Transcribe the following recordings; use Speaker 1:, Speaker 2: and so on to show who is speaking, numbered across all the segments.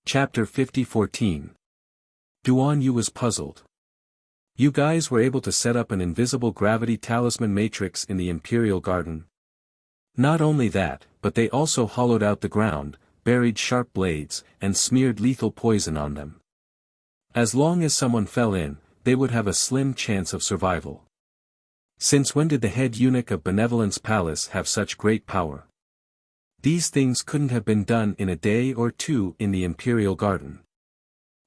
Speaker 1: Chapter 50-14. Duan Yu was puzzled. You guys were able to set up an invisible gravity talisman matrix in the Imperial Garden. Not only that, but they also hollowed out the ground, buried sharp blades, and smeared lethal poison on them. As long as someone fell in, they would have a slim chance of survival. Since when did the head eunuch of Benevolence Palace have such great power? These things couldn't have been done in a day or two in the Imperial Garden.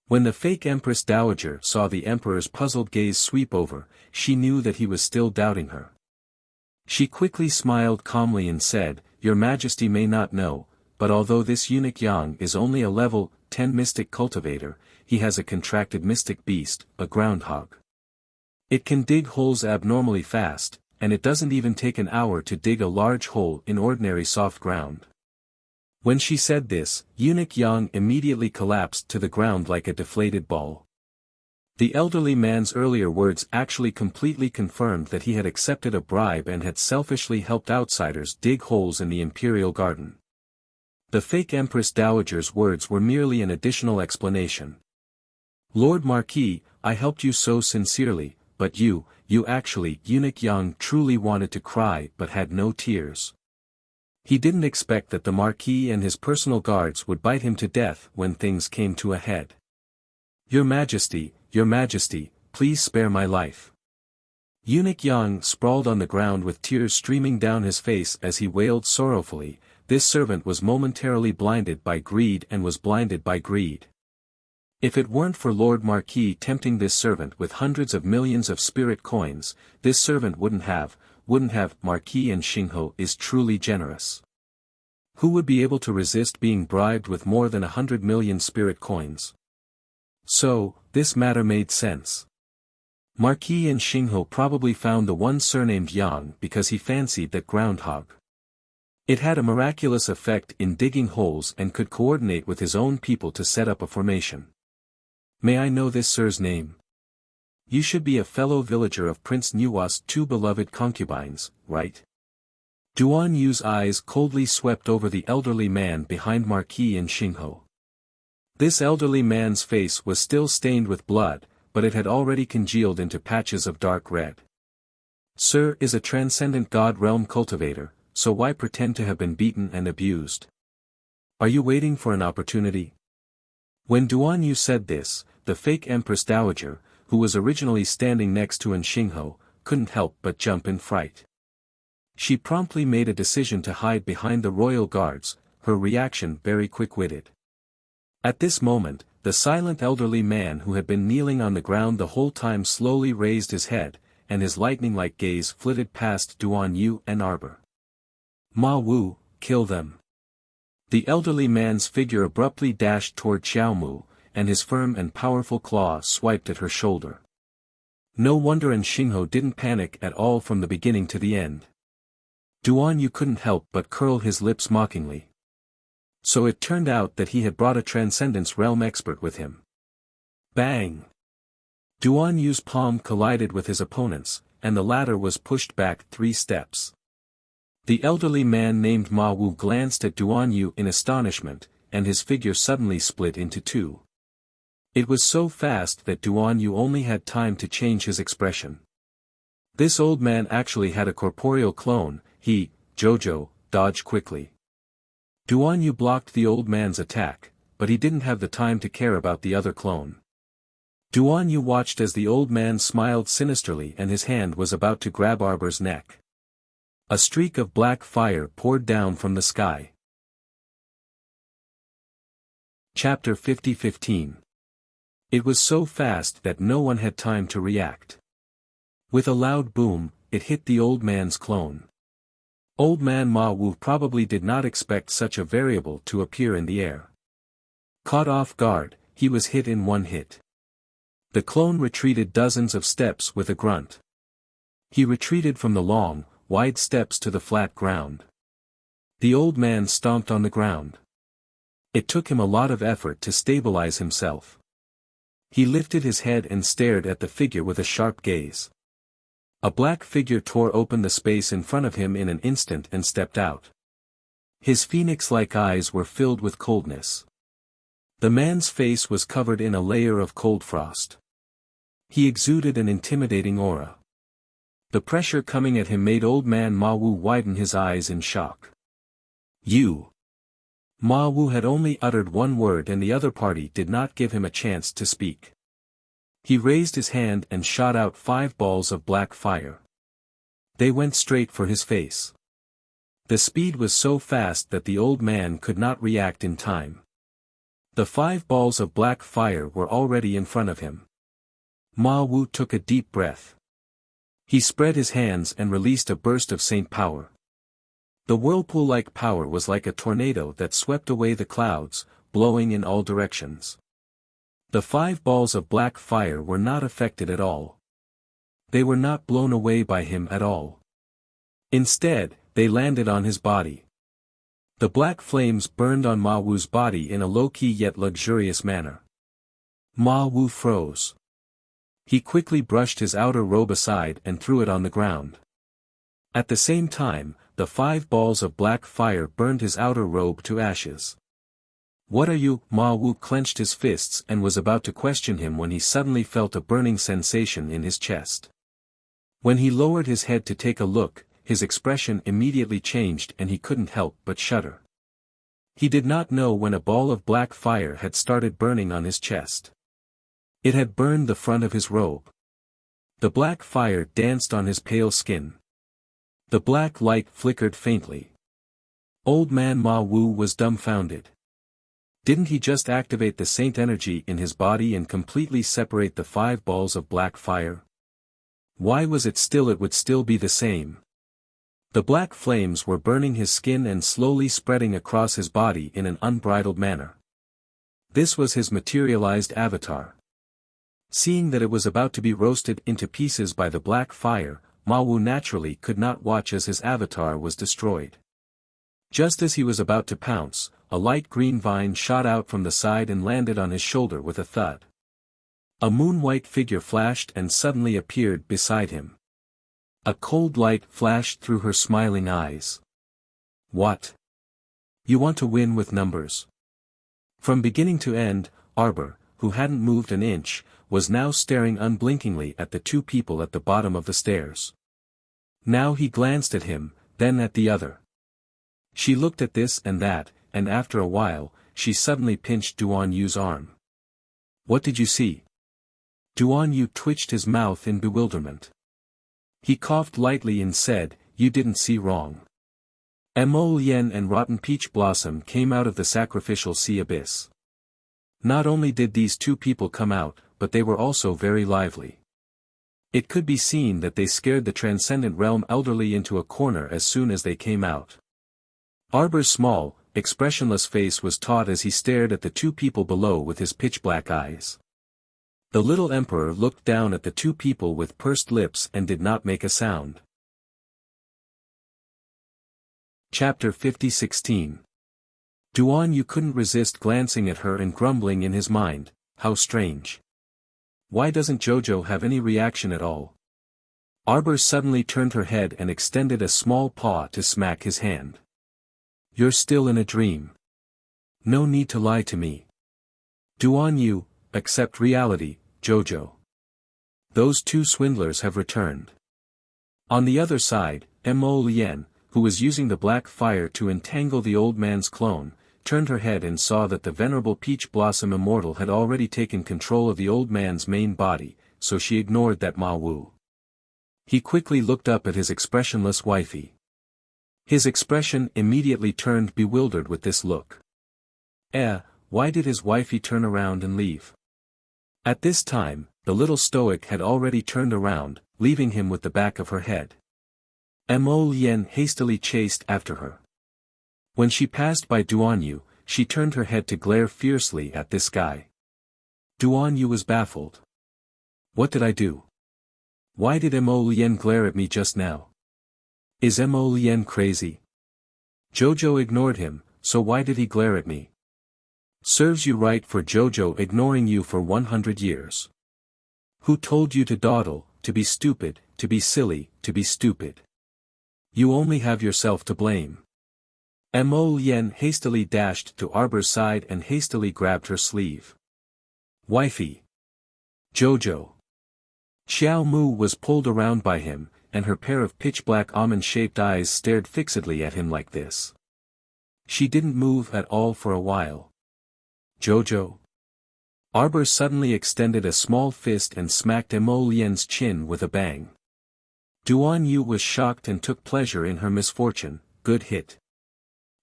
Speaker 1: When the fake Empress Dowager saw the Emperor's puzzled gaze sweep over, she knew that he was still doubting her. She quickly smiled calmly and said, "Your Majesty may not know, but although this eunuch Yang is only a level 10 mystic cultivator, he has a contracted mystic beast, a groundhog. It can dig holes abnormally fast, and it doesn't even take an hour to dig a large hole in ordinary soft ground." When she said this, Eunuch Yang immediately collapsed to the ground like a deflated ball. The elderly man's earlier words actually completely confirmed that he had accepted a bribe and had selfishly helped outsiders dig holes in the Imperial Garden. The fake Empress Dowager's words were merely an additional explanation. "Lord Marquis, I helped you so sincerely, but you actually," Eunuch Yang truly wanted to cry but had no tears. He didn't expect that the Marquis and his personal guards would bite him to death when things came to a head. Your Majesty, please spare my life." Eunuch Yang sprawled on the ground with tears streaming down his face as he wailed sorrowfully. This servant was momentarily blinded by greed and was blinded by greed. If it weren't for Lord Marquis tempting this servant with hundreds of millions of spirit coins, this servant wouldn't have. Marquis and Xingho is truly generous. Who would be able to resist being bribed with more than 100 million spirit coins? So, this matter made sense. Marquis and Xingho probably found the one surnamed Yang because he fancied that groundhog. It had a miraculous effect in digging holes and could coordinate with his own people to set up a formation. "May I know this sir's name?" "You should be a fellow villager of Prince Nuwa's two beloved concubines, right?" Duan Yu's eyes coldly swept over the elderly man behind Marquis and Xingho. This elderly man's face was still stained with blood, but it had already congealed into patches of dark red. "Sir is a transcendent god realm cultivator, so why pretend to have been beaten and abused? Are you waiting for an opportunity?" When Duan Yu said this, the fake Empress Dowager, who was originally standing next to Xingho, couldn't help but jump in fright. She promptly made a decision to hide behind the royal guards, her reaction very quick-witted. At this moment, the silent elderly man who had been kneeling on the ground the whole time slowly raised his head, and his lightning-like gaze flitted past Duan Yu and Arbor. "Ma Wu, kill them." The elderly man's figure abruptly dashed toward Xiaomu, and his firm and powerful claw swiped at her shoulder. No wonder Xingho didn't panic at all from the beginning to the end. Duan Yu couldn't help but curl his lips mockingly. So it turned out that he had brought a Transcendence Realm expert with him. Bang! Duan Yu's palm collided with his opponent's, and the latter was pushed back 3 steps. The elderly man named Ma Wu glanced at Duan Yu in astonishment, and his figure suddenly split into 2. It was so fast that Duan Yu only had time to change his expression. This old man actually had a corporeal clone. He, Jojo, dodged quickly. Duan Yu blocked the old man's attack, but he didn't have the time to care about the other clone. Duan Yu watched as the old man smiled sinisterly and his hand was about to grab Arbor's neck. A streak of black fire poured down from the sky. Chapter 50-15. It was so fast that no one had time to react. With a loud boom, it hit the old man's clone. Old man Ma Wu probably did not expect such a variable to appear in the air. Caught off guard, he was hit in one hit. The clone retreated dozens of steps with a grunt. He retreated from the long, wide steps to the flat ground. The old man stomped on the ground. It took him a lot of effort to stabilize himself. He lifted his head and stared at the figure with a sharp gaze. A black figure tore open the space in front of him in an instant and stepped out. His phoenix-like eyes were filled with coldness. The man's face was covered in a layer of cold frost. He exuded an intimidating aura. The pressure coming at him made old man Ma Wu widen his eyes in shock. You! Ma Wu had only uttered one word and the other party did not give him a chance to speak. He raised his hand and shot out 5 balls of black fire. They went straight for his face. The speed was so fast that the old man could not react in time. The 5 balls of black fire were already in front of him. Ma Wu took a deep breath. He spread his hands and released a burst of Saint power. The whirlpool-like power was like a tornado that swept away the clouds, blowing in all directions. The 5 balls of black fire were not affected at all. They were not blown away by him at all. Instead, they landed on his body. The black flames burned on Ma Wu's body in a low-key yet luxurious manner. Ma Wu froze. He quickly brushed his outer robe aside and threw it on the ground. At the same time, the 5 balls of black fire burned his outer robe to ashes. What are you? Ma Wu clenched his fists and was about to question him when he suddenly felt a burning sensation in his chest. When he lowered his head to take a look, his expression immediately changed and he couldn't help but shudder. He did not know when a ball of black fire had started burning on his chest. It had burned the front of his robe. The black fire danced on his pale skin. The black light flickered faintly. Old man Ma Wu was dumbfounded. Didn't he just activate the saint energy in his body and completely separate the 5 balls of black fire? Why was it would still be the same? The black flames were burning his skin and slowly spreading across his body in an unbridled manner. This was his materialized avatar. Seeing that it was about to be roasted into pieces by the black fire, Ma Wu naturally could not watch as his avatar was destroyed. Just as he was about to pounce, a light green vine shot out from the side and landed on his shoulder with a thud. A moon-white figure flashed and suddenly appeared beside him. A cold light flashed through her smiling eyes. What? You want to win with numbers? From beginning to end, Arbor, who hadn't moved an inch, was now staring unblinkingly at the 2 people at the bottom of the stairs. Now he glanced at him, then at the other. She looked at this and that, and after a while, she suddenly pinched Duan Yu's arm. What did you see? Duan Yu twitched his mouth in bewilderment. He coughed lightly and said, You didn't see wrong. Mo Lien and Rotten Peach Blossom came out of the sacrificial sea abyss. Not only did these 2 people come out, but they were also very lively. It could be seen that they scared the Transcendent Realm elderly into a corner as soon as they came out. Arbor's small, expressionless face was taut as he stared at the 2 people below with his pitch-black eyes. The little emperor looked down at the 2 people with pursed lips and did not make a sound. Chapter 50-16. Duan Yu couldn't resist glancing at her and grumbling in his mind, how strange. Why doesn't Jojo have any reaction at all? Arbor suddenly turned her head and extended a small paw to smack his hand. You're still in a dream. No need to lie to me. Duan Yu, accept reality, Jojo. Those 2 swindlers have returned. On the other side, Mo Lien, who was using the black fire to entangle the old man's clone, turned her head and saw that the venerable Peach Blossom Immortal had already taken control of the old man's main body, so she ignored that Ma Wu. He quickly looked up at his expressionless wifey. His expression immediately turned bewildered with this look. Why did his wifey turn around and leave? At this time, the little stoic had already turned around, leaving him with the back of her head. Mo Lien hastily chased after her. When she passed by Duan Yu, she turned her head to glare fiercely at this guy. Duan Yu was baffled. What did I do? Why did Mo Lien glare at me just now? Is Mo Lien crazy? Jojo ignored him, so why did he glare at me? Serves you right for Jojo ignoring you for 100 years. Who told you to dawdle, to be stupid, to be silly, to be stupid? You only have yourself to blame. Mo Lien hastily dashed to Arbor's side and hastily grabbed her sleeve. Wifey. Jojo. Xiao Mu was pulled around by him, and her pair of pitch-black almond-shaped eyes stared fixedly at him like this. She didn't move at all for a while. Jojo. Arbor suddenly extended a small fist and smacked Mo Lien's chin with a bang. Duan Yu was shocked and took pleasure in her misfortune. Good hit.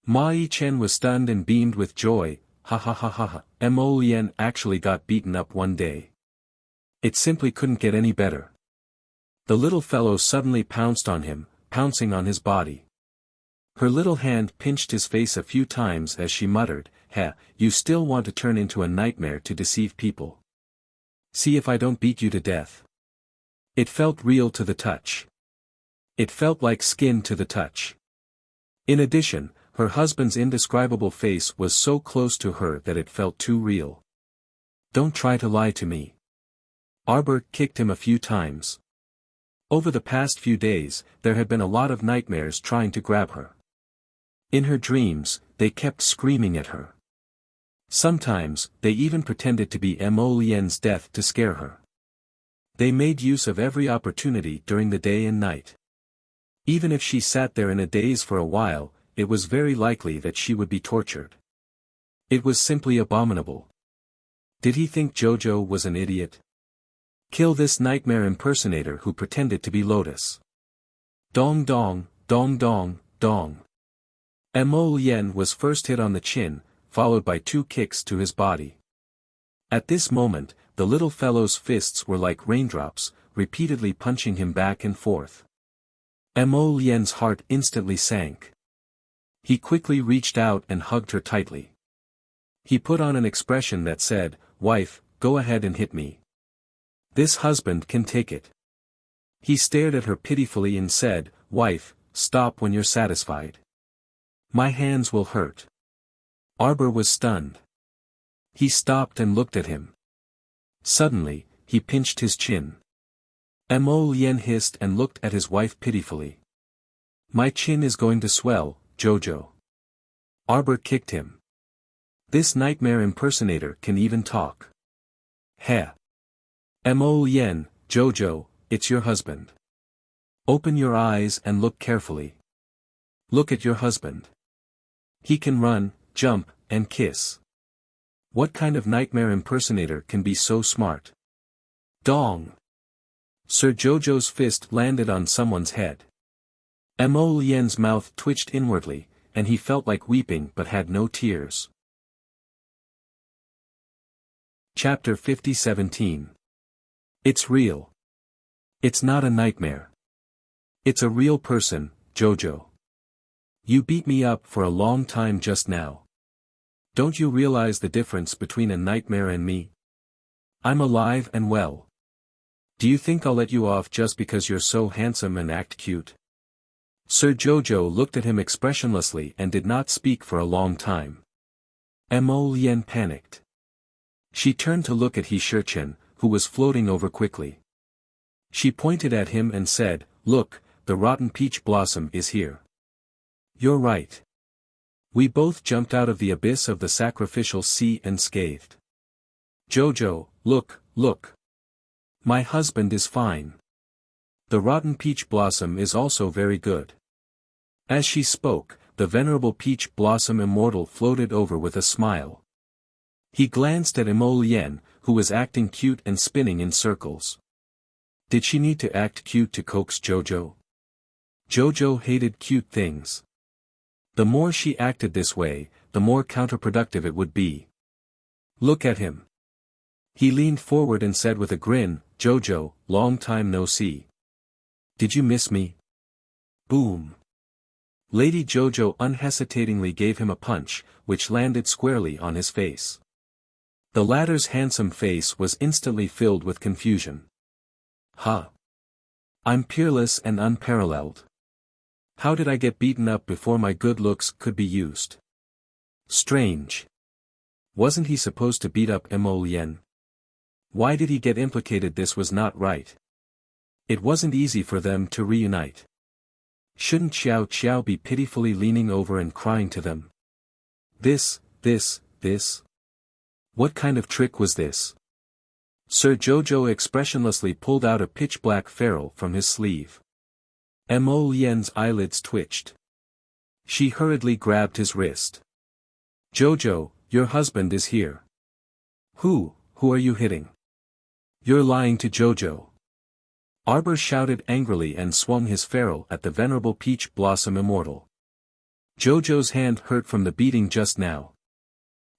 Speaker 1: Ma Yichen was stunned and beamed with joy. Ha ha ha ha ha. Mo Lien actually got beaten up one day. It simply couldn't get any better. The little fellow suddenly pounced on him, pouncing on his body. Her little hand pinched his face a few times as she muttered, "Heh, you still want to turn into a nightmare to deceive people. See if I don't beat you to death." It felt real to the touch. It felt like skin to the touch. In addition, her husband's indescribable face was so close to her that it felt too real. "Don't try to lie to me." Arbor kicked him a few times. Over the past few days, there had been a lot of nightmares trying to grab her. In her dreams, they kept screaming at her. Sometimes, they even pretended to be Mo Lien's death to scare her. They made use of every opportunity during the day and night. Even if she sat there in a daze for a while, it was very likely that she would be tortured. It was simply abominable. Did he think Jojo was an idiot? Kill this nightmare impersonator who pretended to be Lotus. Dong dong, dong dong, dong. Mo Lien was first hit on the chin, followed by 2 kicks to his body. At this moment, the little fellow's fists were like raindrops, repeatedly punching him back and forth. Mo Lien's heart instantly sank. He quickly reached out and hugged her tightly. He put on an expression that said, "Wife, go ahead and hit me. This husband can take it." He stared at her pitifully and said, "Wife, stop when you're satisfied. My hands will hurt." Arbor was stunned. He stopped and looked at him. Suddenly, he pinched his chin. Mo Lien hissed and looked at his wife pitifully. "My chin is going to swell, Jojo." Arbor kicked him. This nightmare impersonator can even talk. Heh. Mo Lien, Jojo, it's your husband. Open your eyes and look carefully. Look at your husband. He can run, jump, and kiss. What kind of nightmare impersonator can be so smart? Dong! Sir Jojo's fist landed on someone's head. Mo Lien's mouth twitched inwardly, and he felt like weeping but had no tears. Chapter 50-17. It's real. It's not a nightmare. It's a real person, Jojo. You beat me up for a long time just now. Don't you realize the difference between a nightmare and me? I'm alive and well. Do you think I'll let you off just because you're so handsome and act cute? Sir Jojo looked at him expressionlessly and did not speak for a long time. Mo Lien panicked. She turned to look at He Shichen, who was floating over quickly. She pointed at him and said, "Look, the rotten peach blossom is here." "You're right." We both jumped out of the abyss of the sacrificial sea and scathed. "Jojo, look, look. My husband is fine. The rotten peach blossom is also very good." As she spoke, the venerable peach blossom immortal floated over with a smile. He glanced at Mo Lien, who was acting cute and spinning in circles. Did she need to act cute to coax Jojo? Jojo hated cute things. The more she acted this way, the more counterproductive it would be. "Look at him." He leaned forward and said with a grin, "Jojo, long time no see. Did you miss me?" Boom. Lady Jojo unhesitatingly gave him a punch, which landed squarely on his face. The latter's handsome face was instantly filled with confusion. "Huh. I'm peerless and unparalleled. How did I get beaten up before my good looks could be used? Strange. Wasn't he supposed to beat up Mo Lien? Why did he get implicated? This was not right. It wasn't easy for them to reunite. Shouldn't Xiao Qiao be pitifully leaning over and crying to them? This. What kind of trick was this? Sir Jojo expressionlessly pulled out a pitch-black ferrule from his sleeve. Mo Lien's eyelids twitched. She hurriedly grabbed his wrist. Jojo, your husband is here. Who are you hitting? You're lying to Jojo. Arbor shouted angrily and swung his ferrule at the venerable Peach Blossom Immortal. Jojo's hand hurt from the beating just now.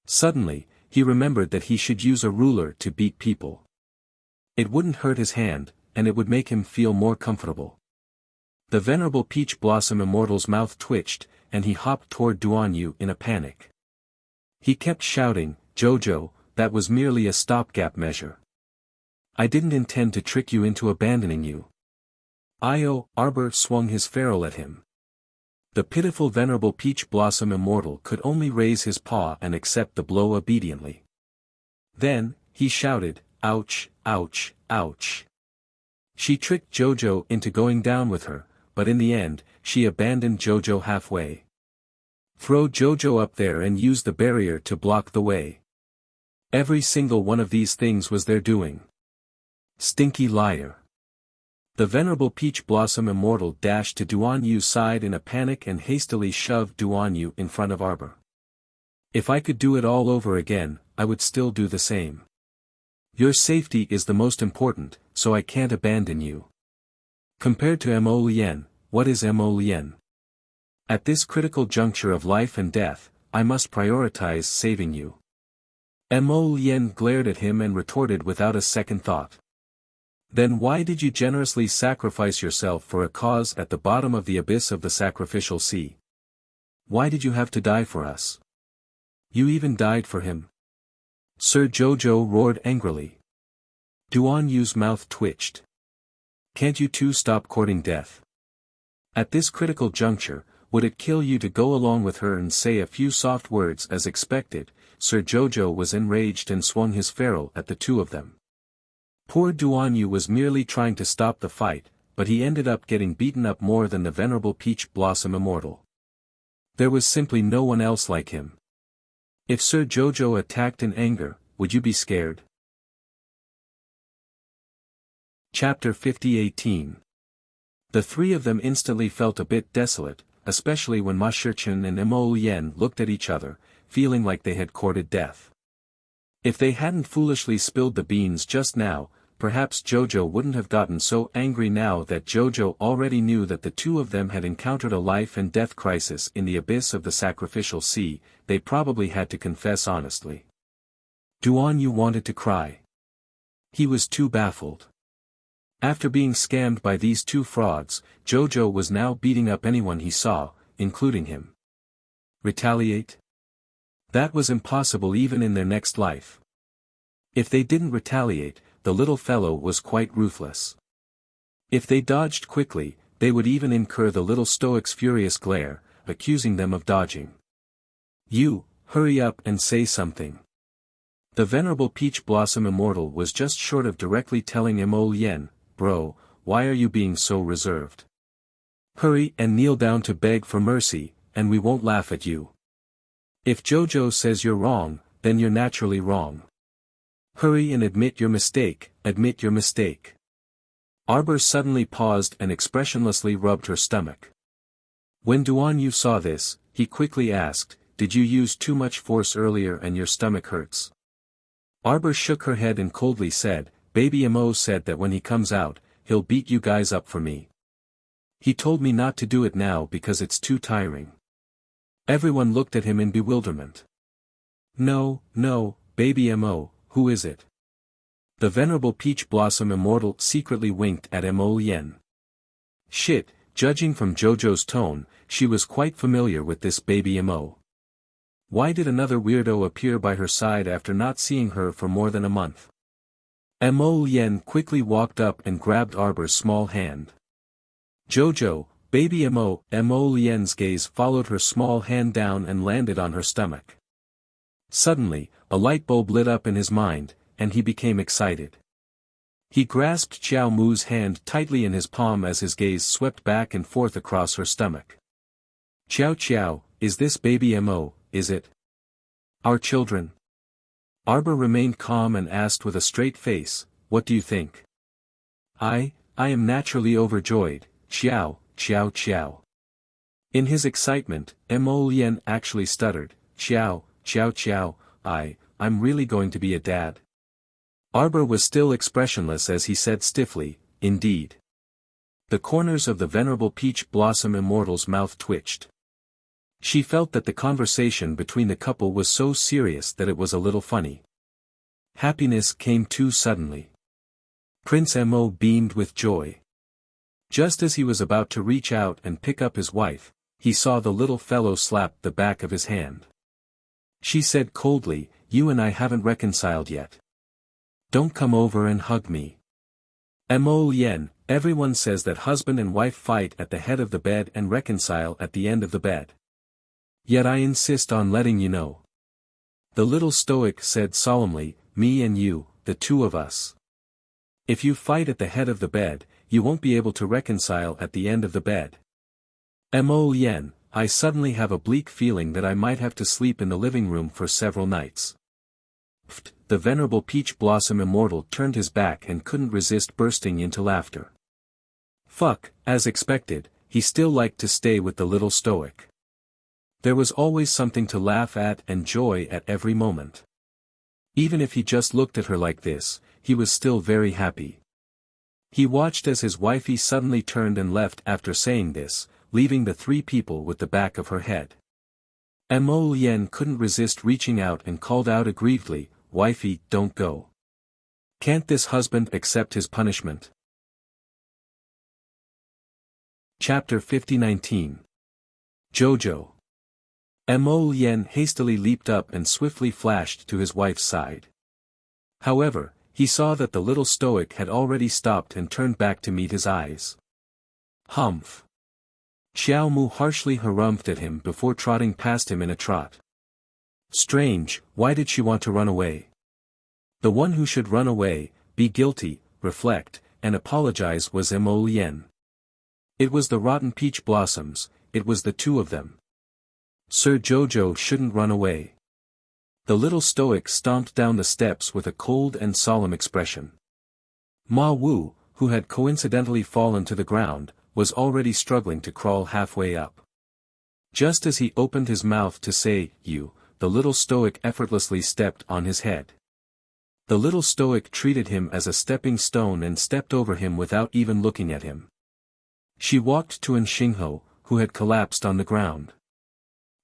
Speaker 1: Suddenly, he remembered that he should use a ruler to beat people. It wouldn't hurt his hand, and it would make him feel more comfortable. The venerable Peach Blossom Immortal's mouth twitched, and he hopped toward Duan Yu in a panic. He kept shouting, Jojo, that was merely a stopgap measure. I didn't intend to trick you into abandoning you. Arbor swung his ferrule at him. The pitiful venerable Peach Blossom Immortal could only raise his paw and accept the blow obediently. Then, he shouted, ouch, ouch, ouch. She tricked Jojo into going down with her, but in the end, she abandoned Jojo halfway. Throw Jojo up there and use the barrier to block the way. Every single one of these things was their doing. Stinky liar. The venerable Peach Blossom Immortal dashed to Duan Yu's side in a panic and hastily shoved Duan Yu in front of Arbor. If I could do it all over again, I would still do the same. Your safety is the most important, so I can't abandon you. Compared to Mo Lien, what is Mo Lien? At this critical juncture of life and death, I must prioritize saving you. Mo Lien glared at him and retorted without a second thought. Then why did you generously sacrifice yourself for a cause at the bottom of the abyss of the sacrificial sea? Why did you have to die for us? You even died for him. Sir Jojo roared angrily. Duan Yu's mouth twitched. Can't you two stop courting death? At this critical juncture, would it kill you to go along with her and say a few soft words as expected? Sir Jojo was enraged and swung his ferrule at the two of them. Poor Duan Yu was merely trying to stop the fight, but he ended up getting beaten up more than the venerable Peach Blossom Immortal. There was simply no one else like him. If Sir Jojo attacked in anger, would you be scared? Chapter 50-18. The three of them instantly felt a bit desolate, especially when Ma Shichen and Mo Lien looked at each other, feeling like they had courted death. If they hadn't foolishly spilled the beans just now, perhaps Jojo wouldn't have gotten so angry now that Jojo already knew that the two of them had encountered a life and death crisis in the abyss of the sacrificial sea. They probably had to confess honestly. Duan Yu wanted to cry. He was too baffled. After being scammed by these two frauds, Jojo was now beating up anyone he saw, including him. Retaliate? That was impossible even in their next life. If they didn't retaliate, the little fellow was quite ruthless. If they dodged quickly, they would even incur the little stoic's furious glare, accusing them of dodging. You, hurry up and say something. The venerable Peach Blossom Immortal was just short of directly telling Mo Lien, bro, why are you being so reserved? Hurry and kneel down to beg for mercy, and we won't laugh at you. If Jojo says you're wrong, then you're naturally wrong. Hurry and admit your mistake, admit your mistake. Arbor suddenly paused and expressionlessly rubbed her stomach. When Duan Yu saw this, he quickly asked, did you use too much force earlier and your stomach hurts? Arbor shook her head and coldly said, Baby Mo said that when he comes out, he'll beat you guys up for me. He told me not to do it now because it's too tiring. Everyone looked at him in bewilderment. No, Baby Mo, who is it? The venerable Peach Blossom Immortal secretly winked at Mo Lien. Shit, judging from Jojo's tone, she was quite familiar with this Baby Mo. Why did another weirdo appear by her side after not seeing her for more than a month? Mo Lien quickly walked up and grabbed Arbor's small hand. Jojo, Baby Mo Lien's gaze followed her small hand down and landed on her stomach. Suddenly, a light bulb lit up in his mind, and he became excited. He grasped Xiao Mu's hand tightly in his palm as his gaze swept back and forth across her stomach. Xiao, is this baby Mo, is it? Our children? Arbor remained calm and asked with a straight face, what do you think? I am naturally overjoyed, Xiao. In his excitement, Mo Lien actually stuttered, Xiao, I'm really going to be a dad. Arbor was still expressionless as he said stiffly, indeed. The corners of the venerable peach blossom immortal's mouth twitched. She felt that the conversation between the couple was so serious that it was a little funny. Happiness came too suddenly. Prince Mo beamed with joy. Just as he was about to reach out and pick up his wife, he saw the little fellow slap the back of his hand. She said coldly, you and I haven't reconciled yet. Don't come over and hug me. Mo Lien, everyone says that husband and wife fight at the head of the bed and reconcile at the end of the bed. Yet I insist on letting you know. The little stoic said solemnly, me and you, the two of us. If you fight at the head of the bed, you won't be able to reconcile at the end of the bed. Mo Lien, I suddenly have a bleak feeling that I might have to sleep in the living room for several nights. The venerable peach blossom immortal turned his back and couldn't resist bursting into laughter. Fuck, as expected, he still liked to stay with the little stoic. There was always something to laugh at and joy at every moment. Even if he just looked at her like this, he was still very happy. He watched as his wifey suddenly turned and left after saying this, leaving the three people with the back of her head. Mo Lien couldn't resist reaching out and called out aggrievedly, wifey, don't go. Can't this husband accept his punishment? Chapter 50-19 Jojo. Mo Lien hastily leaped up and swiftly flashed to his wife's side. However, he saw that the little stoic had already stopped and turned back to meet his eyes. Humph. Xiao Mu harshly harumphed at him before trotting past him in a trot. Strange, why did she want to run away? The one who should run away, be guilty, reflect, and apologize was Mo Lien. It was the rotten peach blossoms, it was the two of them. Sir Jojo shouldn't run away. The little stoic stomped down the steps with a cold and solemn expression. Ma Wu, who had coincidentally fallen to the ground, was already struggling to crawl halfway up. Just as he opened his mouth to say, you, the little stoic effortlessly stepped on his head. The little stoic treated him as a stepping stone and stepped over him without even looking at him. She walked to Xingho, who had collapsed on the ground.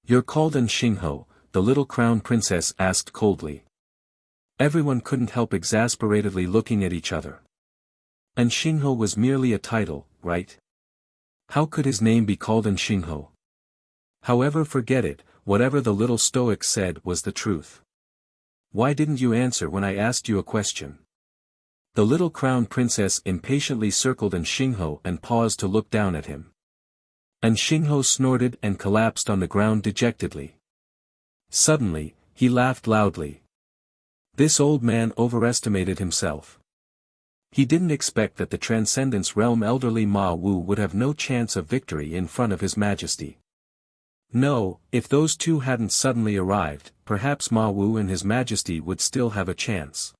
Speaker 1: You're called Xingho, the little crown princess asked coldly. Everyone couldn't help exasperatedly looking at each other. Xingho was merely a title, right? How could his name be called Xingho? However, forget it, whatever the little stoic said was the truth. Why didn't you answer when I asked you a question? The little crown princess impatiently circled Xingho and paused to look down at him. Xingho snorted and collapsed on the ground dejectedly. Suddenly, he laughed loudly. This old man overestimated himself. He didn't expect that the Transcendence Realm elderly Ma Wu would have no chance of victory in front of His Majesty. No, if those two hadn't suddenly arrived, perhaps Ma Wu and His Majesty would still have a chance.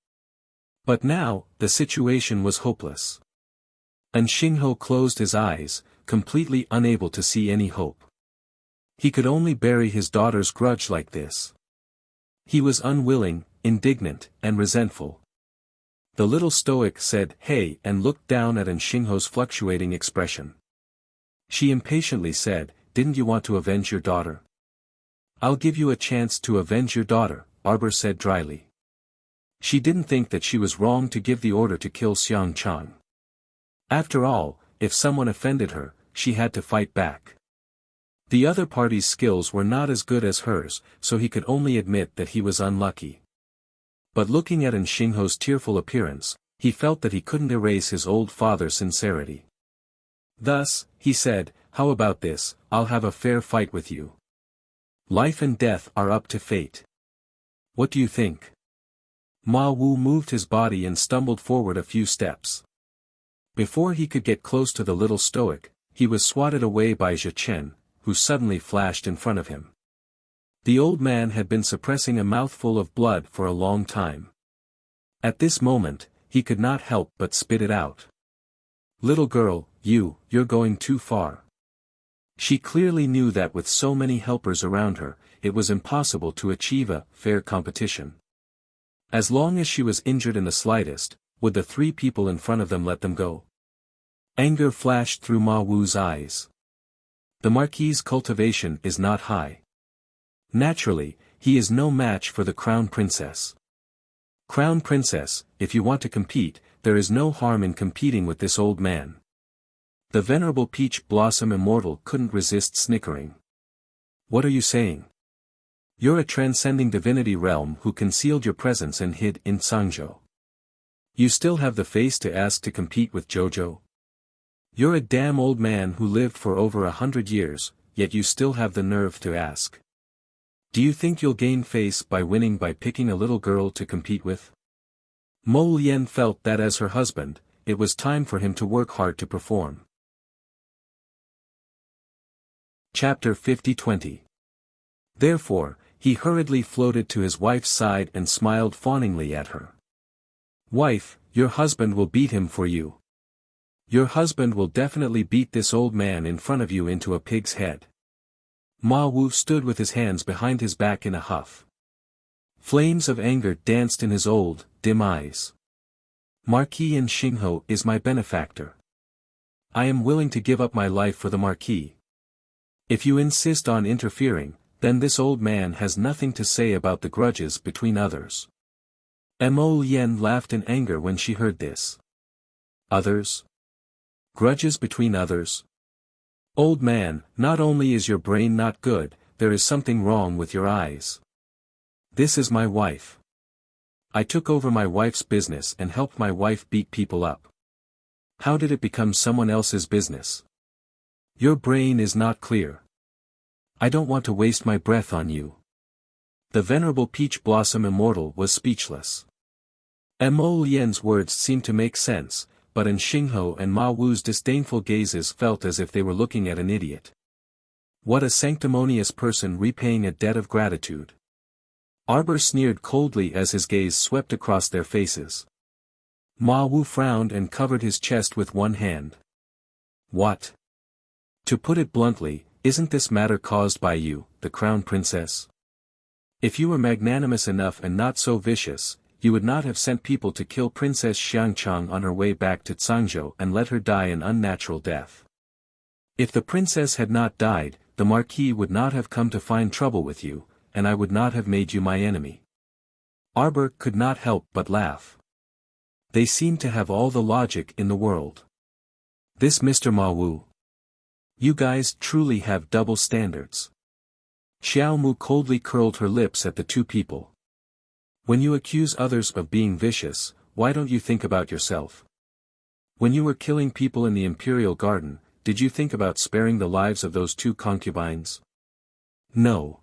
Speaker 1: But now, the situation was hopeless. Xingho closed his eyes, completely unable to see any hope. He could only bury his daughter's grudge like this. He was unwilling, indignant, and resentful. The little stoic said, hey, and looked down at Xingho's fluctuating expression. She impatiently said, didn't you want to avenge your daughter? I'll give you a chance to avenge your daughter, Arbor said dryly. She didn't think that she was wrong to give the order to kill Xiang Chang. After all, if someone offended her, she had to fight back. The other party's skills were not as good as hers, so he could only admit that he was unlucky. But looking at Xingho's tearful appearance, he felt that he couldn't erase his old father's sincerity. Thus, he said, how about this, I'll have a fair fight with you. Life and death are up to fate. What do you think? Ma Wu moved his body and stumbled forward a few steps. Before he could get close to the little stoic, he was swatted away by Zhe Chen, who suddenly flashed in front of him. The old man had been suppressing a mouthful of blood for a long time. At this moment, he could not help but spit it out. "Little girl, you're going too far." She clearly knew that with so many helpers around her, it was impossible to achieve a fair competition. As long as she was injured in the slightest, would the three people in front of them let them go? Anger flashed through Ma Wu's eyes. The Marquis's cultivation is not high. Naturally, he is no match for the Crown Princess. Crown Princess, if you want to compete, there is no harm in competing with this old man. The venerable Peach Blossom Immortal couldn't resist snickering. What are you saying? You're a transcending divinity realm who concealed your presence and hid in Cangzhou. You still have the face to ask to compete with Jojo? You're a damn old man who lived for over 100 years, yet you still have the nerve to ask. Do you think you'll gain face by winning by picking a little girl to compete with? Mo Lian felt that as her husband, it was time for him to work hard to perform. Chapter 50-20. Therefore, he hurriedly floated to his wife's side and smiled fawningly at her. "Wife, your husband will beat him for you. Your husband will definitely beat this old man in front of you into a pig's head." Ma Wu stood with his hands behind his back in a huff. Flames of anger danced in his old, dim eyes. "Marquis and Xinghe is my benefactor. I am willing to give up my life for the Marquis. If you insist on interfering, then this old man has nothing to say about the grudges between others." Mo Lian laughed in anger when she heard this. Others? Grudges between others? Old man, not only is your brain not good, there is something wrong with your eyes. This is my wife. I took over my wife's business and helped my wife beat people up. How did it become someone else's business? Your brain is not clear. I don't want to waste my breath on you. The venerable Peach Blossom Immortal was speechless. Mo Lian's words seemed to make sense, but in Xinghe and Ma Wu's disdainful gazes felt as if they were looking at an idiot. What a sanctimonious person repaying a debt of gratitude. Arbor sneered coldly as his gaze swept across their faces. Ma Wu frowned and covered his chest with one hand. What? To put it bluntly, isn't this matter caused by you, the Crown Princess? If you were magnanimous enough and not so vicious, you would not have sent people to kill Princess Xiangchang on her way back to Cangzhou and let her die an unnatural death. If the princess had not died, the Marquis would not have come to find trouble with you, and I would not have made you my enemy. Arbor could not help but laugh. They seemed to have all the logic in the world. This Mr. Ma Wu. You guys truly have double standards. Xiao Mu coldly curled her lips at the two people. When you accuse others of being vicious, why don't you think about yourself? When you were killing people in the Imperial Garden, did you think about sparing the lives of those two concubines? No.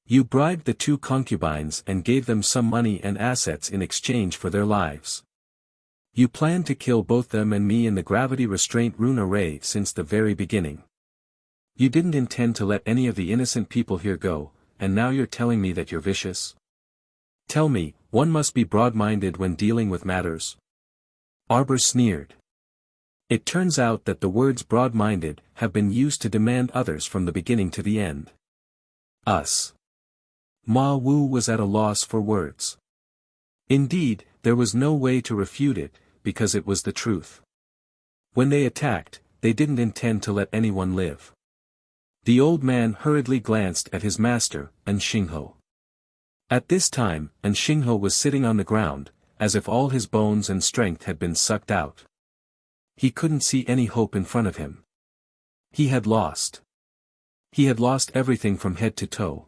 Speaker 1: You bribed the two concubines and gave them some money and assets in exchange for their lives. You planned to kill both them and me in the gravity restraint rune array since the very beginning. You didn't intend to let any of the innocent people here go, and now you're telling me that you're vicious? Tell me, one must be broad-minded when dealing with matters. Arbor sneered. It turns out that the words broad-minded have been used to demand others from the beginning to the end. Us. Ma Wu was at a loss for words. Indeed, there was no way to refute it, because it was the truth. When they attacked, they didn't intend to let anyone live. The old man hurriedly glanced at his master, and Xinghe. At this time, and Xinghe was sitting on the ground, as if all his bones and strength had been sucked out. He couldn't see any hope in front of him. He had lost. He had lost everything from head to toe.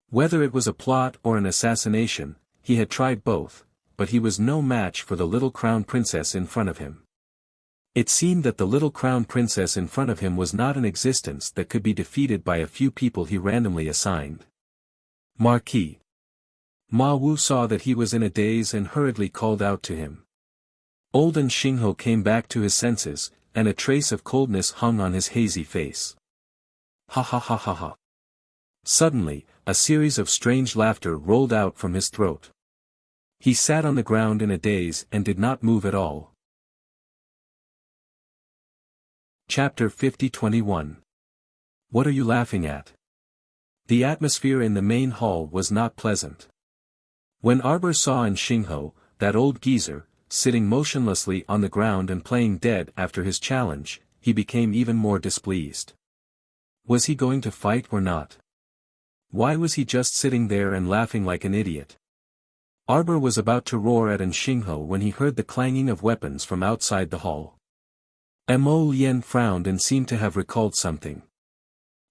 Speaker 1: Whether it was a plot or an assassination, he had tried both, but he was no match for the little crown princess in front of him. It seemed that the little crown princess in front of him was not an existence that could be defeated by a few people he randomly assigned. Marquis. Ma Wu saw that he was in a daze and hurriedly called out to him. Old Xingho came back to his senses, and a trace of coldness hung on his hazy face. Ha ha ha ha ha. Suddenly, a series of strange laughter rolled out from his throat. He sat on the ground in a daze and did not move at all. Chapter 50-21. What are you laughing at? The atmosphere in the main hall was not pleasant. When Arbor saw Xingho, that old geezer, sitting motionlessly on the ground and playing dead after his challenge, he became even more displeased. Was he going to fight or not? Why was he just sitting there and laughing like an idiot? Arbor was about to roar at Xingho when he heard the clanging of weapons from outside the hall. Mo Lien frowned and seemed to have recalled something.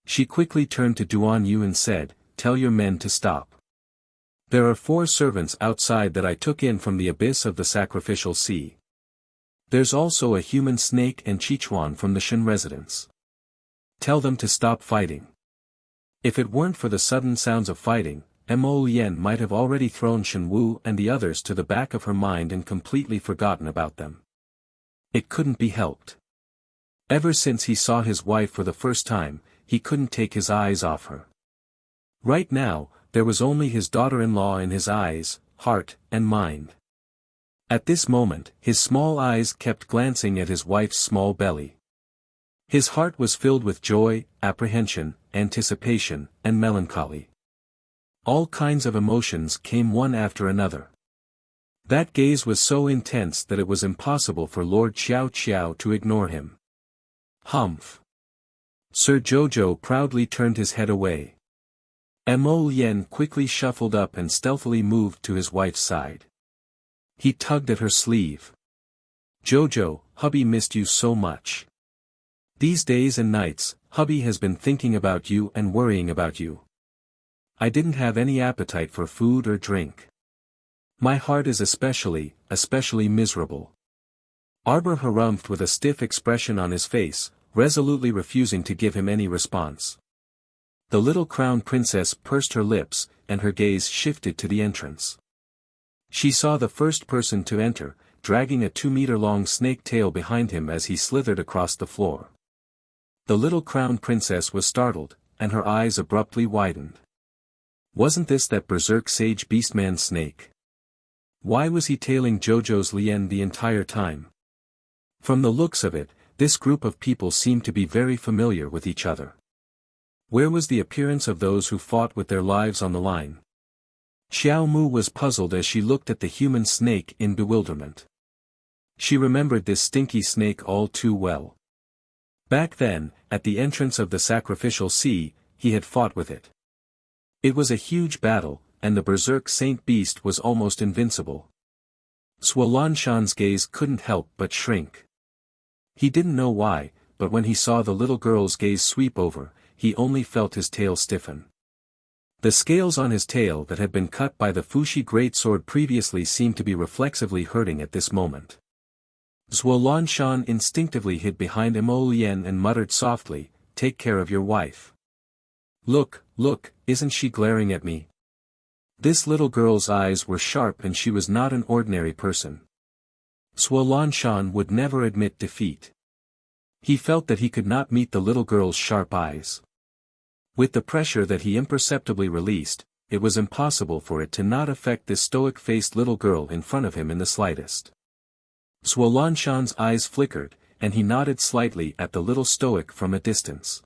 Speaker 1: She quickly turned to Duan Yu and said, "Tell your men to stop. There are 4 servants outside that I took in from the abyss of the sacrificial sea. There's also a human snake and Chichuan from the Shen residence. Tell them to stop fighting." If it weren't for the sudden sounds of fighting, Mo Lien might have already thrown Shen Wu and the others to the back of her mind and completely forgotten about them. It couldn't be helped. Ever since he saw his wife for the first time, he couldn't take his eyes off her. Right now, there was only his daughter-in-law in his eyes, heart, and mind. At this moment, his small eyes kept glancing at his wife's small belly. His heart was filled with joy, apprehension, anticipation, and melancholy. All kinds of emotions came one after another. That gaze was so intense that it was impossible for Lord Xiao Qiao to ignore him. Humph. Sir Jojo proudly turned his head away. Mo Lien quickly shuffled up and stealthily moved to his wife's side. He tugged at her sleeve. "Jojo, hubby missed you so much. These days and nights, hubby has been thinking about you and worrying about you. I didn't have any appetite for food or drink. My heart is especially miserable." Arbor harumphed with a stiff expression on his face, resolutely refusing to give him any response. The little crown princess pursed her lips, and her gaze shifted to the entrance. She saw the first person to enter, dragging a 2-meter-long snake tail behind him as he slithered across the floor. The little crown princess was startled, and her eyes abruptly widened. Wasn't this that berserk sage beastman snake? Why was he tailing Jojo's Lien the entire time? From the looks of it, this group of people seemed to be very familiar with each other. Where was the appearance of those who fought with their lives on the line? Xiao Mu was puzzled as she looked at the human snake in bewilderment. She remembered this stinky snake all too well. Back then, at the entrance of the sacrificial sea, he had fought with it. It was a huge battle, and the berserk saint beast was almost invincible. Swalanshan's gaze couldn't help but shrink. He didn't know why, but when he saw the little girl's gaze sweep over, he only felt his tail stiffen. The scales on his tail that had been cut by the Fushi greatsword previously seemed to be reflexively hurting at this moment. Swalanshan instinctively hid behind Mo Lien and muttered softly, "Take care of your wife. Look, isn't she glaring at me?" This little girl's eyes were sharp and she was not an ordinary person. Swalanshan would never admit defeat. He felt that he could not meet the little girl's sharp eyes. With the pressure that he imperceptibly released, it was impossible for it to not affect this stoic-faced little girl in front of him in the slightest. Swalanshan's eyes flickered, and he nodded slightly at the little stoic from a distance.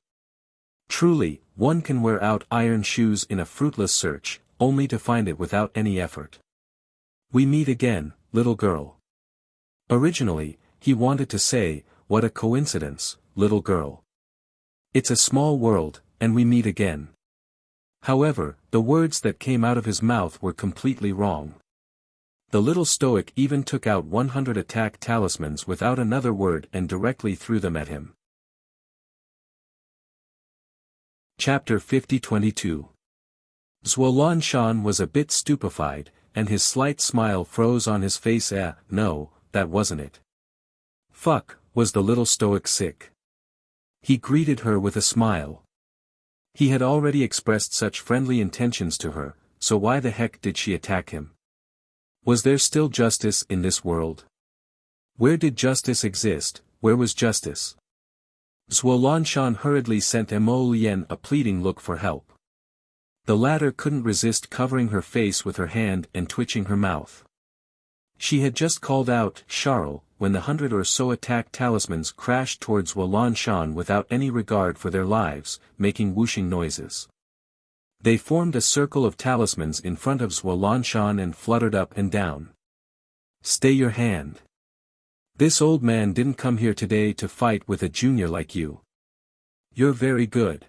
Speaker 1: Truly, one can wear out iron shoes in a fruitless search, only to find it without any effort. "We meet again, little girl." Originally, he wanted to say, "What a coincidence, little girl. It's a small world, and we meet again." However, the words that came out of his mouth were completely wrong. The little stoic even took out 100 attack talismans without another word and directly threw them at him. Chapter 50-22. Swalanshan was a bit stupefied, and his slight smile froze on his face. No, that wasn't it. Fuck, was the little stoic sick? He greeted her with a smile. He had already expressed such friendly intentions to her, so why the heck did she attack him? Was there still justice in this world? Where did justice exist? Where was justice? Zhuo hurriedly sent Mo Lian a pleading look for help. The latter couldn't resist covering her face with her hand and twitching her mouth. She had just called out, "Charles," when the 100 or so attack talismans crashed towards Zhuo without any regard for their lives, making whooshing noises. They formed a circle of talismans in front of Zhuo and fluttered up and down. "Stay your hand. This old man didn't come here today to fight with a junior like you. You're very good.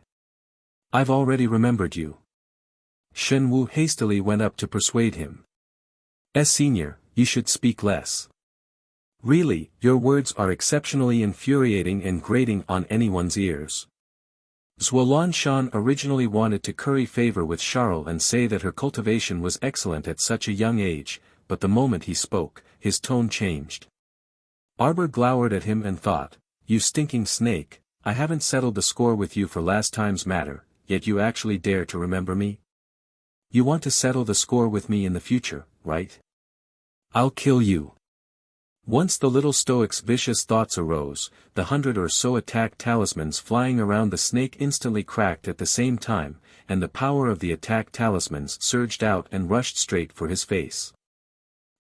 Speaker 1: I've already remembered you." Shen Wu hastily went up to persuade him. "Senior, you should speak less. Really, your words are exceptionally infuriating and grating on anyone's ears." Zhuo originally wanted to curry favor with Charles and say that her cultivation was excellent at such a young age, but the moment he spoke, his tone changed. Arbor glowered at him and thought, "You stinking snake, I haven't settled the score with you for last time's matter, yet you actually dare to remember me? You want to settle the score with me in the future, right? I'll kill you." Once the little stoic's vicious thoughts arose, the 100 or so attack talismans flying around the snake instantly cracked at the same time, and the power of the attack talismans surged out and rushed straight for his face.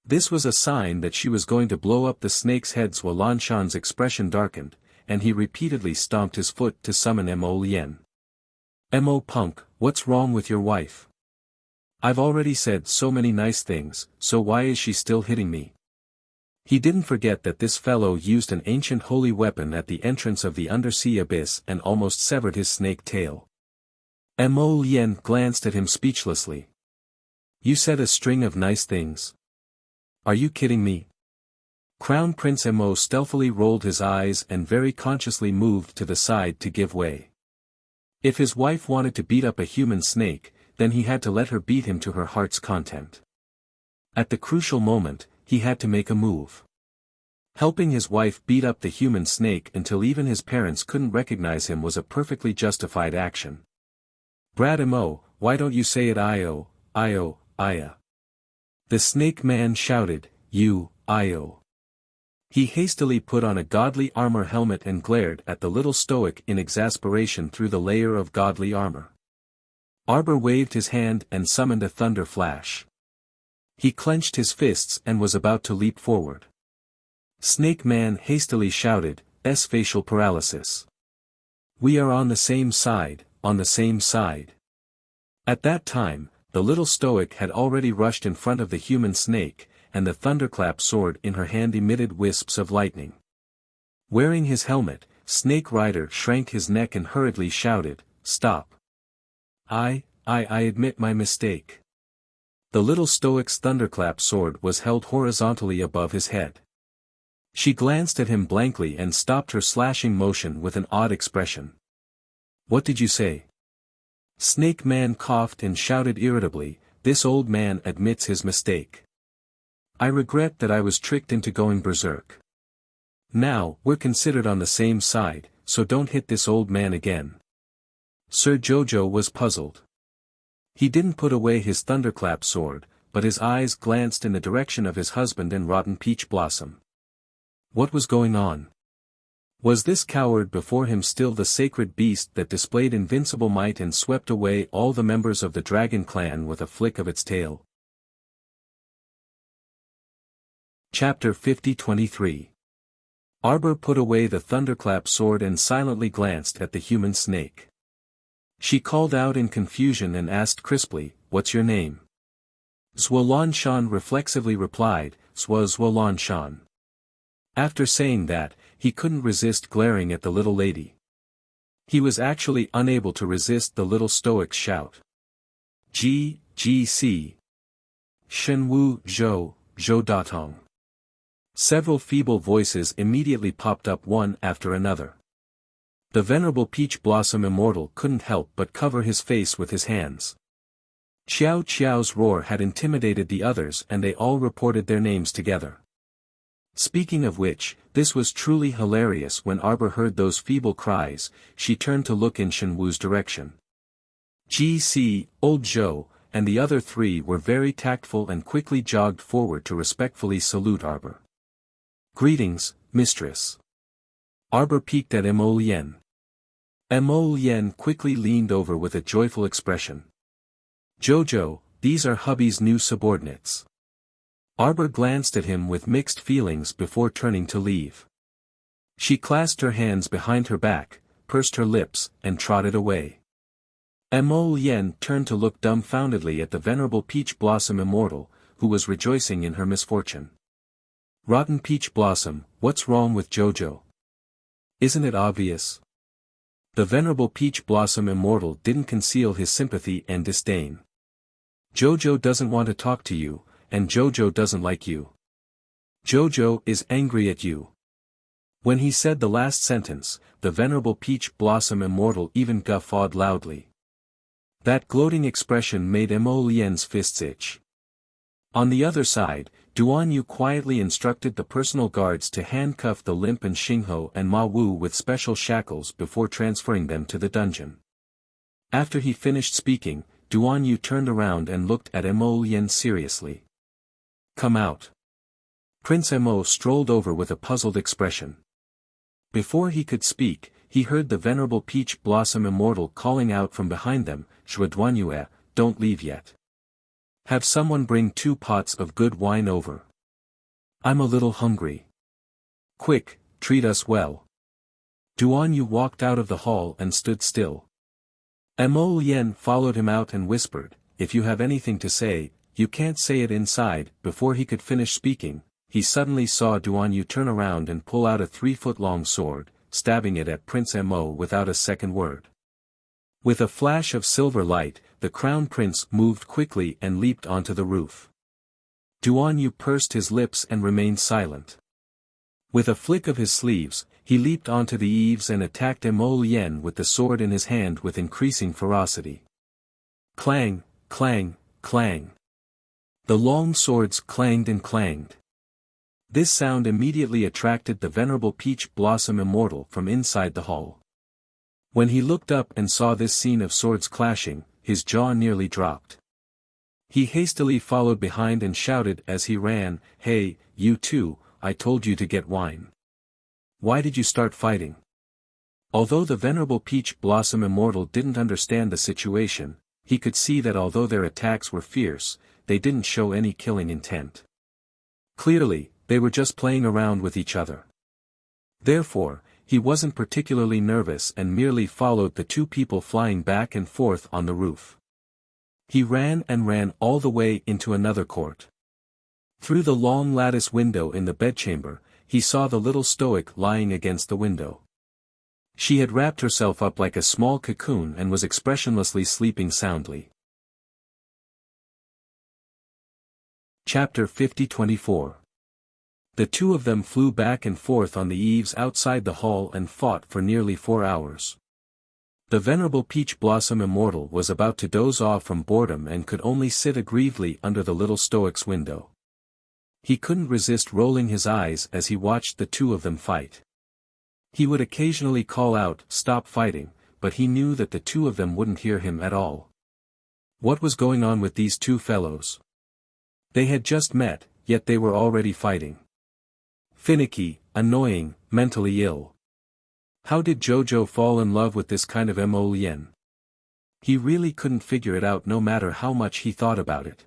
Speaker 1: This was a sign that she was going to blow up the snake's head. Zhuo expression darkened, and he repeatedly stomped his foot to summon Mo Lian. "Mo punk, what's wrong with your wife? I've already said so many nice things, so why is she still hitting me?" He didn't forget that this fellow used an ancient holy weapon at the entrance of the undersea abyss and almost severed his snake tail. Mo Lian glanced at him speechlessly. "You said a string of nice things. Are you kidding me?" Crown Prince Mo stealthily rolled his eyes and very consciously moved to the side to give way. If his wife wanted to beat up a human snake, then he had to let her beat him to her heart's content. At the crucial moment, he had to make a move. Helping his wife beat up the human snake until even his parents couldn't recognize him was a perfectly justified action. "Brad Mo, why don't you say it Io, Io, Iya?" The snake man shouted, "You, Io." He hastily put on a godly armor helmet and glared at the little stoic in exasperation through the layer of godly armor. Arbor waved his hand and summoned a thunder flash. He clenched his fists and was about to leap forward. Snake Man hastily shouted, facial paralysis. "We are on the same side, on the same side." At that time, the little stoic had already rushed in front of the human snake, and the thunderclap sword in her hand emitted wisps of lightning. Wearing his helmet, Snake Rider shrank his neck and hurriedly shouted, "Stop. I admit my mistake." The little stoic's thunderclap sword was held horizontally above his head. She glanced at him blankly and stopped her slashing motion with an odd expression. "What did you say?" Snake Man coughed and shouted irritably, "This old man admits his mistake. I regret that I was tricked into going berserk. Now, we're considered on the same side, so don't hit this old man again." Sir Jojo was puzzled. He didn't put away his thunderclap sword, but his eyes glanced in the direction of his husband and rotten peach blossom. What was going on? Was this coward before him still the sacred beast that displayed invincible might and swept away all the members of the dragon clan with a flick of its tail? Chapter 50-23. Arbor put away the thunderclap sword and silently glanced at the human snake. She called out in confusion and asked crisply, "What's your name?" Zhuo reflexively replied, Zhuo. After saying that, he couldn't resist glaring at the little lady. He was actually unable to resist the little stoic's shout. GC. Shenwu Zhou Datong. Several feeble voices immediately popped up one after another. The venerable peach blossom immortal couldn't help but cover his face with his hands. Xiao Qiao's roar had intimidated the others and they all reported their names together. Speaking of which, this was truly hilarious. When Arbor heard those feeble cries, she turned to look in Shenwu's direction. "GC, old Zhou, and the other three were very tactful and quickly jogged forward to respectfully salute Arbor. "Greetings, mistress." Arbor peeked at Mo Lien. Mo Lien quickly leaned over with a joyful expression. "Jojo, these are hubby's new subordinates." Arbor glanced at him with mixed feelings before turning to leave. She clasped her hands behind her back, pursed her lips, and trotted away. Mo Lien turned to look dumbfoundedly at the venerable Peach Blossom Immortal, who was rejoicing in her misfortune. "Rotten Peach Blossom, what's wrong with Jojo? Isn't it obvious?" The venerable Peach Blossom Immortal didn't conceal his sympathy and disdain. "Jojo doesn't want to talk to you, and Jojo doesn't like you. Jojo is angry at you." When he said the last sentence, the venerable Peach Blossom Immortal even guffawed loudly. That gloating expression made Mo Lien's fists itch. On the other side, Duan Yu quietly instructed the personal guards to handcuff the limp and Xingho and Ma Wu with special shackles before transferring them to the dungeon. After he finished speaking, Duan Yu turned around and looked at Mo Lien seriously. "Come out." Prince Mo strolled over with a puzzled expression. Before he could speak, he heard the venerable Peach Blossom Immortal calling out from behind them, "Shua Duan Yue, don't leave yet. Have someone bring 2 pots of good wine over. I'm a little hungry. Quick, treat us well." Duan Yu walked out of the hall and stood still. Mo Lien followed him out and whispered, "If you have anything to say, you can't say it inside." Before he could finish speaking, he suddenly saw Duan Yu turn around and pull out a 3-foot-long sword, stabbing it at Prince Mo without a second word. With a flash of silver light, the crown prince moved quickly and leaped onto the roof. Duan Yu pursed his lips and remained silent. With a flick of his sleeves, he leaped onto the eaves and attacked Mo Lien with the sword in his hand with increasing ferocity. Clang, clang, clang. The long swords clanged and clanged. This sound immediately attracted the venerable Peach Blossom Immortal from inside the hall. When he looked up and saw this scene of swords clashing, his jaw nearly dropped. He hastily followed behind and shouted as he ran, "Hey, you two, I told you to get wine. Why did you start fighting?" Although the venerable Peach Blossom Immortal didn't understand the situation, he could see that although their attacks were fierce, they didn't show any killing intent. Clearly, they were just playing around with each other. Therefore, he wasn't particularly nervous and merely followed the 2 people flying back and forth on the roof. He ran and ran all the way into another court. Through the long lattice window in the bedchamber, he saw the little stoic lying against the window. She had wrapped herself up like a small cocoon and was expressionlessly sleeping soundly. Chapter 50-24. The 2 of them flew back and forth on the eaves outside the hall and fought for nearly 4 hours. The venerable Peach Blossom Immortal was about to doze off from boredom and could only sit aggrievedly under the little stoic's window. He couldn't resist rolling his eyes as he watched the 2 of them fight. He would occasionally call out, "Stop fighting," but he knew that the 2 of them wouldn't hear him at all. What was going on with these 2 fellows? They had just met, yet they were already fighting. Finicky, annoying, mentally ill. How did Jojo fall in love with this kind of Mo Lien? He really couldn't figure it out no matter how much he thought about it.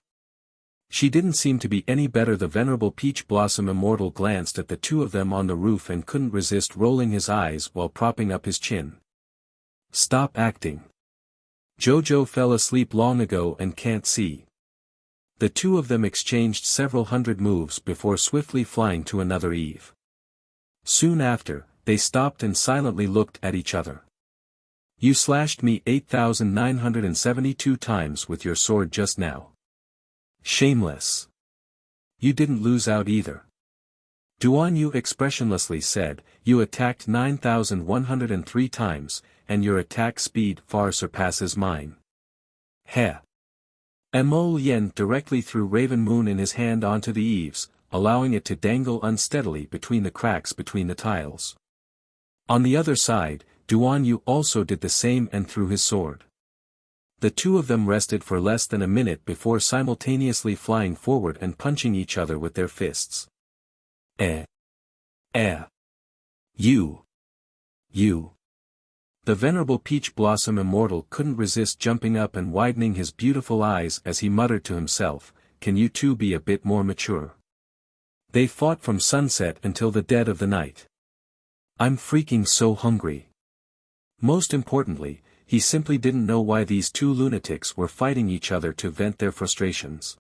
Speaker 1: She didn't seem to be any better. The venerable Peach Blossom Immortal glanced at the 2 of them on the roof and couldn't resist rolling his eyes while propping up his chin. "Stop acting. Jojo fell asleep long ago and can't see." The 2 of them exchanged several hundred moves before swiftly flying to another eve. Soon after, they stopped and silently looked at each other. "You slashed me 8,972 times with your sword just now. Shameless. You didn't lose out either." Duan Yu expressionlessly said, "You attacked 9,103 times, and your attack speed far surpasses mine." Heh. Mo Lien directly threw Raven Moon in his hand onto the eaves, allowing it to dangle unsteadily between the cracks between the tiles. On the other side, Duan Yu also did the same and threw his sword. The two of them rested for less than a minute before simultaneously flying forward and punching each other with their fists. Eh. Eh. You. The venerable Peach Blossom Immortal couldn't resist jumping up and widening his beautiful eyes as he muttered to himself, "Can you two be a bit more mature?" They fought from sunset until the dead of the night. I'm freaking so hungry. Most importantly, he simply didn't know why these two lunatics were fighting each other to vent their frustrations.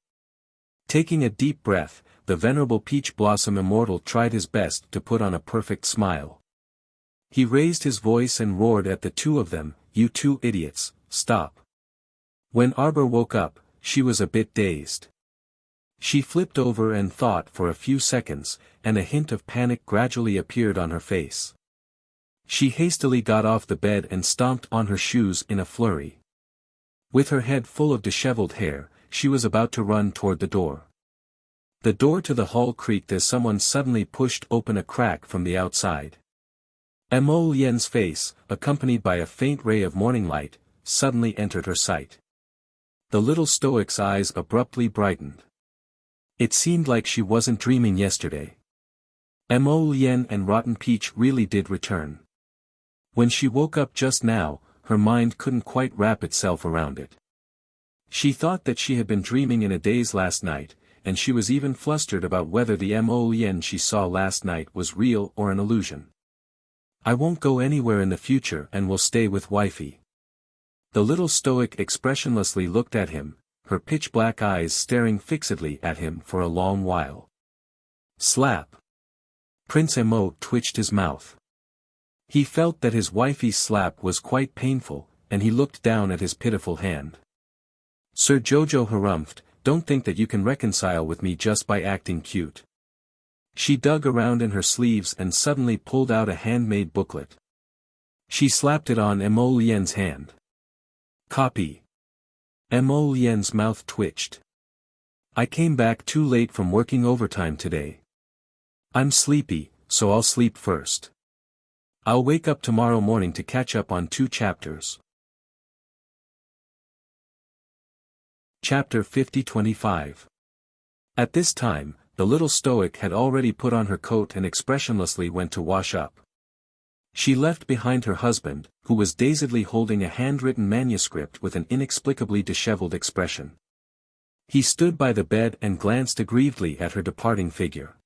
Speaker 1: Taking a deep breath, the venerable Peach Blossom Immortal tried his best to put on a perfect smile. He raised his voice and roared at the two of them, "You two idiots, stop." When Arbor woke up, she was a bit dazed. She flipped over and thought for a few seconds, and a hint of panic gradually appeared on her face. She hastily got off the bed and stomped on her shoes in a flurry. With her head full of disheveled hair, she was about to run toward the door. The door to the hall creaked as someone suddenly pushed open a crack from the outside. Mo Lien's face, accompanied by a faint ray of morning light, suddenly entered her sight. The little stoic's eyes abruptly brightened. It seemed like she wasn't dreaming yesterday. Mo Lien and Rotten Peach really did return. When she woke up just now, her mind couldn't quite wrap itself around it. She thought that she had been dreaming in a daze last night, and she was even flustered about whether the Mo Lien she saw last night was real or an illusion. "I won't go anywhere in the future and will stay with wifey." The little stoic expressionlessly looked at him, her pitch-black eyes staring fixedly at him for a long while. Slap. Prince Mo twitched his mouth. He felt that his wifey's slap was quite painful, and he looked down at his pitiful hand. "Sir Jojo harumphed, don't think that you can reconcile with me just by acting cute." She dug around in her sleeves and suddenly pulled out a handmade booklet. She slapped it on Mo Lien's hand. "Copy." Mo Lien's mouth twitched. "I came back too late from working overtime today. I'm sleepy, so I'll sleep first. I'll wake up tomorrow morning to catch up on 2 chapters. Chapter 50-25. At this time, the little stoic had already put on her coat and expressionlessly went to wash up. She left behind her husband, who was dazedly holding a handwritten manuscript with an inexplicably disheveled expression. He stood by the bed and glanced aggrievedly at her departing figure.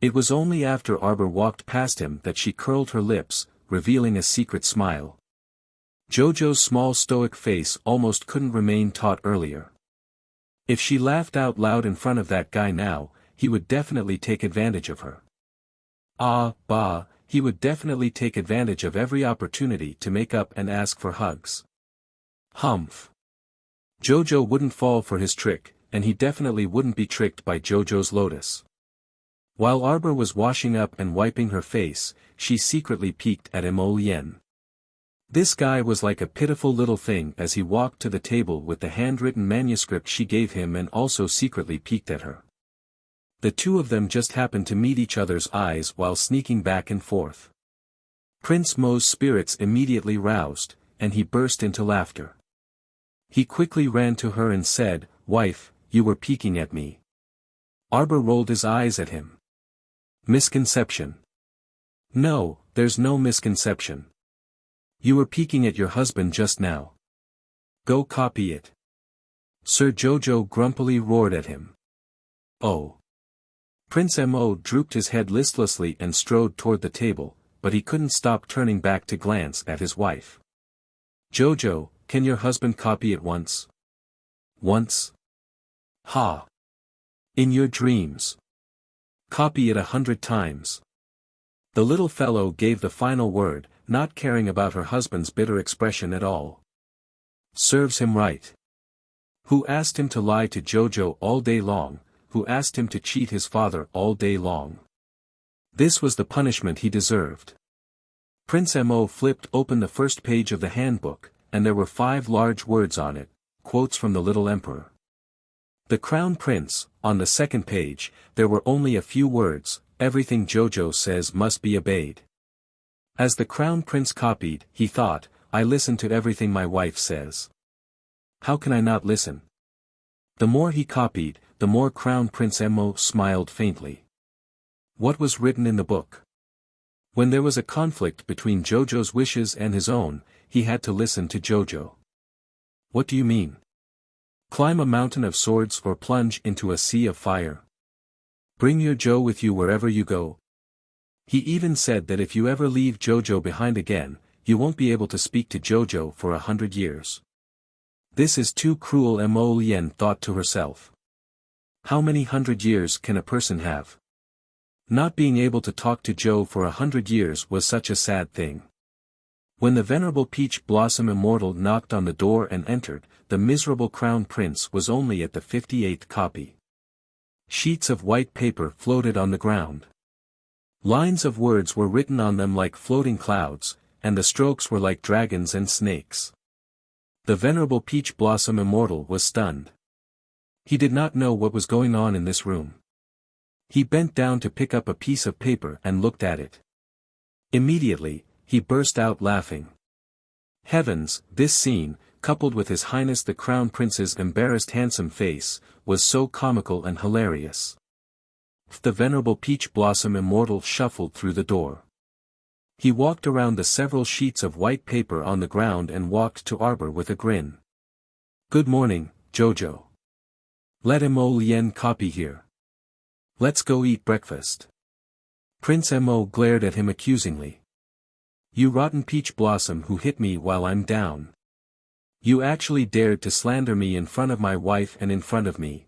Speaker 1: It was only after Arbor walked past him that she curled her lips, revealing a secret smile. Jojo's small stoic face almost couldn't remain taut earlier. If she laughed out loud in front of that guy now, he would definitely take advantage of her. He would definitely take advantage of every opportunity to make up and ask for hugs. Humph. Jojo wouldn't fall for his trick, and he definitely wouldn't be tricked by Jojo's lotus. While Arbor was washing up and wiping her face, she secretly peeked at Mo Lien. This guy was like a pitiful little thing as he walked to the table with the handwritten manuscript she gave him and also secretly peeked at her. The two of them just happened to meet each other's eyes while sneaking back and forth. Prince Mo's spirits immediately roused, and he burst into laughter. He quickly ran to her and said, "Wife, you were peeking at me." Arbor rolled his eyes at him. "Misconception." "No, there's no misconception. You were peeking at your husband just now. Go copy it." Sir Jojo grumpily roared at him. "Oh." Prince Mo drooped his head listlessly and strode toward the table, but he couldn't stop turning back to glance at his wife. "Jojo, can your husband copy it once?" "Once? Ha! In your dreams. Copy it 100 times. The little fellow gave the final word, not caring about her husband's bitter expression at all. Serves him right. Who asked him to lie to Jojo all day long? Who asked him to cheat his father all day long? This was the punishment he deserved. Prince Mo flipped open the first page of the handbook, and there were 5 large words on it, quotes from the little emperor. The Crown Prince, on the second page, there were only a few words, "Everything Jojo says must be obeyed." As the Crown Prince copied, he thought, "I listen to everything my wife says. How can I not listen? The more he copied, the more Crown Prince Mo smiled faintly. What was written in the book? When there was a conflict between Jojo's wishes and his own, he had to listen to Jojo. What do you mean? Climb a mountain of swords or plunge into a sea of fire? Bring your Jo with you wherever you go. He even said that if you ever leave Jojo behind again, you won't be able to speak to Jojo for 100 years. This is too cruel, Mo Lien thought to herself. How many 100 years can a person have? Not being able to talk to Jo for 100 years was such a sad thing. When the venerable Peach Blossom Immortal knocked on the door and entered, the miserable Crown Prince was only at the 58th copy. Sheets of white paper floated on the ground. Lines of words were written on them like floating clouds, and the strokes were like dragons and snakes. The venerable Peach Blossom Immortal was stunned. He did not know what was going on in this room. He bent down to pick up a piece of paper and looked at it. Immediately, he burst out laughing. Heavens, this scene, coupled with His Highness the Crown Prince's embarrassed handsome face, was so comical and hilarious. The venerable Peach Blossom Immortal shuffled through the door. He walked around the several sheets of white paper on the ground and walked to Arbor with a grin. Good morning, Jojo. Let Mo Lien copy here. Let's go eat breakfast. Prince Mo glared at him accusingly. You rotten peach blossom who hit me while I'm down. You actually dared to slander me in front of my wife and in front of me.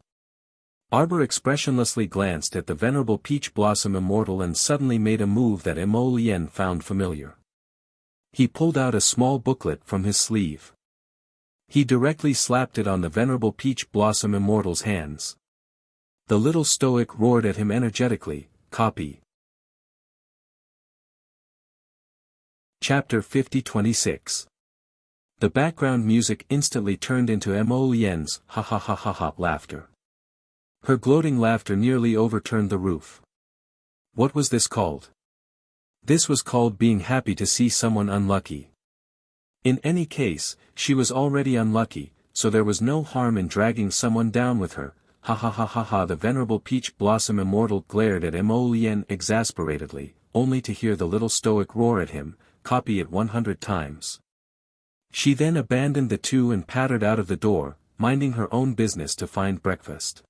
Speaker 1: Arbor expressionlessly glanced at the venerable Peach Blossom Immortal and suddenly made a move that Mo Lien found familiar. He pulled out a small booklet from his sleeve. He directly slapped it on the venerable Peach Blossom Immortal's hands. The little stoic roared at him energetically, copy. Chapter 50-26. The background music instantly turned into Mo Lien's ha ha ha ha ha laughter. Her gloating laughter nearly overturned the roof. What was this called? This was called being happy to see someone unlucky. In any case, she was already unlucky, so there was no harm in dragging someone down with her. Ha ha ha ha ha. The venerable Peach Blossom Immortal glared at Mo Lien exasperatedly, only to hear the little stoic roar at him, copy it 100 times. She then abandoned the two and pattered out of the door, minding her own business to find breakfast.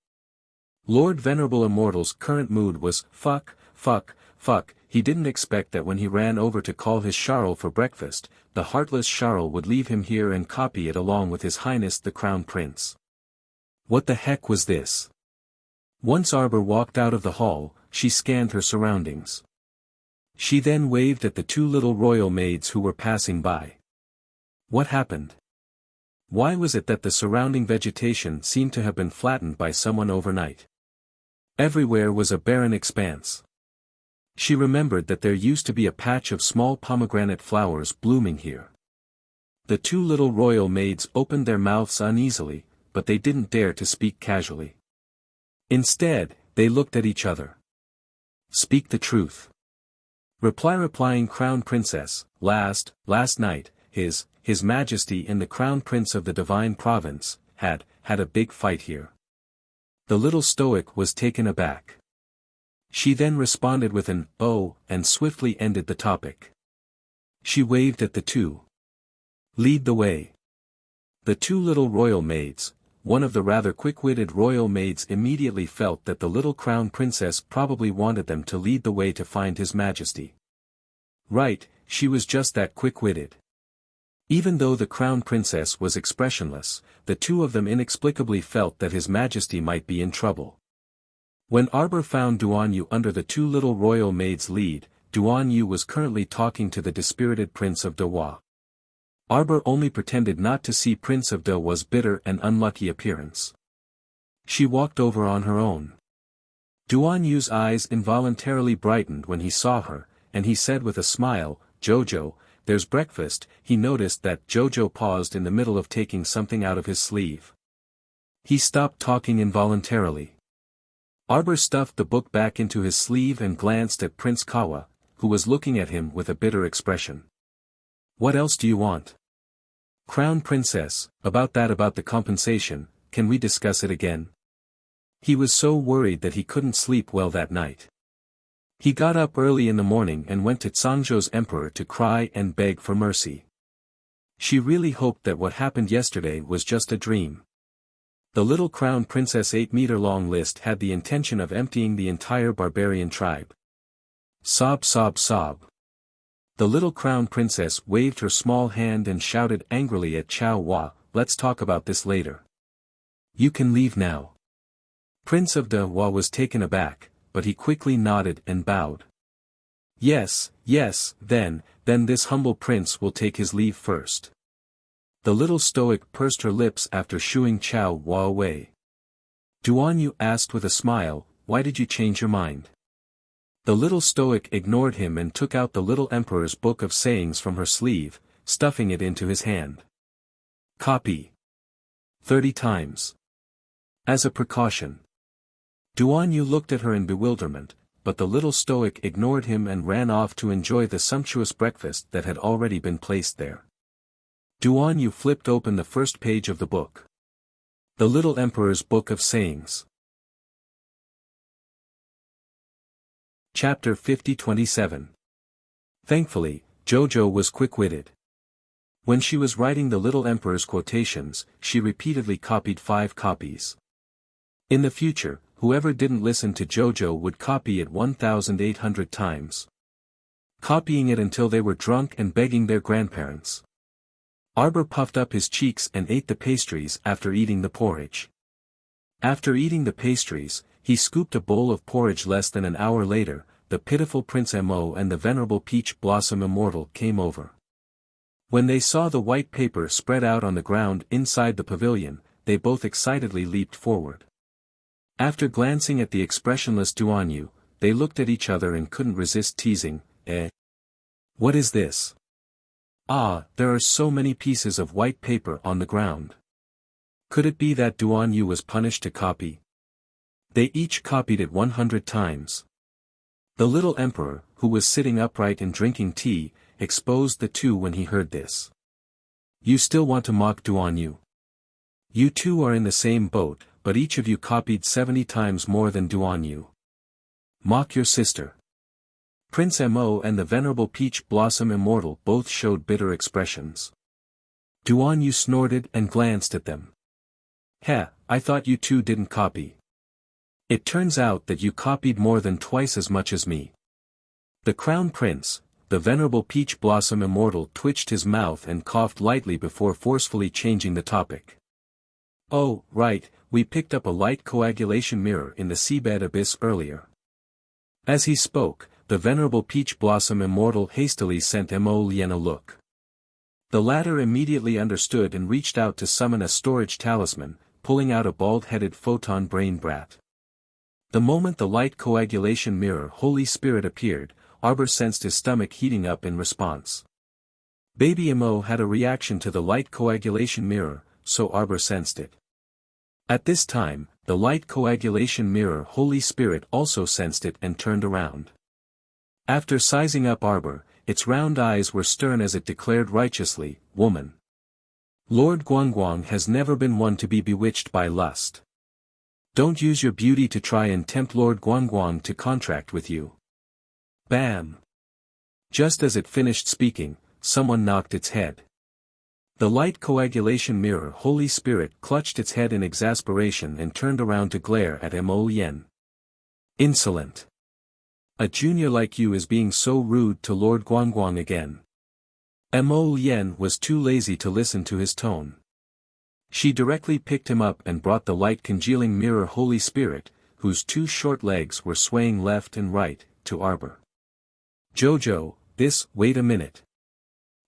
Speaker 1: Lord Venerable Immortal's current mood was, fuck, fuck, fuck. He didn't expect that when he ran over to call his Charl for breakfast, the heartless Charl would leave him here and copy it along with His Highness the Crown Prince. What the heck was this? Once Arbor walked out of the hall, she scanned her surroundings. She then waved at the two little royal maids who were passing by. What happened? Why was it that the surrounding vegetation seemed to have been flattened by someone overnight? Everywhere was a barren expanse. She remembered that there used to be a patch of small pomegranate flowers blooming here. The two little royal maids opened their mouths uneasily, but they didn't dare to speak casually. Instead, they looked at each other. Speak the truth. Replying Crown Princess, last night, His Majesty and the Crown Prince of the Divine Province, had a big fight here. The little stoic was taken aback. She then responded with an, oh, and swiftly ended the topic. She waved at the two. Lead the way. The two little royal maids, one of the rather quick-witted royal maids immediately felt that the little Crown Princess probably wanted them to lead the way to find His Majesty. Right, she was just that quick-witted. Even though the Crown Princess was expressionless, the two of them inexplicably felt that His Majesty might be in trouble. When Arbor found Duan Yu under the two little royal maids' lead, Duan Yu was currently talking to the dispirited Prince of Dewa. Arbor only pretended not to see Prince of Dewa's bitter and unlucky appearance. She walked over on her own. Duan Yu's eyes involuntarily brightened when he saw her, and he said with a smile, Jojo, there's breakfast. He noticed that Jojo paused in the middle of taking something out of his sleeve. He stopped talking involuntarily. Arbor stuffed the book back into his sleeve and glanced at Prince Kawa, who was looking at him with a bitter expression. What else do you want? Crown Princess, about the compensation, can we discuss it again? He was so worried that he couldn't sleep well that night. He got up early in the morning and went to Zhangzhou's emperor to cry and beg for mercy. She really hoped that what happened yesterday was just a dream. The little crown princess 8-meter-long list had the intention of emptying the entire barbarian tribe. Sob, sob, sob. The little crown princess waved her small hand and shouted angrily at Chao Hua, "Let's talk about this later. You can leave now." Prince of De Hua was taken aback, but he quickly nodded and bowed. Yes, then this humble prince will take his leave first. The little stoic pursed her lips after shooing Chao Hua away. Duan Yu asked with a smile, "Why did you change your mind?" The little stoic ignored him and took out the little emperor's book of sayings from her sleeve, stuffing it into his hand. Copy 30 times. As a precaution. Duan Yu looked at her in bewilderment, but the little stoic ignored him and ran off to enjoy the sumptuous breakfast that had already been placed there. Duan Yu flipped open the first page of the book. The little emperor's book of sayings. Chapter 50-27. Thankfully, Jojo was quick-witted. When she was writing the little emperor's quotations, she repeatedly copied 5 copies. In the future, whoever didn't listen to Jojo would copy it 1,800 times. Copying it until they were drunk and begging their grandparents. Arbor puffed up his cheeks and ate the pastries after eating the porridge. After eating the pastries, he scooped a bowl of porridge. Less than an hour later, the pitiful Prince Mo and the venerable Peach Blossom Immortal came over. When they saw the white paper spread out on the ground inside the pavilion, they both excitedly leaped forward. After glancing at the expressionless Duan Yu, they looked at each other and couldn't resist teasing, What is this? Ah, there are so many pieces of white paper on the ground. Could it be that Duan Yu was punished to copy? They each copied it 100 times. The little emperor, who was sitting upright and drinking tea, exposed the two when he heard this. You still want to mock Duan Yu? You two are in the same boat, but each of you copied 70 times more than Duan Yu. Mock your sister. Prince Mo and the venerable Peach Blossom Immortal both showed bitter expressions. Duan Yu snorted and glanced at them. Heh, I thought you two didn't copy. It turns out that you copied more than twice as much as me. The Crown Prince, the venerable Peach Blossom Immortal, twitched his mouth and coughed lightly before forcefully changing the topic. Oh, right, we picked up a light coagulation mirror in the seabed abyss earlier. As he spoke, the venerable Peach Blossom Immortal hastily sent Mo Lien a look. The latter immediately understood and reached out to summon a storage talisman, pulling out a bald-headed photon brain brat. The moment the light coagulation mirror Holy Spirit appeared, Arbor sensed his stomach heating up in response. Baby Mo had a reaction to the light coagulation mirror, so Arbor sensed it. At this time, the light coagulation mirror Holy Spirit also sensed it and turned around. After sizing up Arbor, its round eyes were stern as it declared righteously, "Woman. Lord Guangguang has never been one to be bewitched by lust. Don't use your beauty to try and tempt Lord Guangguang to contract with you." Bam! Just as it finished speaking, someone knocked its head. The light coagulation mirror Holy Spirit clutched its head in exasperation and turned around to glare at Mo Lien. Insolent! A junior like you is being so rude to Lord Guangguang again. Mo Lien was too lazy to listen to his tone. She directly picked him up and brought the light congealing mirror Holy Spirit, whose 2 short legs were swaying left and right, to Arbor. Jojo, wait a minute.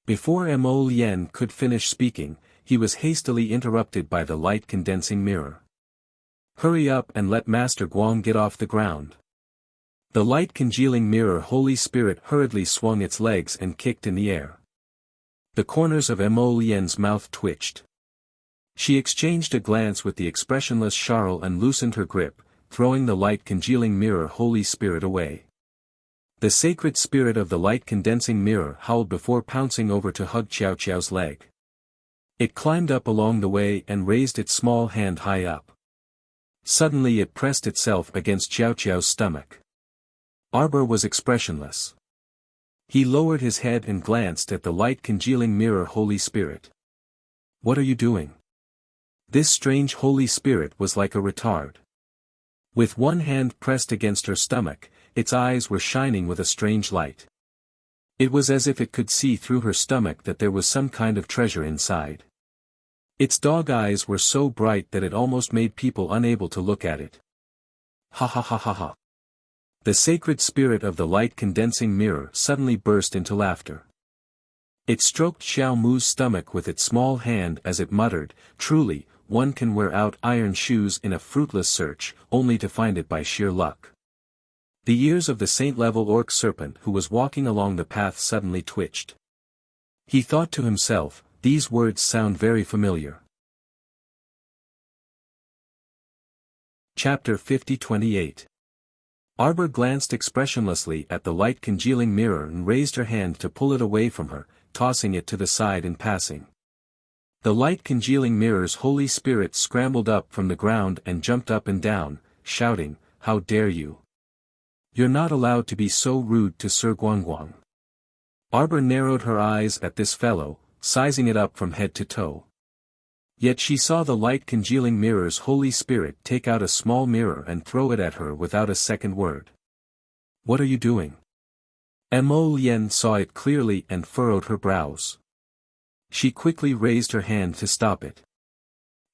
Speaker 1: Before Mo Lien could finish speaking, he was hastily interrupted by the light condensing mirror. Hurry up and let Master Guang get off the ground. The light congealing mirror Holy Spirit hurriedly swung its legs and kicked in the air. The corners of Mo Lien's mouth twitched. She exchanged a glance with the expressionless Charles and loosened her grip, throwing the light congealing mirror Holy Spirit away. The sacred spirit of the light condensing mirror howled before pouncing over to hug Xiao Xiao's leg. It climbed up along the way and raised its small hand high up. Suddenly it pressed itself against Xiao Qiao's stomach. Arbor was expressionless. He lowered his head and glanced at the light-congealing mirror Holy Spirit. "What are you doing?" This strange Holy Spirit was like a retard. With one hand pressed against her stomach, its eyes were shining with a strange light. It was as if it could see through her stomach that there was some kind of treasure inside. Its dog eyes were so bright that it almost made people unable to look at it. Ha ha ha ha ha. The sacred spirit of the light-condensing mirror suddenly burst into laughter. It stroked Xiao Mu's stomach with its small hand as it muttered, "Truly, one can wear out iron shoes in a fruitless search, only to find it by sheer luck." The ears of the saint-level orc serpent who was walking along the path suddenly twitched. He thought to himself, "These words sound very familiar." Chapter 50-28. Arbor glanced expressionlessly at the light-congealing mirror and raised her hand to pull it away from her, tossing it to the side in passing. The light-congealing mirror's Holy Spirit scrambled up from the ground and jumped up and down, shouting, "How dare you! You're not allowed to be so rude to Sir Guangguang." Arbor narrowed her eyes at this fellow, sizing it up from head to toe. Yet she saw the light-congealing mirror's Holy Spirit take out a small mirror and throw it at her without a second word. "What are you doing?" Mo Lien saw it clearly and furrowed her brows. She quickly raised her hand to stop it.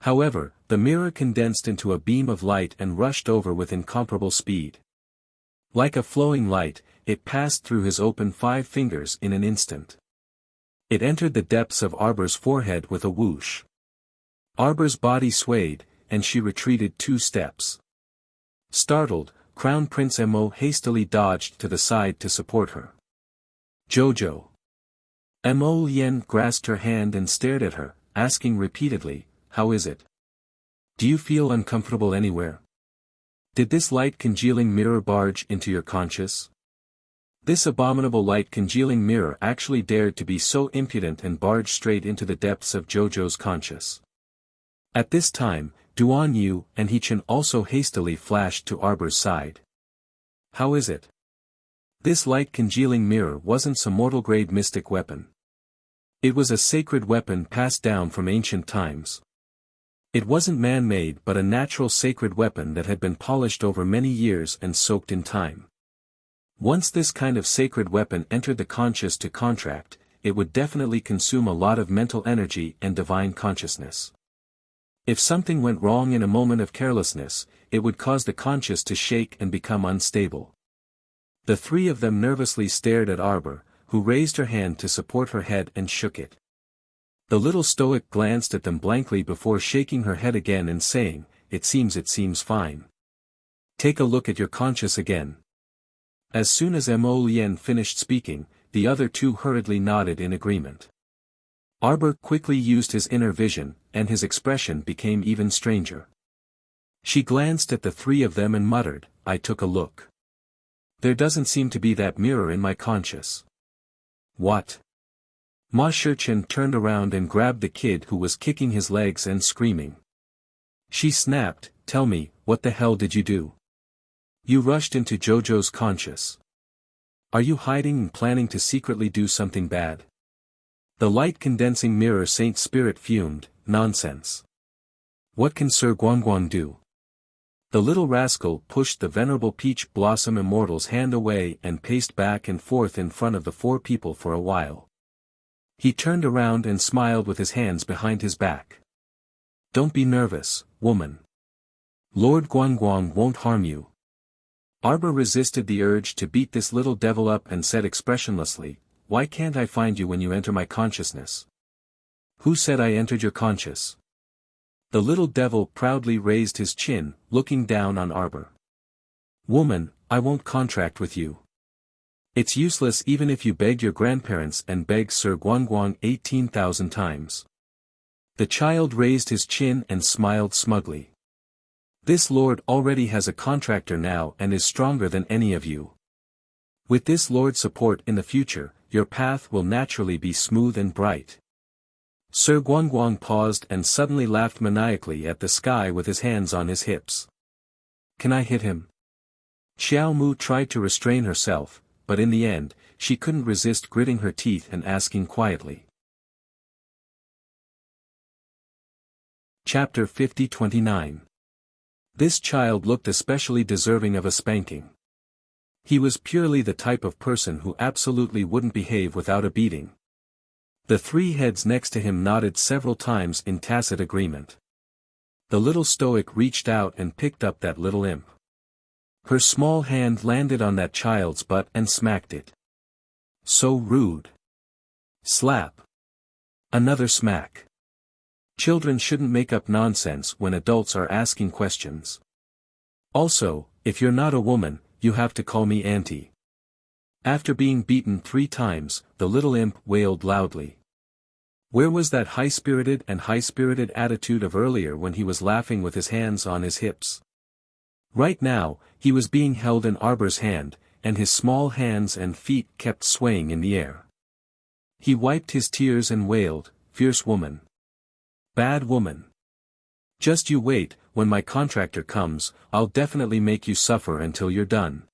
Speaker 1: However, the mirror condensed into a beam of light and rushed over with incomparable speed. Like a flowing light, it passed through his open 5 fingers in an instant. It entered the depths of Arbor's forehead with a whoosh. Arbor's body swayed, and she retreated 2 steps. Startled, Crown Prince Mo hastily dodged to the side to support her. "Jojo." Mo Lien grasped her hand and stared at her, asking repeatedly, "How is it? Do you feel uncomfortable anywhere? Did this light-congealing mirror barge into your conscious?" This abominable light-congealing mirror actually dared to be so impudent and barge straight into the depths of Jojo's conscious. At this time, Duan Yu and He-Chen also hastily flashed to Arbor's side. "How is it? This light-congealing mirror wasn't some mortal-grade mystic weapon. It was a sacred weapon passed down from ancient times. It wasn't man-made but a natural sacred weapon that had been polished over many years and soaked in time. Once this kind of sacred weapon entered the conscious to contract, it would definitely consume a lot of mental energy and divine consciousness. If something went wrong in a moment of carelessness, it would cause the conscious to shake and become unstable." The 3 of them nervously stared at Arbor, who raised her hand to support her head and shook it. The little stoic glanced at them blankly before shaking her head again and saying, it seems fine. Take a look at your conscious again." As soon as Mo Lien finished speaking, the other 2 hurriedly nodded in agreement. Arbor quickly used his inner vision, and his expression became even stranger. She glanced at the 3 of them and muttered, "I took a look. There doesn't seem to be that mirror in my conscious." "What?" Ma Shichen turned around and grabbed the kid who was kicking his legs and screaming. She snapped, "Tell me, what the hell did you do? You rushed into Jojo's conscious. Are you hiding and planning to secretly do something bad?" The light-condensing mirror saint spirit fumed, "Nonsense. What can Sir Guangguang do?" The little rascal pushed the venerable Peach Blossom Immortal's hand away and paced back and forth in front of the 4 people for a while. He turned around and smiled with his hands behind his back. "Don't be nervous, woman. Lord Guangguang won't harm you." Arbor resisted the urge to beat this little devil up and said expressionlessly, "Why can't I find you when you enter my consciousness?" "Who said I entered your conscious?" The little devil proudly raised his chin, looking down on Arbor. "Woman, I won't contract with you. It's useless even if you begged your grandparents and begged Sir Guangguang 18,000 times." The child raised his chin and smiled smugly. "This lord already has a contractor now and is stronger than any of you. With this lord's support in the future, your path will naturally be smooth and bright." Sir Guangguang paused and suddenly laughed maniacally at the sky with his hands on his hips. Can I hit him? Xiao Mu tried to restrain herself, but in the end, she couldn't resist gritting her teeth and asking quietly. Chapter 50-29. This child looked especially deserving of a spanking. He was purely the type of person who absolutely wouldn't behave without a beating. The three heads next to him nodded several times in tacit agreement. The little stoic reached out and picked up that little imp. Her small hand landed on that child's butt and smacked it. So rude. Slap. Another smack. Children shouldn't make up nonsense when adults are asking questions. Also, if you're not a woman, you have to call me auntie. After being beaten 3 times, the little imp wailed loudly. Where was that high-spirited attitude of earlier when he was laughing with his hands on his hips? Right now, he was being held in Arbor's hand, and his small hands and feet kept swaying in the air. He wiped his tears and wailed, "Fierce woman. Bad woman. Just you wait, when my contractor comes, I'll definitely make you suffer until you're done."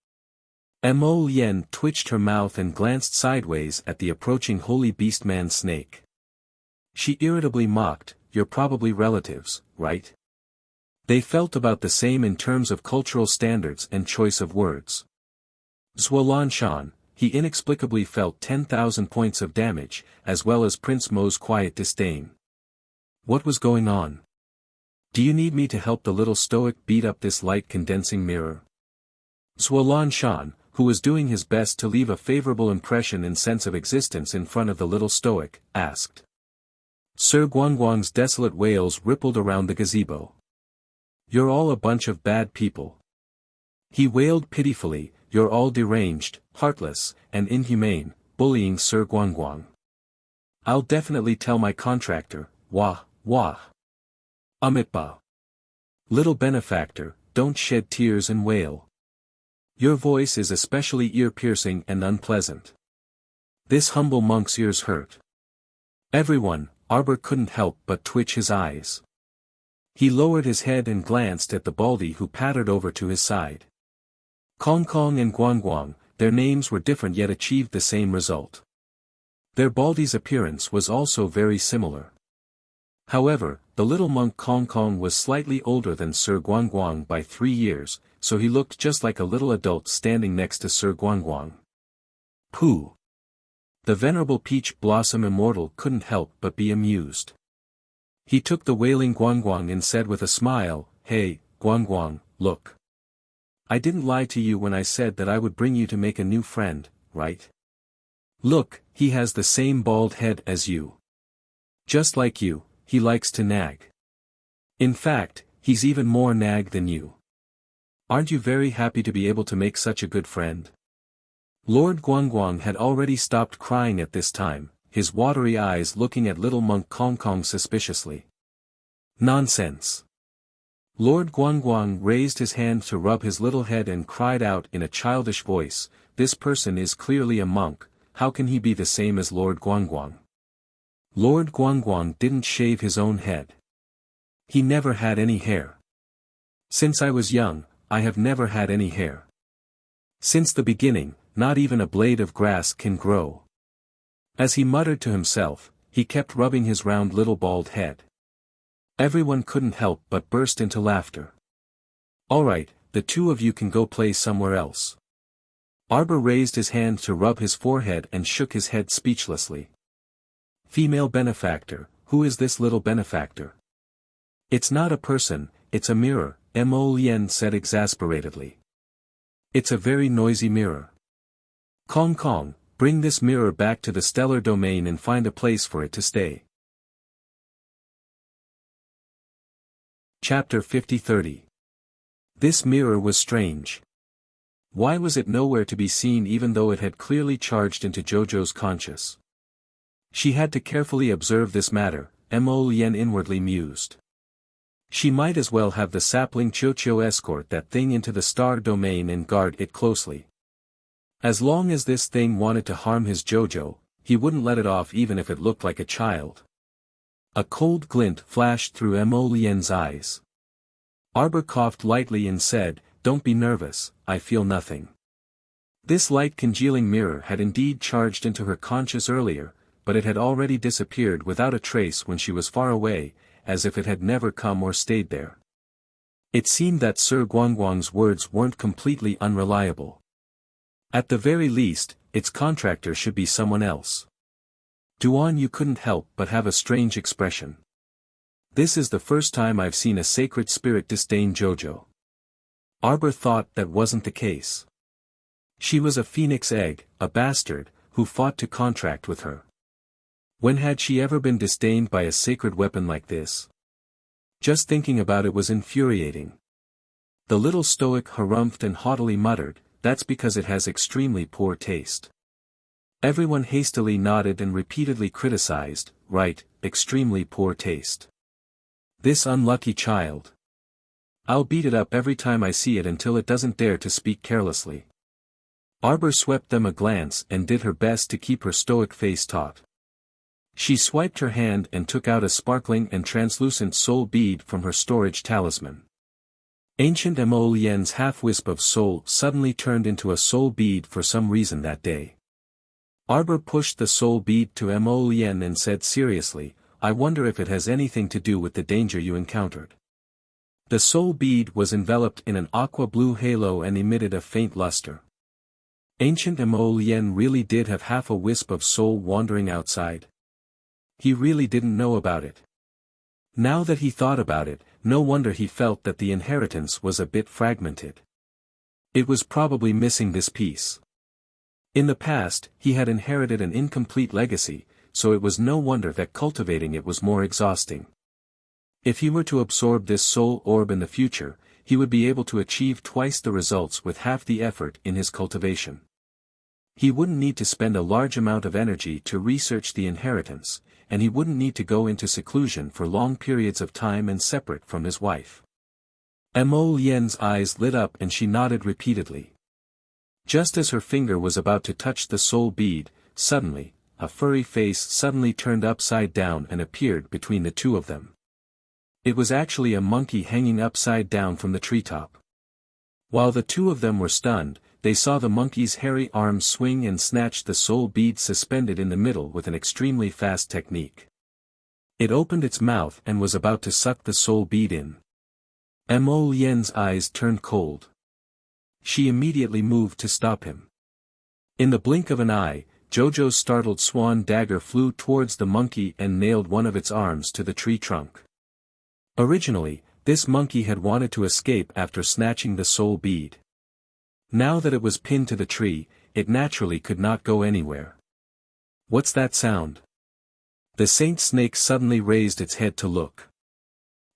Speaker 1: Mo Lien twitched her mouth and glanced sideways at the approaching holy beastman snake. She irritably mocked, "You're probably relatives, right?" They felt about the same in terms of cultural standards and choice of words. Zhualanshan, he inexplicably felt 10,000 points of damage, as well as Prince Mo's quiet disdain. What was going on? Do you need me to help the little stoic beat up this light condensing mirror? Zhualanshan, who was doing his best to leave a favorable impression and sense of existence in front of the little stoic, asked. Sir Guangguang's desolate wails rippled around the gazebo. "You're all a bunch of bad people." He wailed pitifully, "You're all deranged, heartless, and inhumane," bullying Sir Guangguang. "I'll definitely tell my contractor, wah, wah. Amitba. Little benefactor, don't shed tears and wail. Your voice is especially ear-piercing and unpleasant. This humble monk's ears hurt." Everyone, Arbor couldn't help but twitch his eyes. He lowered his head and glanced at the baldy who pattered over to his side. Kong Kong and Guangguang, their names were different yet achieved the same result. Their baldy's appearance was also very similar. However, the little monk Kong Kong was slightly older than Sir Guangguang by 3 years, so he looked just like a little adult standing next to Sir Guangguang. Pooh! The venerable peach blossom immortal couldn't help but be amused. He took the wailing Guangguang and said with a smile, "Hey, Guangguang, look. I didn't lie to you when I said that I would bring you to make a new friend, right? Look, he has the same bald head as you. Just like you, he likes to nag. In fact, he's even more nag than you. Aren't you very happy to be able to make such a good friend?" Lord Guangguang had already stopped crying at this time, his watery eyes looking at little monk Kong Kong suspiciously. "Nonsense." Lord Guangguang raised his hand to rub his little head and cried out in a childish voice, "This person is clearly a monk, how can he be the same as Lord Guangguang?" Lord Guangguang didn't shave his own head. He never had any hair. "Since I was young, I have never had any hair. Since the beginning, not even a blade of grass can grow." As he muttered to himself, he kept rubbing his round little bald head. Everyone couldn't help but burst into laughter. "All right, the two of you can go play somewhere else." Arbor raised his hand to rub his forehead and shook his head speechlessly. "Female benefactor, who is this little benefactor?" "It's not a person, it's a mirror," Mo Lien said exasperatedly. "It's a very noisy mirror. Kong Kong, bring this mirror back to the stellar domain and find a place for it to stay." Chapter 50-30. This mirror was strange. Why was it nowhere to be seen even though it had clearly charged into Jojo's conscious? She had to carefully observe this matter, Mo Lien inwardly mused. She might as well have the sapling Chocho escort that thing into the star domain and guard it closely. As long as this thing wanted to harm his Jojo, he wouldn't let it off even if it looked like a child. A cold glint flashed through Mo Lien's eyes. Arbor coughed lightly and said, "Don't be nervous, I feel nothing." This light congealing mirror had indeed charged into her conscious earlier, but it had already disappeared without a trace when she was far away, as if it had never come or stayed there. It seemed that Sir Guangguang's words weren't completely unreliable. At the very least, its contractor should be someone else. Duan Yu couldn't help but have a strange expression. This is the first time I've seen a sacred spirit disdain Jojo. Arbor thought that wasn't the case. She was a phoenix egg, a bastard, who fought to contract with her. When had she ever been disdained by a sacred weapon like this? Just thinking about it was infuriating. The little stoic harumphed and haughtily muttered, "That's because it has extremely poor taste." Everyone hastily nodded and repeatedly criticized, "Right, extremely poor taste. This unlucky child. I'll beat it up every time I see it until it doesn't dare to speak carelessly." Arbor swept them a glance and did her best to keep her stoic face taut. She swiped her hand and took out a sparkling and translucent soul bead from her storage talisman. Ancient Mo Lien's half-wisp of soul suddenly turned into a soul bead for some reason that day. Arbor pushed the soul bead to Mo Lien and said seriously, "I wonder if it has anything to do with the danger you encountered." The soul bead was enveloped in an aqua-blue halo and emitted a faint luster. Ancient Mo Lien really did have half a wisp of soul wandering outside. He really didn't know about it. Now that he thought about it, no wonder he felt that the inheritance was a bit fragmented. It was probably missing this piece. In the past, he had inherited an incomplete legacy, so it was no wonder that cultivating it was more exhausting. If he were to absorb this soul orb in the future, he would be able to achieve twice the results with half the effort in his cultivation. He wouldn't need to spend a large amount of energy to research the inheritance, and he wouldn't need to go into seclusion for long periods of time and separate from his wife. Mo Lien's eyes lit up and she nodded repeatedly. Just as her finger was about to touch the soul bead, suddenly, a furry face suddenly turned upside down and appeared between the two of them. It was actually a monkey hanging upside down from the treetop. While the two of them were stunned, they saw the monkey's hairy arms swing and snatch the soul bead suspended in the middle with an extremely fast technique. It opened its mouth and was about to suck the soul bead in. Mo Lien's eyes turned cold. She immediately moved to stop him. In the blink of an eye, Jojo's startled swan dagger flew towards the monkey and nailed one of its arms to the tree trunk. Originally, this monkey had wanted to escape after snatching the soul bead. Now that it was pinned to the tree, it naturally could not go anywhere. What's that sound? The saint snake suddenly raised its head to look.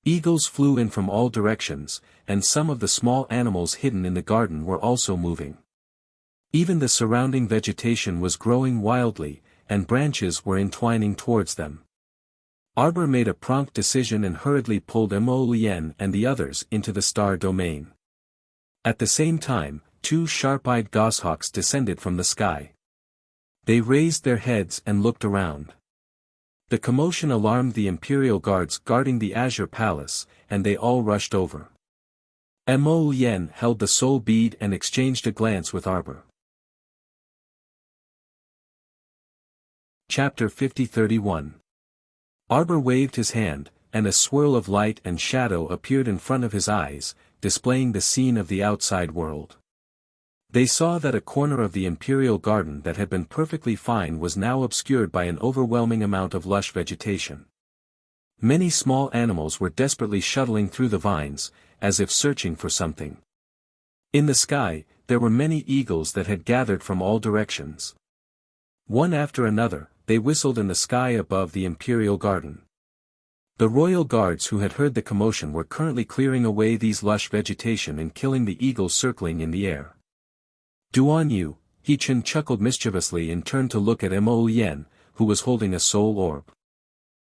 Speaker 1: Eagles flew in from all directions, and some of the small animals hidden in the garden were also moving. Even the surrounding vegetation was growing wildly, and branches were entwining towards them. Arbor made a prompt decision and hurriedly pulled Mo Lien and the others into the star domain. At the same time, two sharp-eyed goshawks descended from the sky. They raised their heads and looked around. The commotion alarmed the Imperial guards guarding the Azure Palace, and they all rushed over. Mo Lien held the soul bead and exchanged a glance with Arbor. Chapter 50-31. Arbor waved his hand, and a swirl of light and shadow appeared in front of his eyes, displaying the scene of the outside world. They saw that a corner of the imperial garden that had been perfectly fine was now obscured by an overwhelming amount of lush vegetation. Many small animals were desperately shuttling through the vines, as if searching for something. In the sky, there were many eagles that had gathered from all directions. One after another, they whistled in the sky above the imperial garden. The royal guards who had heard the commotion were currently clearing away these lush vegetation and killing the eagles circling in the air. Duan Yu, He Chen chuckled mischievously and turned to look at Mo Lien, who was holding a soul orb.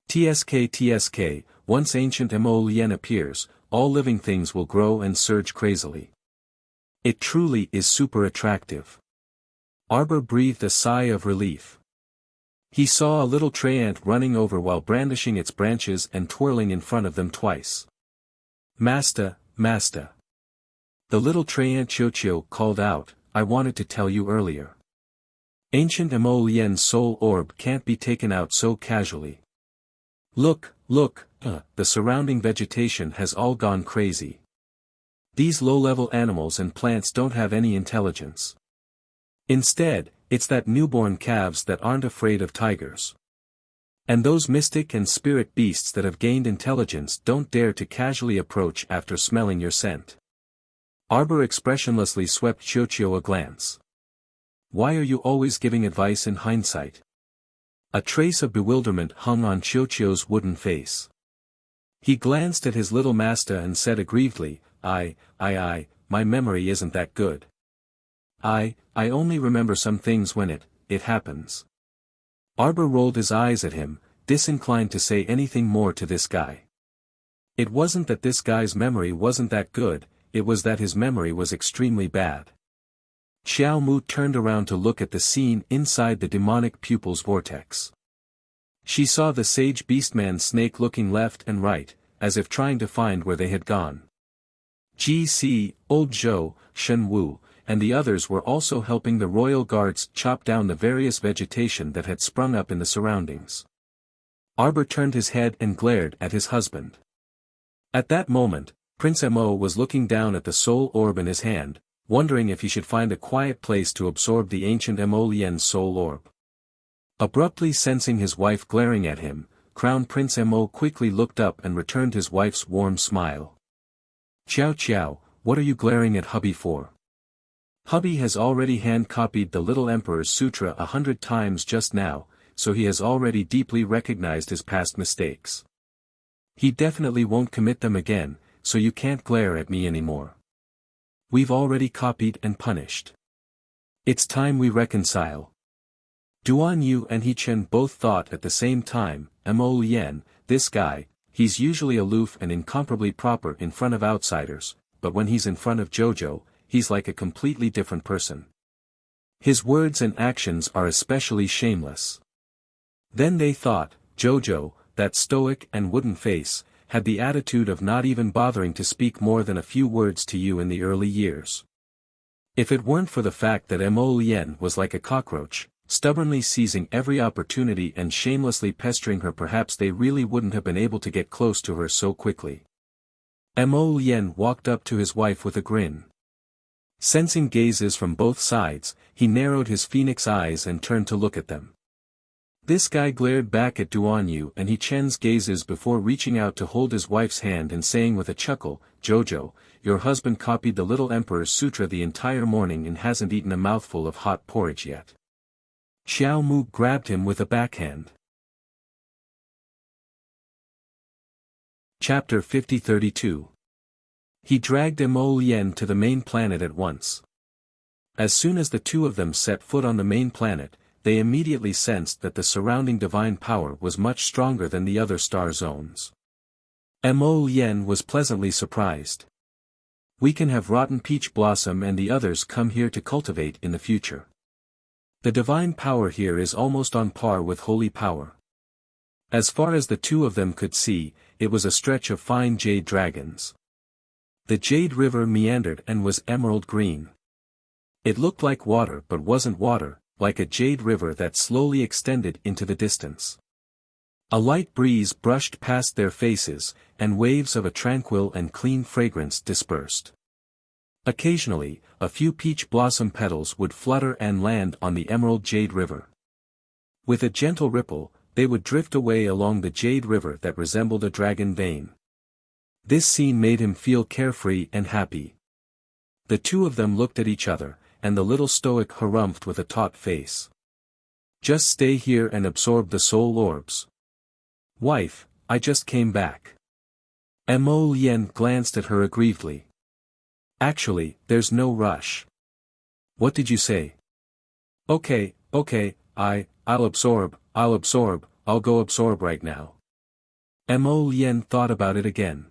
Speaker 1: TSK, once ancient Mo Lien appears, all living things will grow and surge crazily. It truly is super attractive. Arbor breathed a sigh of relief. He saw a little tree ant running over while brandishing its branches and twirling in front of them twice. Master, master. The little tree ant Qiuqiu called out, I wanted to tell you earlier. Ancient Emolien's soul orb can't be taken out so casually. Look, look, the surrounding vegetation has all gone crazy. These low-level animals and plants don't have any intelligence. Instead, it's that newborn calves that aren't afraid of tigers. And those mystic and spirit beasts that have gained intelligence don't dare to casually approach after smelling your scent. Arbor expressionlessly swept Qiuqiu a glance. Why are you always giving advice in hindsight? A trace of bewilderment hung on Qiuqiu's wooden face. He glanced at his little master and said aggrievedly, my memory isn't that good. I only remember some things when it happens. Arbor rolled his eyes at him, disinclined to say anything more to this guy. It wasn't that this guy's memory wasn't that good, it was that his memory was extremely bad. Xiao Mu turned around to look at the scene inside the demonic pupil's vortex. She saw the sage beastman snake looking left and right, as if trying to find where they had gone. GC, Old Zhou, Shen Wu, and the others were also helping the royal guards chop down the various vegetation that had sprung up in the surroundings. Arbor turned his head and glared at his husband. At that moment, Prince Mo was looking down at the soul orb in his hand, wondering if he should find a quiet place to absorb the ancient Emolien's soul orb. Abruptly sensing his wife glaring at him, Crown Prince Mo quickly looked up and returned his wife's warm smile. Qiao Qiao, what are you glaring at hubby for? Hubby has already hand-copied the Little Emperor's Sutra 100 times just now, so he has already deeply recognized his past mistakes. He definitely won't commit them again, so you can't glare at me anymore. We've already copied and punished. It's time we reconcile. Duan Yu and He Chen both thought at the same time, Emolien, this guy, he's usually aloof and incomparably proper in front of outsiders, but when he's in front of Jojo, he's like a completely different person. His words and actions are especially shameless. Then they thought, Jojo, that stoic and wooden face, had the attitude of not even bothering to speak more than a few words to you in the early years. If it weren't for the fact that Emolien was like a cockroach, stubbornly seizing every opportunity and shamelessly pestering her, perhaps they really wouldn't have been able to get close to her so quickly. Emolien walked up to his wife with a grin. Sensing gazes from both sides, he narrowed his phoenix eyes and turned to look at them. This guy glared back at Duan Yu and He Chen's gazes before reaching out to hold his wife's hand and saying with a chuckle, Jojo, your husband copied the Little Emperor's Sutra the entire morning and hasn't eaten a mouthful of hot porridge yet. Xiao Mu grabbed him with a backhand. Chapter 50-32. He dragged Emolien to the main planet at once. As soon as the two of them set foot on the main planet, they immediately sensed that the surrounding divine power was much stronger than the other star zones. Emolien was pleasantly surprised. We can have Rotten Peach Blossom and the others come here to cultivate in the future. The divine power here is almost on par with holy power. As far as the two of them could see, it was a stretch of fine jade dragons. The Jade River meandered and was emerald green. It looked like water but wasn't water, like a jade river that slowly extended into the distance. A light breeze brushed past their faces, and waves of a tranquil and clean fragrance dispersed. Occasionally, a few peach blossom petals would flutter and land on the emerald jade river. With a gentle ripple, they would drift away along the jade river that resembled a dragon vein. This scene made him feel carefree and happy. The two of them looked at each other, and the little stoic harumphed with a taut face. Just stay here and absorb the soul orbs. Wife, I just came back. Emolien glanced at her aggrievedly. Actually, there's no rush. What did you say? Okay, I'll absorb, I'll go absorb right now. Emolien thought about it again.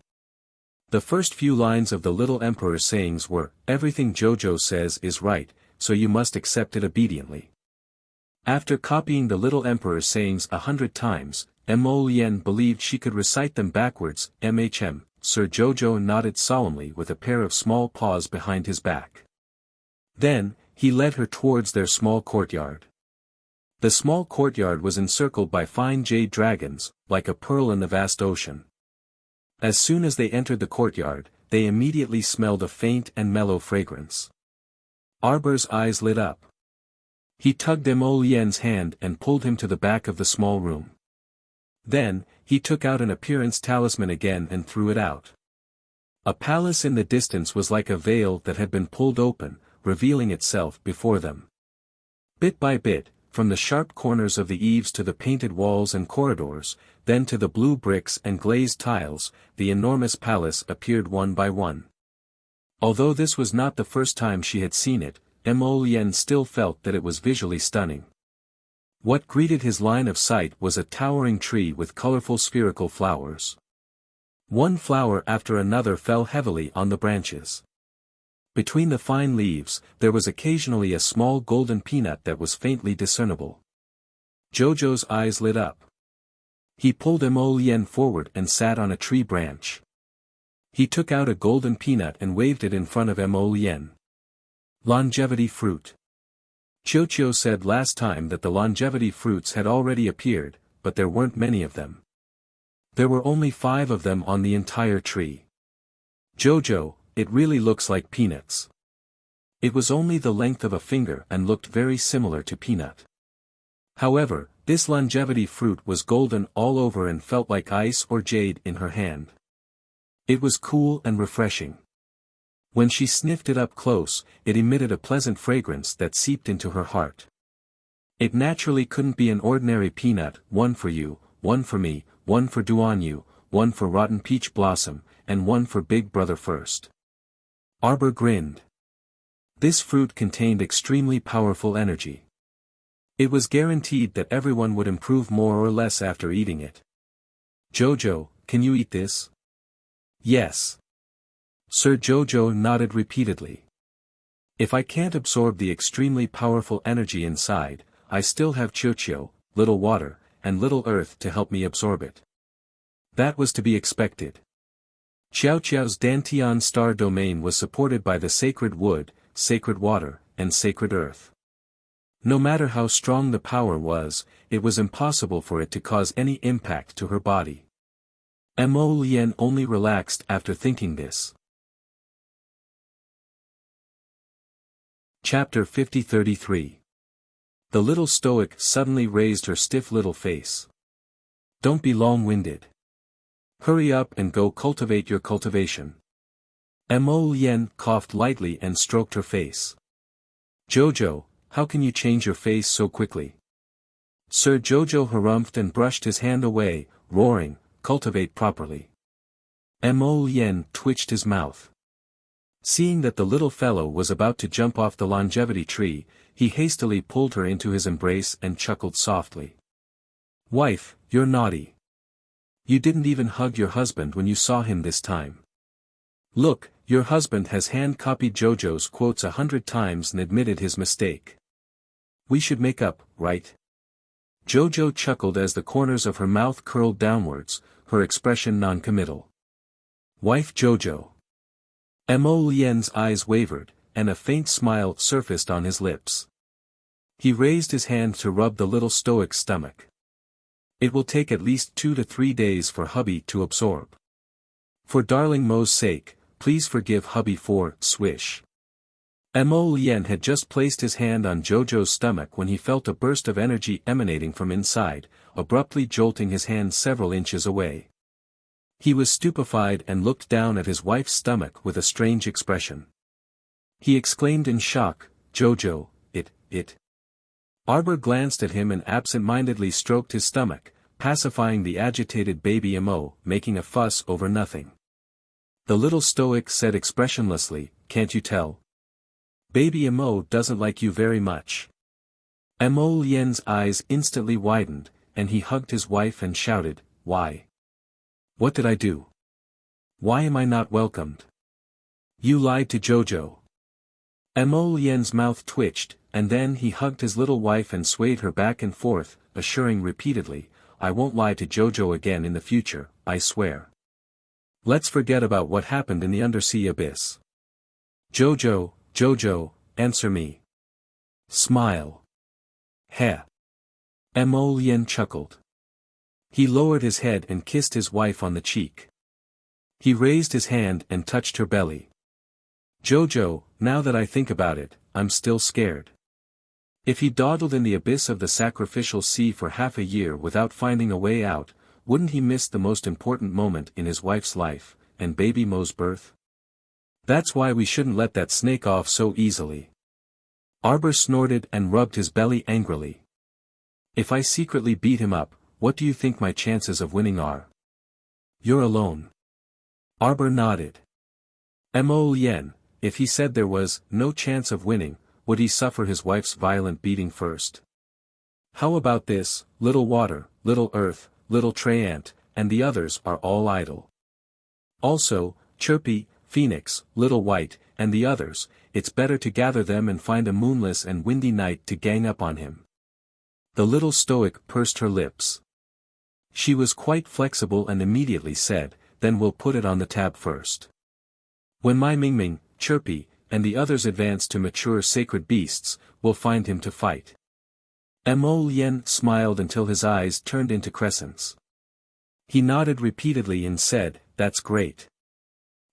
Speaker 1: The first few lines of the Little Emperor's sayings were, everything Jojo says is right, so you must accept it obediently. After copying the little emperor's sayings 100 times, Mo Lien believed she could recite them backwards. Sir Jojo nodded solemnly with a pair of small paws behind his back. Then, he led her towards their small courtyard. The small courtyard was encircled by fine jade dragons, like a pearl in the vast ocean. As soon as they entered the courtyard, they immediately smelled a faint and mellow fragrance. Arbor's eyes lit up. He tugged Mo Lien's hand and pulled him to the back of the small room. Then, he took out an appearance talisman again and threw it out. A palace in the distance was like a veil that had been pulled open, revealing itself before them. Bit by bit, from the sharp corners of the eaves to the painted walls and corridors, then to the blue bricks and glazed tiles, the enormous palace appeared one by one. Although this was not the first time she had seen it, Mo Lien still felt that it was visually stunning. What greeted his line of sight was a towering tree with colorful spherical flowers. One flower after another fell heavily on the branches. Between the fine leaves, there was occasionally a small golden peanut that was faintly discernible. Jojo's eyes lit up. He pulled Mo Lien forward and sat on a tree branch. He took out a golden peanut and waved it in front of Mo Lien. Longevity fruit. Chiu said last time that the longevity fruits had already appeared, but there weren't many of them. There were only 5 of them on the entire tree. Jojo, it really looks like peanuts. It was only the length of a finger and looked very similar to peanut. However, this longevity fruit was golden all over and felt like ice or jade in her hand. It was cool and refreshing. When she sniffed it up close, it emitted a pleasant fragrance that seeped into her heart. It naturally couldn't be an ordinary peanut, one for you, one for me, one for Duan Yu, one for Rotten Peach Blossom, and one for Big Brother First. Arbor grinned. This fruit contained extremely powerful energy. It was guaranteed that everyone would improve more or less after eating it. Jojo, can you eat this? Yes. Sir Jojo nodded repeatedly. If I can't absorb the extremely powerful energy inside, I still have Chiu, little water, and little earth to help me absorb it. That was to be expected. Xiao's Dantian star domain was supported by the sacred wood, sacred water, and sacred earth. No matter how strong the power was, it was impossible for it to cause any impact to her body. Mo Lien only relaxed after thinking this. Chapter 50-33. The little stoic suddenly raised her stiff little face. Don't be long-winded. Hurry up and go cultivate your cultivation. Mo Lien coughed lightly and stroked her face. Jojo, how can you change your face so quickly? Sir Jojo harumphed and brushed his hand away, roaring, cultivate properly. Mo Lien twitched his mouth. Seeing that the little fellow was about to jump off the longevity tree, he hastily pulled her into his embrace and chuckled softly. Wife, you're naughty. You didn't even hug your husband when you saw him this time. Look, your husband has hand-copied Jojo's quotes 100 times and admitted his mistake. We should make up, right? Jojo chuckled as the corners of her mouth curled downwards, her expression non-committal. Wife Jojo. Mo Lien's eyes wavered, and a faint smile surfaced on his lips. He raised his hand to rub the little stoic's stomach. It will take at least 2 to 3 days for hubby to absorb. For darling Mo's sake, please forgive hubby for, swish. Mo Lien had just placed his hand on Jojo's stomach when he felt a burst of energy emanating from inside, abruptly jolting his hand several inches away. He was stupefied and looked down at his wife's stomach with a strange expression. He exclaimed in shock, Jojo, it. Arbor glanced at him and absent-mindedly stroked his stomach, pacifying the agitated baby Mo, making a fuss over nothing. The little stoic said expressionlessly, can't you tell? Baby Mo doesn't like you very much. Mo Lien's eyes instantly widened, and he hugged his wife and shouted, why? What did I do? Why am I not welcomed? You lied to Jojo. Mo Lien's mouth twitched, and then he hugged his little wife and swayed her back and forth, assuring repeatedly, "I won't lie to Jojo again in the future, I swear. Let's forget about what happened in the undersea abyss. Jojo, Jojo, answer me. Smile." Heh. Mo Lien chuckled. He lowered his head and kissed his wife on the cheek. He raised his hand and touched her belly. "Jojo, now that I think about it, I'm still scared. If he dawdled in the abyss of the sacrificial sea for half a year without finding a way out, wouldn't he miss the most important moment in his wife's life, and baby Mo's birth? That's why we shouldn't let that snake off so easily." Arbor snorted and rubbed his belly angrily. "If I secretly beat him up, what do you think my chances of winning are?" "You're alone." Arbor nodded. Mo Lien, if he said there was no chance of winning, would he suffer his wife's violent beating first? "How about this, Little Water, Little Earth, Little Tree Ant, and the others are all idle. Also, Chirpy, Phoenix, Little White, and the others, it's better to gather them and find a moonless and windy night to gang up on him." The little stoic pursed her lips. She was quite flexible and immediately said, "Then we'll put it on the tab first. When my Mingming, Chirpy, and the others advance to mature sacred beasts, we'll find him to fight." Mo Lien smiled until his eyes turned into crescents. He nodded repeatedly and said, "That's great."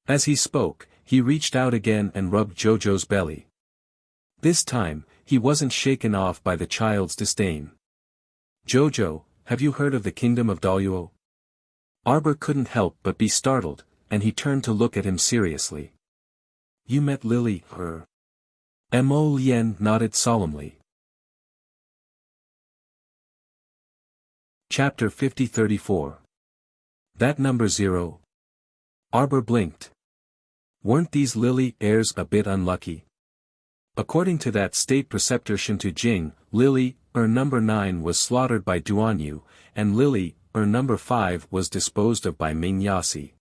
Speaker 1: As he spoke, he reached out again and rubbed Jojo's belly. This time, he wasn't shaken off by the child's disdain. "Jojo, have you heard of the kingdom of Daluo?" Arbor couldn't help but be startled, and he turned to look at him seriously. "You met Lily, her?" Mo Lien nodded solemnly. Chapter 50-34. That number 0? Arbor blinked. Weren't these Lily heirs a bit unlucky? According to that state preceptor Shintu Jing, Lily, number 9 was slaughtered by Duan Yu, and Lily, number 5 was disposed of by Ming Yasi.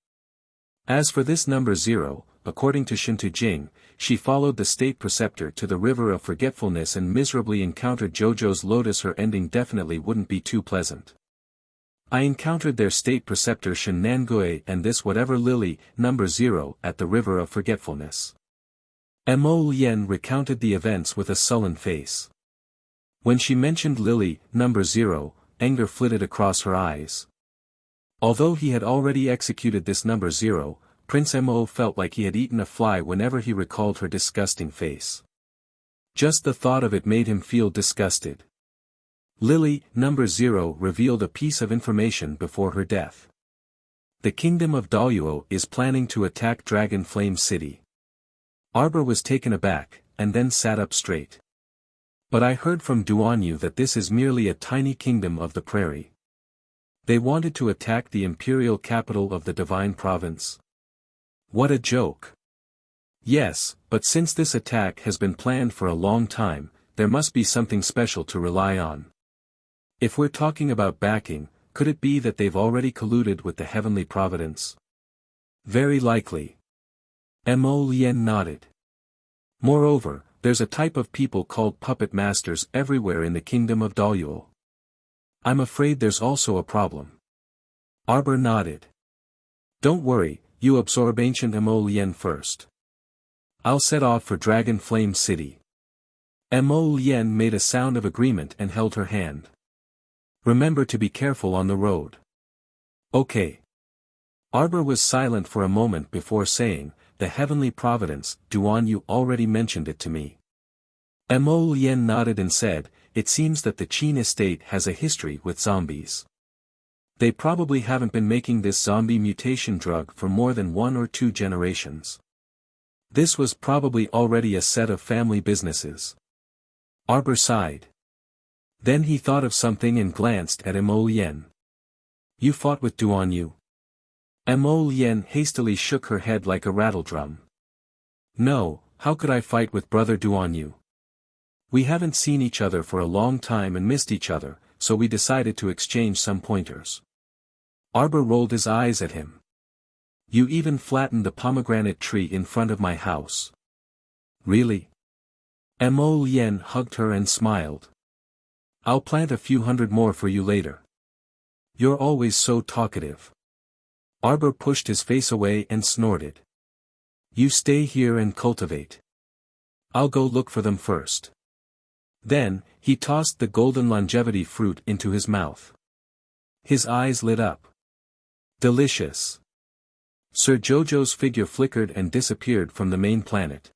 Speaker 1: As for this number 0, according to Shintu Jing, she followed the state preceptor to the river of forgetfulness and miserably encountered Jojo's lotus. Her ending definitely wouldn't be too pleasant. I encountered their state preceptor Shen Nangue and this whatever Lily, number 0, at the river of forgetfulness. Mo Lien recounted the events with a sullen face. When she mentioned Lily, number 0, anger flitted across her eyes. Although he had already executed this number 0, Prince Mo felt like he had eaten a fly whenever he recalled her disgusting face. Just the thought of it made him feel disgusted. Lily, number 0, revealed a piece of information before her death. The kingdom of Daluo is planning to attack Dragon Flame City. Arbor was taken aback, and then sat up straight. But I heard from Duan Yu that this is merely a tiny kingdom of the prairie. They wanted to attack the imperial capital of the Divine Province. What a joke. Yes, but since this attack has been planned for a long time, there must be something special to rely on. If we're talking about backing, could it be that they've already colluded with the Heavenly Providence? Very likely. Mo Lien nodded. Moreover, there's a type of people called puppet masters everywhere in the kingdom of Daluo. I'm afraid there's also a problem. Arbor nodded. Don't worry, you absorb ancient Mo Lien first. I'll set off for Dragon Flame City. Mo Lien made a sound of agreement and held her hand. Remember to be careful on the road. Okay. Arbor was silent for a moment before saying, the Heavenly Providence, Duan Yu already mentioned it to me. Mo Lien nodded and said, it seems that the Qin estate has a history with zombies. They probably haven't been making this zombie mutation drug for more than 1 or 2 generations. This was probably already a set of family businesses. Arbor sighed. Then he thought of something and glanced at Mo Lien. You fought with Duan Yu? Mo Lien hastily shook her head like a rattledrum. No, how could I fight with brother Duan Yu? We haven't seen each other for a long time and missed each other, so we decided to exchange some pointers. Arbor rolled his eyes at him. You even flattened the pomegranate tree in front of my house. Really? Mo Lien hugged her and smiled. I'll plant a few hundred more for you later. You're always so talkative. Arbor pushed his face away and snorted. You stay here and cultivate. I'll go look for them first. Then, he tossed the golden longevity fruit into his mouth. His eyes lit up. Delicious. Sir Jojo's figure flickered and disappeared from the main planet.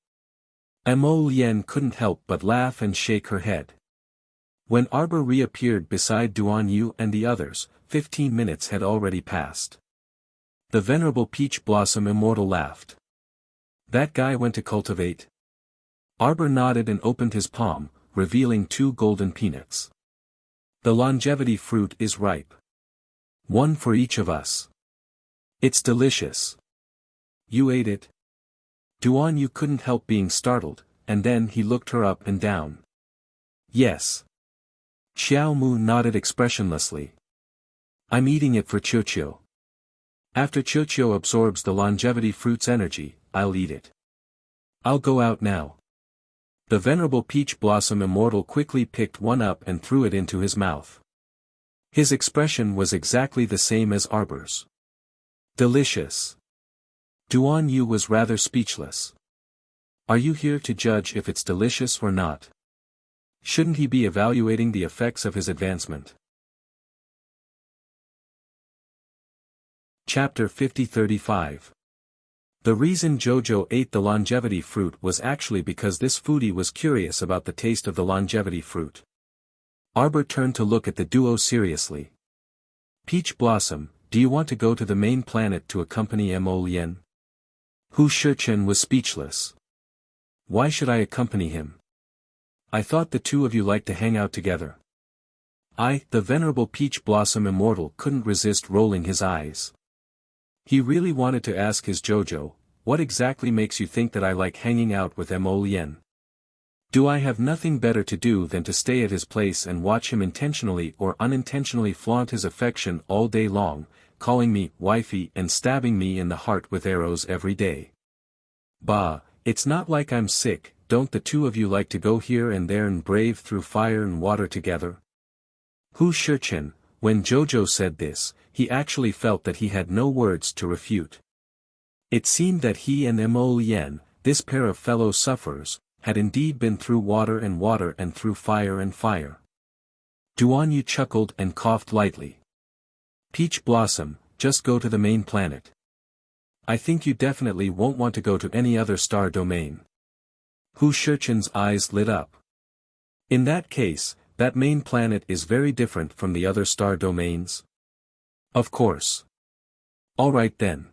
Speaker 1: Mo Lien couldn't help but laugh and shake her head. When Arbor reappeared beside Duan Yu and the others, 15 minutes had already passed. The venerable Peach Blossom Immortal laughed. That guy went to cultivate? Arbor nodded and opened his palm, revealing 2 golden peanuts. The longevity fruit is ripe. One for each of us. It's delicious. You ate it? Duan Yu couldn't help being startled, and then he looked her up and down. Yes. Xiao Mu nodded expressionlessly. I'm eating it for Qiuqiu. After Qiuqiu absorbs the longevity fruit's energy, I'll eat it. I'll go out now. The venerable Peach Blossom Immortal quickly picked one up and threw it into his mouth. His expression was exactly the same as Arbor's. Delicious. Duan Yu was rather speechless. Are you here to judge if it's delicious or not? Shouldn't he be evaluating the effects of his advancement? Chapter 50-35. The reason Jojo ate the longevity fruit was actually because this foodie was curious about the taste of the longevity fruit. Arbor turned to look at the duo seriously. Peach Blossom, do you want to go to the main planet to accompany Mo Lien? Hu Shichen was speechless. Why should I accompany him? I thought the two of you liked to hang out together. The venerable Peach Blossom Immortal couldn't resist rolling his eyes. He really wanted to ask his Jojo, what exactly makes you think that I like hanging out with Mo Lien? Do I have nothing better to do than to stay at his place and watch him intentionally or unintentionally flaunt his affection all day long, calling me wifey and stabbing me in the heart with arrows every day? Bah, it's not like I'm sick. Don't the two of you like to go here and there and brave through fire and water together? Hu Shichen, when Jojo said this, he actually felt that he had no words to refute. It seemed that he and Mo Lien, this pair of fellow sufferers, had indeed been through water and through fire and fire. Duan Yu chuckled and coughed lightly. Peach Blossom, just go to the main planet. I think you definitely won't want to go to any other star domain. Hu Shichen's eyes lit up. In that case, that main planet is very different from the other star domains. Of course. All right then.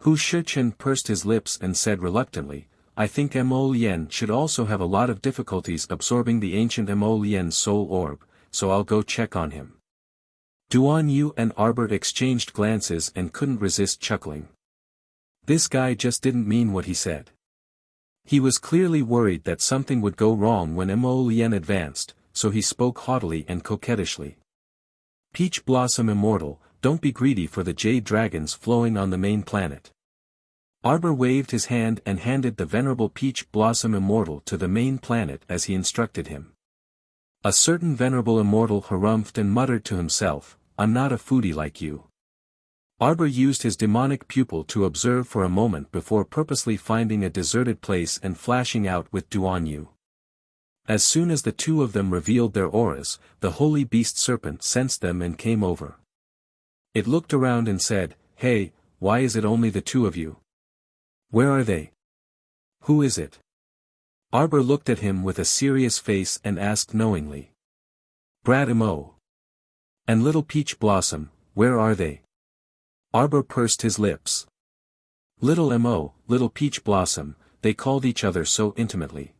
Speaker 1: Hu Shichen pursed his lips and said reluctantly, I think Mo Lien should also have a lot of difficulties absorbing the ancient Mo Lien's soul orb, so I'll go check on him. Duan Yu and Arbor exchanged glances and couldn't resist chuckling. This guy just didn't mean what he said. He was clearly worried that something would go wrong when Mo Lien advanced, so he spoke haughtily and coquettishly. Peach Blossom Immortal, don't be greedy for the jade dragons flowing on the main planet. Arbor waved his hand and handed the venerable Peach Blossom Immortal to the main planet as he instructed him. A certain venerable immortal harumphed and muttered to himself, I'm not a foodie like you. Arbor used his demonic pupil to observe for a moment before purposely finding a deserted place and flashing out with Duan Yu. As soon as the two of them revealed their auras, the holy beast serpent sensed them and came over. It looked around and said, Hey, why is it only the two of you? Where are they? Who is it? Arbor looked at him with a serious face and asked knowingly. Brad Mo. And little Peach Blossom, where are they? Arbor pursed his lips. Little Mo, little Peach Blossom, they called each other so intimately.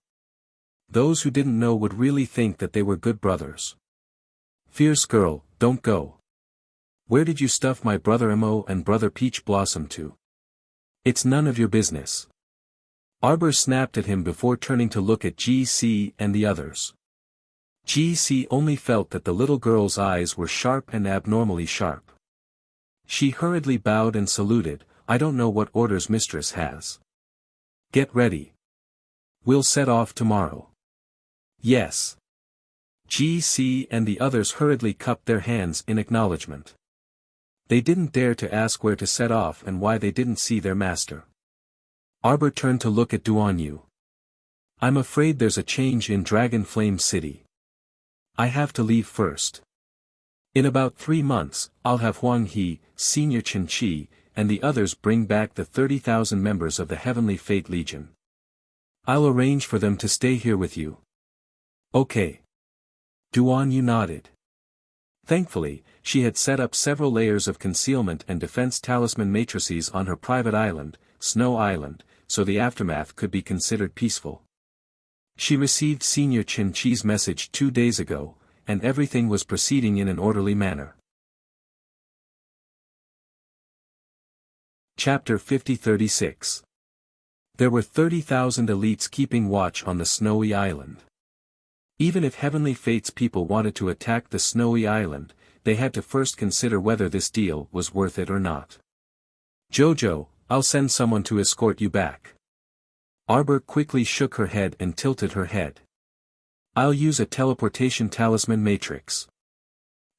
Speaker 1: Those who didn't know would really think that they were good brothers. Fierce girl, don't go. Where did you stuff my brother Mo and brother Peach Blossom to? It's none of your business. Arbor snapped at him before turning to look at GC and the others. GC only felt that the little girl's eyes were sharp and abnormally sharp. She hurriedly bowed and saluted, I don't know what orders mistress has. Get ready. We'll set off tomorrow. Yes. GC and the others hurriedly cupped their hands in acknowledgement. They didn't dare to ask where to set off and why they didn't see their master. Arbor turned to look at Duan Yu. I'm afraid there's a change in Dragon Flame City. I have to leave first. In about 3 months, I'll have Huang He, Senior Chen Qi, and the others bring back the 30,000 members of the Heavenly Fate Legion. I'll arrange for them to stay here with you. Okay. Duan Yu nodded. Thankfully, she had set up several layers of concealment and defense talisman matrices on her private island, Snow Island, so the aftermath could be considered peaceful. She received Senior Chen Qi's message 2 days ago, and everything was proceeding in an orderly manner. Chapter 50-36. There were 30,000 elites keeping watch on the Snowy Island. Even if Heavenly Fate's people wanted to attack the Snowy Island, they had to first consider whether this deal was worth it or not. Jojo, I'll send someone to escort you back. Arbor quickly shook her head and tilted her head. I'll use a teleportation talisman matrix.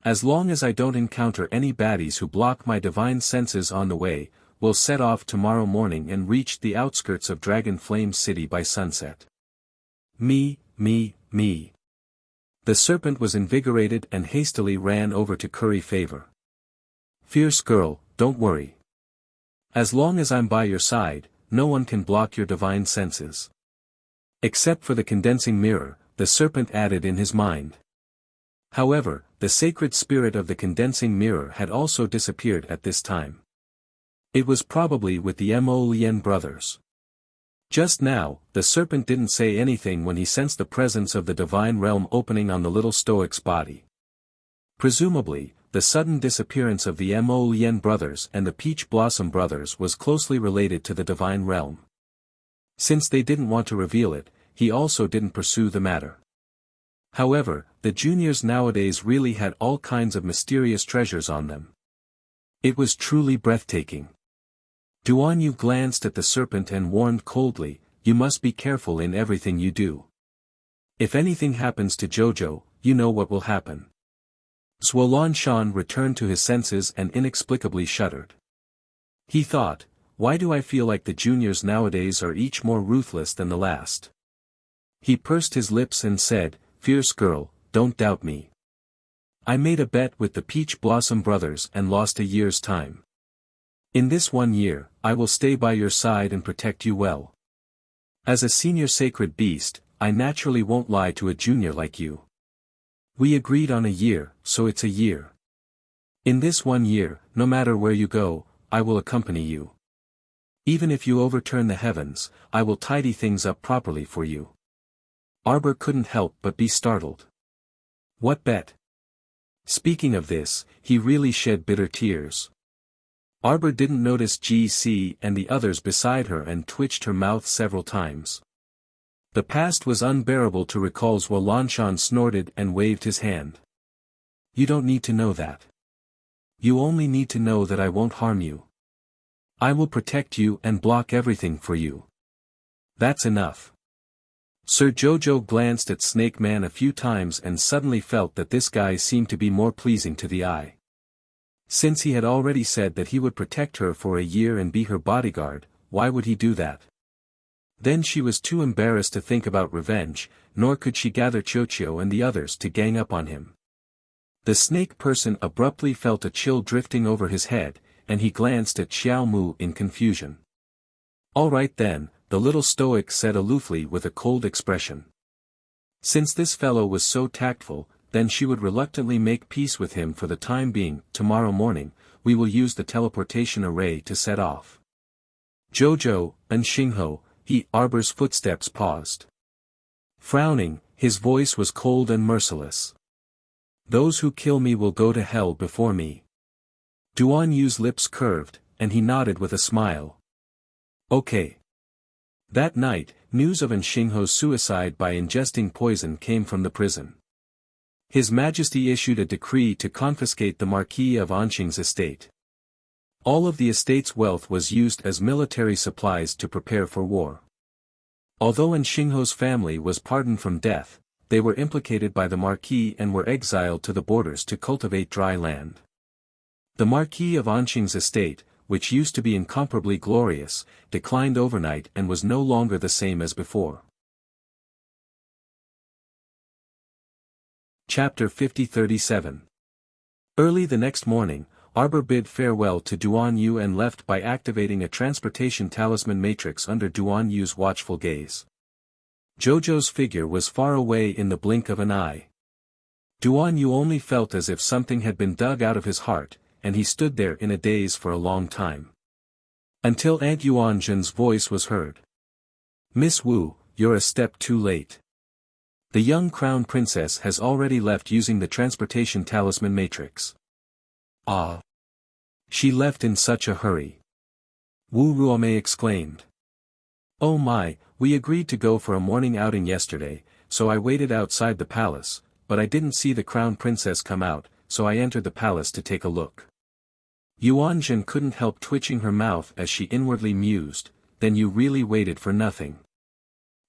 Speaker 1: As long as I don't encounter any baddies who block my divine senses on the way, we'll set off tomorrow morning and reach the outskirts of Dragon Flame City by sunset. Me. The serpent was invigorated and hastily ran over to curry favor. Fierce girl, don't worry. As long as I'm by your side, no one can block your divine senses. Except for the condensing mirror, the serpent added in his mind. However, the sacred spirit of the condensing mirror had also disappeared at this time. It was probably with the Mo Lien brothers. Just now, the serpent didn't say anything when he sensed the presence of the divine realm opening on the little stoic's body. Presumably, the sudden disappearance of the Mo Lien brothers and the Peach Blossom brothers was closely related to the divine realm. Since they didn't want to reveal it, he also didn't pursue the matter. However, the juniors nowadays really had all kinds of mysterious treasures on them. It was truly breathtaking. Duan Yu glanced at the serpent and warned coldly, you must be careful in everything you do. If anything happens to Jojo, you know what will happen. Zuolan Shan returned to his senses and inexplicably shuddered. He thought, why do I feel like the juniors nowadays are each more ruthless than the last? He pursed his lips and said, fierce girl, don't doubt me. I made a bet with the Peach Blossom brothers and lost a year's time. In this 1 year, I will stay by your side and protect you well. As a senior sacred beast, I naturally won't lie to a junior like you. We agreed on a year, so it's a year. In this 1 year, no matter where you go, I will accompany you. Even if you overturn the heavens, I will tidy things up properly for you. Arbor couldn't help but be startled. What bet? Speaking of this, he really shed bitter tears. Arbor didn't notice GC and the others beside her and twitched her mouth several times. The past was unbearable to recall. Zuolanshan snorted and waved his hand. You don't need to know that. You only need to know that I won't harm you. I will protect you and block everything for you. That's enough. Sir Jojo glanced at Snake Man a few times and suddenly felt that this guy seemed to be more pleasing to the eye. Since he had already said that he would protect her for a year and be her bodyguard, why would he do that? Then she was too embarrassed to think about revenge, nor could she gather Chochio and the others to gang up on him. The snake person abruptly felt a chill drifting over his head, and he glanced at Xiao Mu in confusion. All right then, the little stoic said aloofly with a cold expression. Since this fellow was so tactful, then she would reluctantly make peace with him for the time being. Tomorrow morning, we will use the teleportation array to set off. Jojo, and Xingho, Arbor's footsteps paused. Frowning, his voice was cold and merciless. Those who kill me will go to hell before me. Duan Yu's lips curved, and he nodded with a smile. Okay. That night, news of Xingho's suicide by ingesting poison came from the prison. His Majesty issued a decree to confiscate the Marquis of Anqing's estate. All of the estate's wealth was used as military supplies to prepare for war. Although Xingho's family was pardoned from death, they were implicated by the Marquis and were exiled to the borders to cultivate dry land. The Marquis of Anqing's estate, which used to be incomparably glorious, declined overnight and was no longer the same as before. Chapter 50-37. Early the next morning, Arbor bid farewell to Duan Yu and left by activating a transportation talisman matrix under Duan Yu's watchful gaze. Jojo's figure was far away in the blink of an eye. Duan Yu only felt as if something had been dug out of his heart, and he stood there in a daze for a long time. Until Aunt Yuanzhen's voice was heard. "Miss Wu, you're a step too late. The young crown princess has already left using the transportation talisman matrix." "Ah. She left in such a hurry?" Wu Ruomei exclaimed. "Oh my, we agreed to go for a morning outing yesterday, so I waited outside the palace, but I didn't see the crown princess come out, so I entered the palace to take a look." Yuanzhen couldn't help twitching her mouth as she inwardly mused, "Then you really waited for nothing.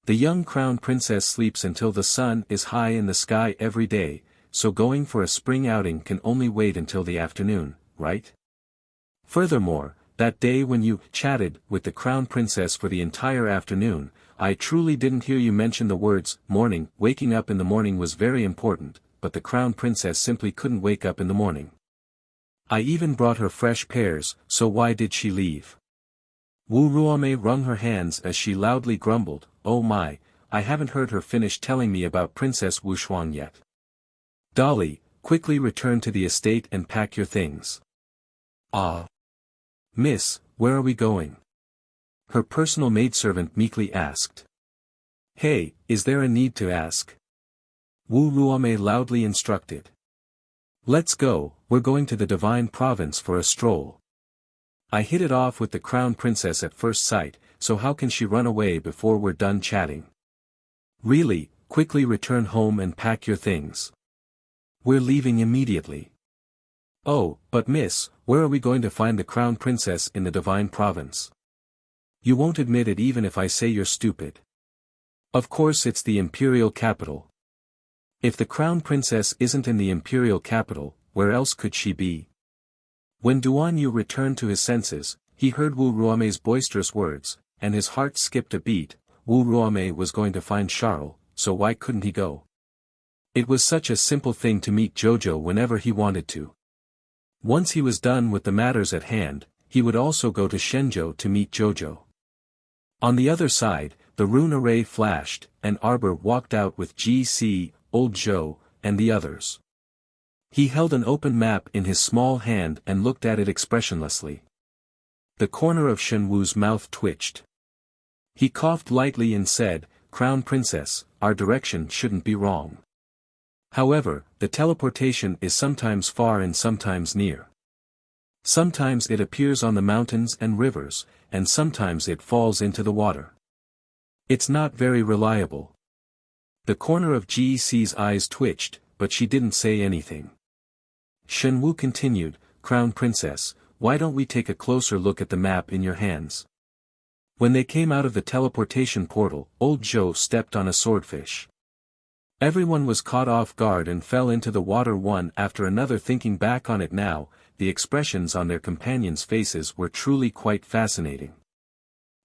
Speaker 1: The young crown princess sleeps until the sun is high in the sky every day, so going for a spring outing can only wait until the afternoon, right? Furthermore, that day when you chatted with the crown princess for the entire afternoon, I truly didn't hear you mention the words morning. Waking up in the morning was very important, but the crown princess simply couldn't wake up in the morning. I even brought her fresh pears, so why did she leave?" Wu Ruomei wrung her hands as she loudly grumbled, "Oh my, I haven't heard her finish telling me about Princess Wushuang yet. Dolly, quickly return to the estate and pack your things." "Ah. Miss, where are we going?" her personal maidservant meekly asked. "Hey, is there a need to ask?" Wu Ruomei loudly instructed. "Let's go, we're going to the Divine Province for a stroll. I hit it off with the crown princess at first sight, so how can she run away before we're done chatting? Really, quickly return home and pack your things. We're leaving immediately." "Oh, but miss, where are we going to find the crown princess in the Divine Province? You won't admit it even if I say you're stupid. Of course it's the imperial capital. If the crown princess isn't in the imperial capital, where else could she be?" When Duan Yu returned to his senses, he heard Wu Ruomei's boisterous words, and his heart skipped a beat. Wu Ruomei was going to find Charles, so why couldn't he go? It was such a simple thing to meet Jojo whenever he wanted to. Once he was done with the matters at hand, he would also go to Shenzhou to meet Jojo. On the other side, the rune array flashed, and Arbor walked out with G.C., Old Zhou, and the others. He held an open map in his small hand and looked at it expressionlessly. The corner of Shen Wu's mouth twitched. He coughed lightly and said, "Crown Princess, our direction shouldn't be wrong. However, the teleportation is sometimes far and sometimes near. Sometimes it appears on the mountains and rivers, and sometimes it falls into the water. It's not very reliable." The corner of G.C.'s eyes twitched, but she didn't say anything. Shen Wu continued, "Crown Princess, why don't we take a closer look at the map in your hands?" When they came out of the teleportation portal, Old Zhou stepped on a swordfish. Everyone was caught off guard and fell into the water one after another. Thinking back on it now, the expressions on their companions' faces were truly quite fascinating.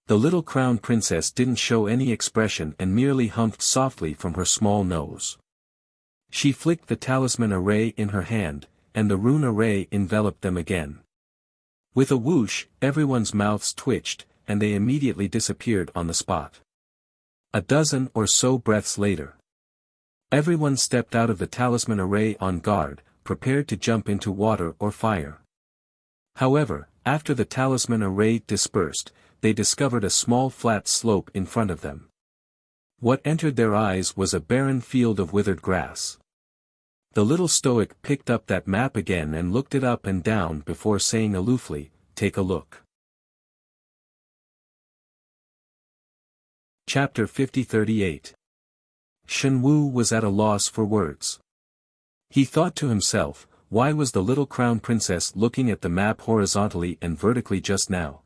Speaker 1: The little crown princess didn't show any expression and merely humped softly from her small nose. She flicked the talisman array in her hand, and the rune array enveloped them again. With a whoosh, everyone's mouths twitched, and they immediately disappeared on the spot. A dozen or so breaths later, everyone stepped out of the talisman array on guard, prepared to jump into water or fire. However, after the talisman array dispersed, they discovered a small flat slope in front of them. What entered their eyes was a barren field of withered grass. The little stoic picked up that map again and looked it up and down before saying aloofly, "Take a look." Chapter 50-38. Shen Wu was at a loss for words. He thought to himself, why was the little crown princess looking at the map horizontally and vertically just now?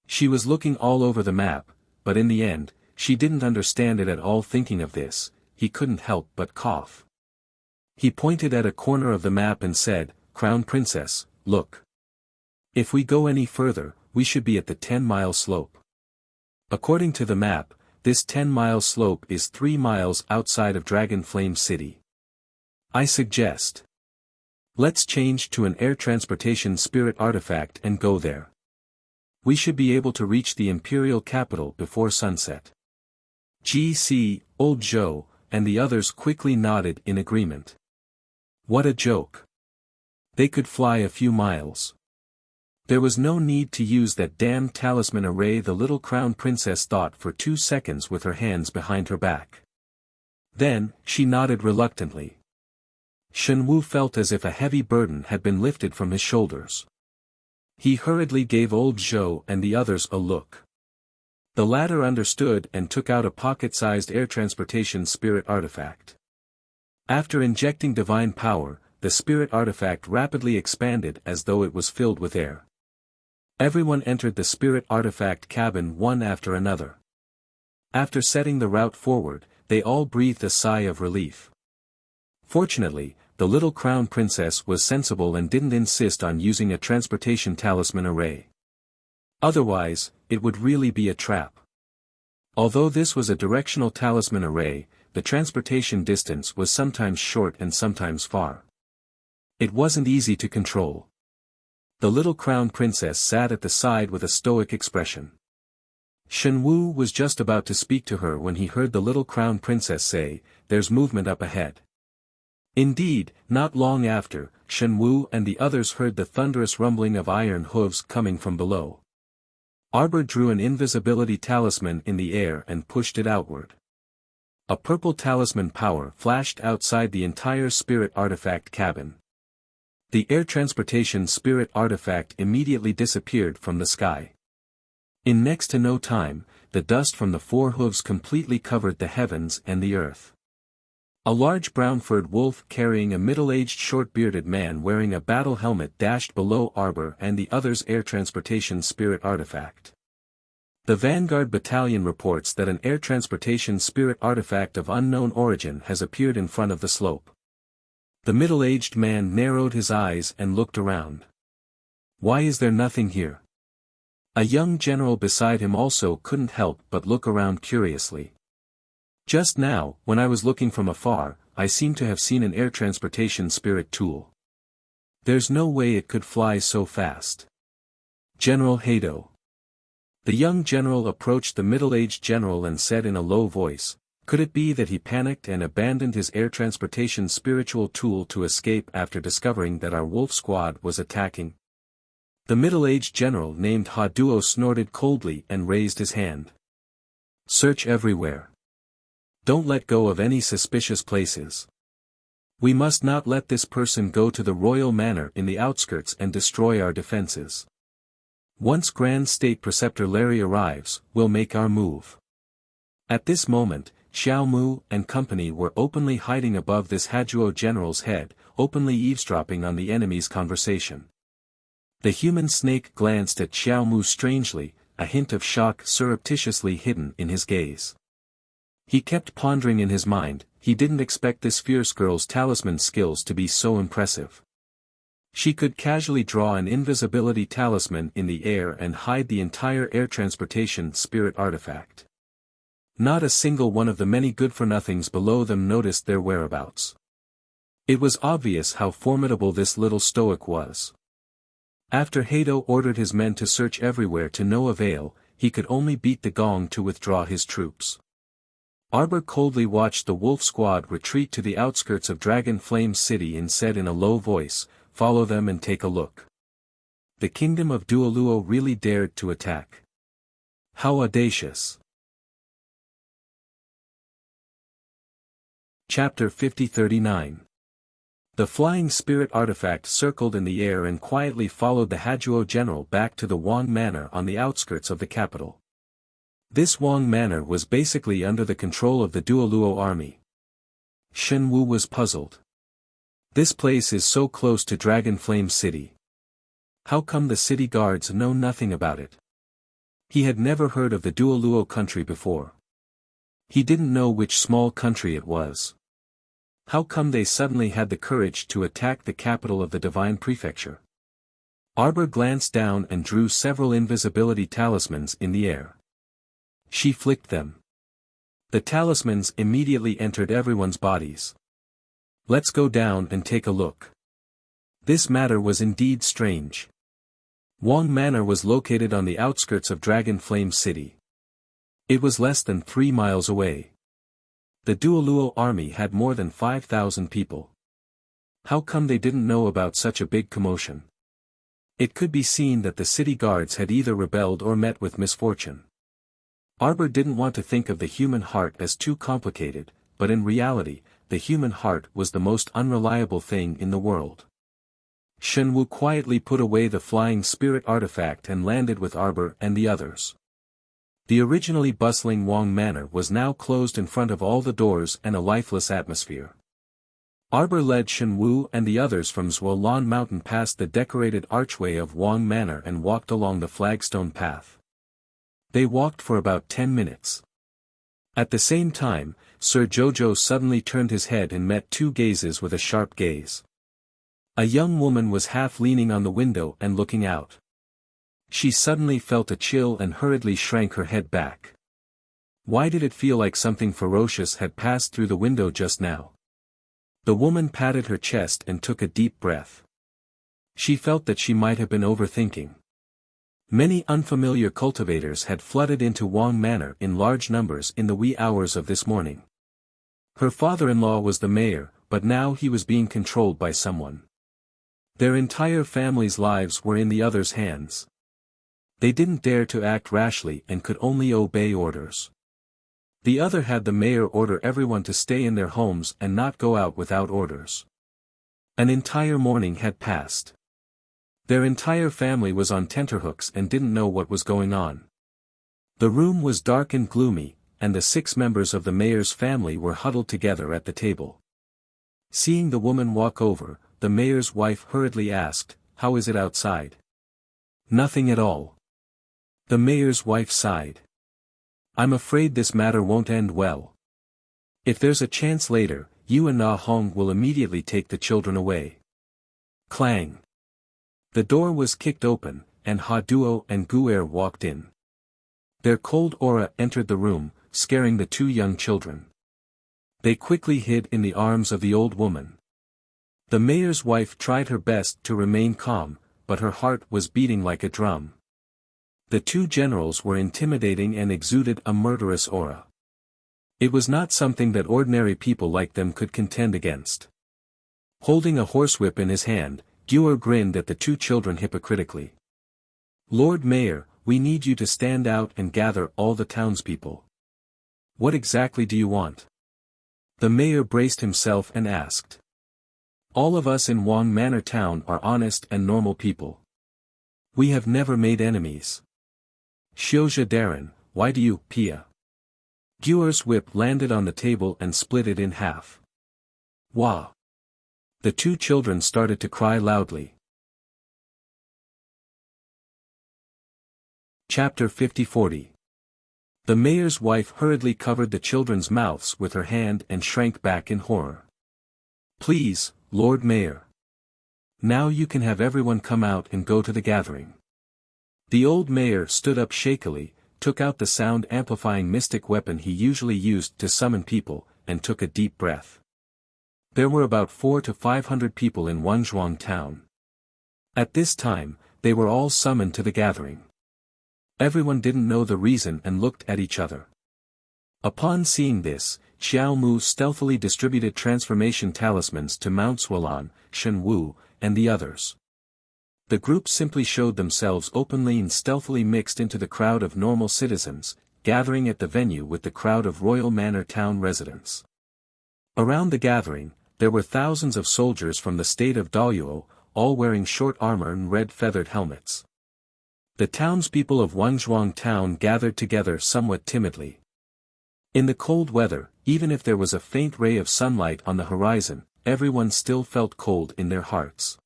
Speaker 1: She was looking all over the map, but in the end, she didn't understand it at all. Thinking of this, he couldn't help but cough. He pointed at a corner of the map and said, "Crown Princess, look. If we go any further, we should be at the 10-mile slope. According to the map, this 10-mile slope is 3 miles outside of Dragon Flame City. I suggest, let's change to an air transportation spirit artifact and go there. We should be able to reach the Imperial capital before sunset." GC, Old Zhou, and the others quickly nodded in agreement. What a joke. They could fly a few miles. There was no need to use that damned talisman array. The little crown princess thought for 2 seconds with her hands behind her back. Then, she nodded reluctantly. Shenwu felt as if a heavy burden had been lifted from his shoulders. He hurriedly gave Old Zhou and the others a look. The latter understood and took out a pocket-sized air transportation spirit artifact. After injecting divine power, the spirit artifact rapidly expanded as though it was filled with air. Everyone entered the spirit artifact cabin one after another. After setting the route forward, they all breathed a sigh of relief. Fortunately, the little crown princess was sensible and didn't insist on using a transportation talisman array. Otherwise, it would really be a trap. Although this was a directional talisman array, the transportation distance was sometimes short and sometimes far. It wasn't easy to control. The little crown princess sat at the side with a stoic expression. Shenwu was just about to speak to her when he heard the little crown princess say, "There's movement up ahead." Indeed, not long after, Shenwu and the others heard the thunderous rumbling of iron hooves coming from below. Arbor drew an invisibility talisman in the air and pushed it outward. A purple talisman power flashed outside the entire spirit artifact cabin. The air transportation spirit artifact immediately disappeared from the sky. In next to no time, the dust from the 4 hooves completely covered the heavens and the earth. A large brown-furred wolf carrying a middle-aged short-bearded man wearing a battle helmet dashed below Arbor and the others' air transportation spirit artifact. The Vanguard Battalion reports that an air transportation spirit artifact of unknown origin has appeared in front of the slope. The middle-aged man narrowed his eyes and looked around. Why is there nothing here? A young general beside him also couldn't help but look around curiously. Just now, when I was looking from afar, I seem to have seen an air transportation spirit tool. There's no way it could fly so fast. General Hado. The young general approached the middle-aged general and said in a low voice, could it be that he panicked and abandoned his air transportation spiritual tool to escape after discovering that our wolf squad was attacking? The middle-aged general named Haduo snorted coldly and raised his hand. Search everywhere. Don't let go of any suspicious places. We must not let this person go to the royal manor in the outskirts and destroy our defenses. Once Grand State Preceptor Larry arrives, we'll make our move. At this moment, Xiaomu and company were openly hiding above this Haduo general's head, openly eavesdropping on the enemy's conversation. The human snake glanced at Xiaomu strangely, a hint of shock surreptitiously hidden in his gaze. He kept pondering in his mind, he didn't expect this fierce girl's talisman skills to be so impressive. She could casually draw an invisibility talisman in the air and hide the entire air transportation spirit artifact. Not a single one of the many good-for-nothings below them noticed their whereabouts. It was obvious how formidable this little stoic was. After Hado ordered his men to search everywhere to no avail, he could only beat the gong to withdraw his troops. Arbor coldly watched the wolf squad retreat to the outskirts of Dragon Flame City and said in a low voice, follow them and take a look. The kingdom of Duoluo really dared to attack. How audacious. Chapter 5039. The flying spirit artifact circled in the air and quietly followed the Haduo general back to the Wang Manor on the outskirts of the capital. This Wang Manor was basically under the control of the Duoluo army. Shenwu was puzzled. This place is so close to Dragon Flame City. How come the city guards know nothing about it? He had never heard of the Duoluo country before. He didn't know which small country it was. How come they suddenly had the courage to attack the capital of the Divine Prefecture? Arbor glanced down and drew several invisibility talismans in the air. She flicked them. The talismans immediately entered everyone's bodies. Let's go down and take a look. This matter was indeed strange. Wang Manor was located on the outskirts of Dragon Flame City. It was less than 3 miles away. The Duoluo army had more than 5,000 people. How come they didn't know about such a big commotion? It could be seen that the city guards had either rebelled or met with misfortune. Arbor didn't want to think of the human heart as too complicated, but in reality, the human heart was the most unreliable thing in the world. Shen Wu quietly put away the flying spirit artifact and landed with Arbor and the others. The originally bustling Wang Manor was now closed in front of all the doors and a lifeless atmosphere. Arbor led Shen Wu and the others from Zhuolan Mountain past the decorated archway of Wang Manor and walked along the flagstone path. They walked for about 10 minutes. At the same time, Sir Jojo suddenly turned his head and met 2 gazes with a sharp gaze. A young woman was half leaning on the window and looking out. She suddenly felt a chill and hurriedly shrank her head back. Why did it feel like something ferocious had passed through the window just now? The woman patted her chest and took a deep breath. She felt that she might have been overthinking. Many unfamiliar cultivators had flooded into Wang Manor in large numbers in the wee hours of this morning. Her father-in-law was the mayor, but now he was being controlled by someone. Their entire family's lives were in the other's hands. They didn't dare to act rashly and could only obey orders. The other had the mayor order everyone to stay in their homes and not go out without orders. An entire morning had passed. Their entire family was on tenterhooks and didn't know what was going on. The room was dark and gloomy, and the 6 members of the mayor's family were huddled together at the table. Seeing the woman walk over, the mayor's wife hurriedly asked, "How is it outside?" "Nothing at all." The mayor's wife sighed. "I'm afraid this matter won't end well. If there's a chance later, you and Na Hong will immediately take the children away." Clang. The door was kicked open, and Ha Duo and Guer walked in. Their cold aura entered the room, scaring the 2 young children. They quickly hid in the arms of the old woman. The mayor's wife tried her best to remain calm, but her heart was beating like a drum. The 2 generals were intimidating and exuded a murderous aura. It was not something that ordinary people like them could contend against. Holding a horsewhip in his hand, Guer grinned at the 2 children hypocritically. "Lord Mayor, we need you to stand out and gather all the townspeople." "What exactly do you want?" The mayor braced himself and asked. "All of us in Wang Manor town are honest and normal people. We have never made enemies. Xiozha Darren, why do you, Pia?" Guer's whip landed on the table and split it in half. "Wah!" The 2 children started to cry loudly. Chapter 50-40. The mayor's wife hurriedly covered the children's mouths with her hand and shrank back in horror. "Please, Lord Mayor. Now you can have everyone come out and go to the gathering." The old mayor stood up shakily, took out the sound-amplifying mystic weapon he usually used to summon people, and took a deep breath. There were about 400 to 500 people in Wenzhuang town. At this time, they were all summoned to the gathering. Everyone didn't know the reason and looked at each other. Upon seeing this, Xiao Mu stealthily distributed transformation talismans to Mount Zhuolan, Shen Wu, and the others. The group simply showed themselves openly and stealthily mixed into the crowd of normal citizens, gathering at the venue with the crowd of Royal Manor town residents. Around the gathering, there were thousands of soldiers from the state of Daluo, all wearing short armor and red feathered helmets. The townspeople of Wenzhuang town gathered together somewhat timidly. In the cold weather, even if there was a faint ray of sunlight on the horizon, everyone still felt cold in their hearts.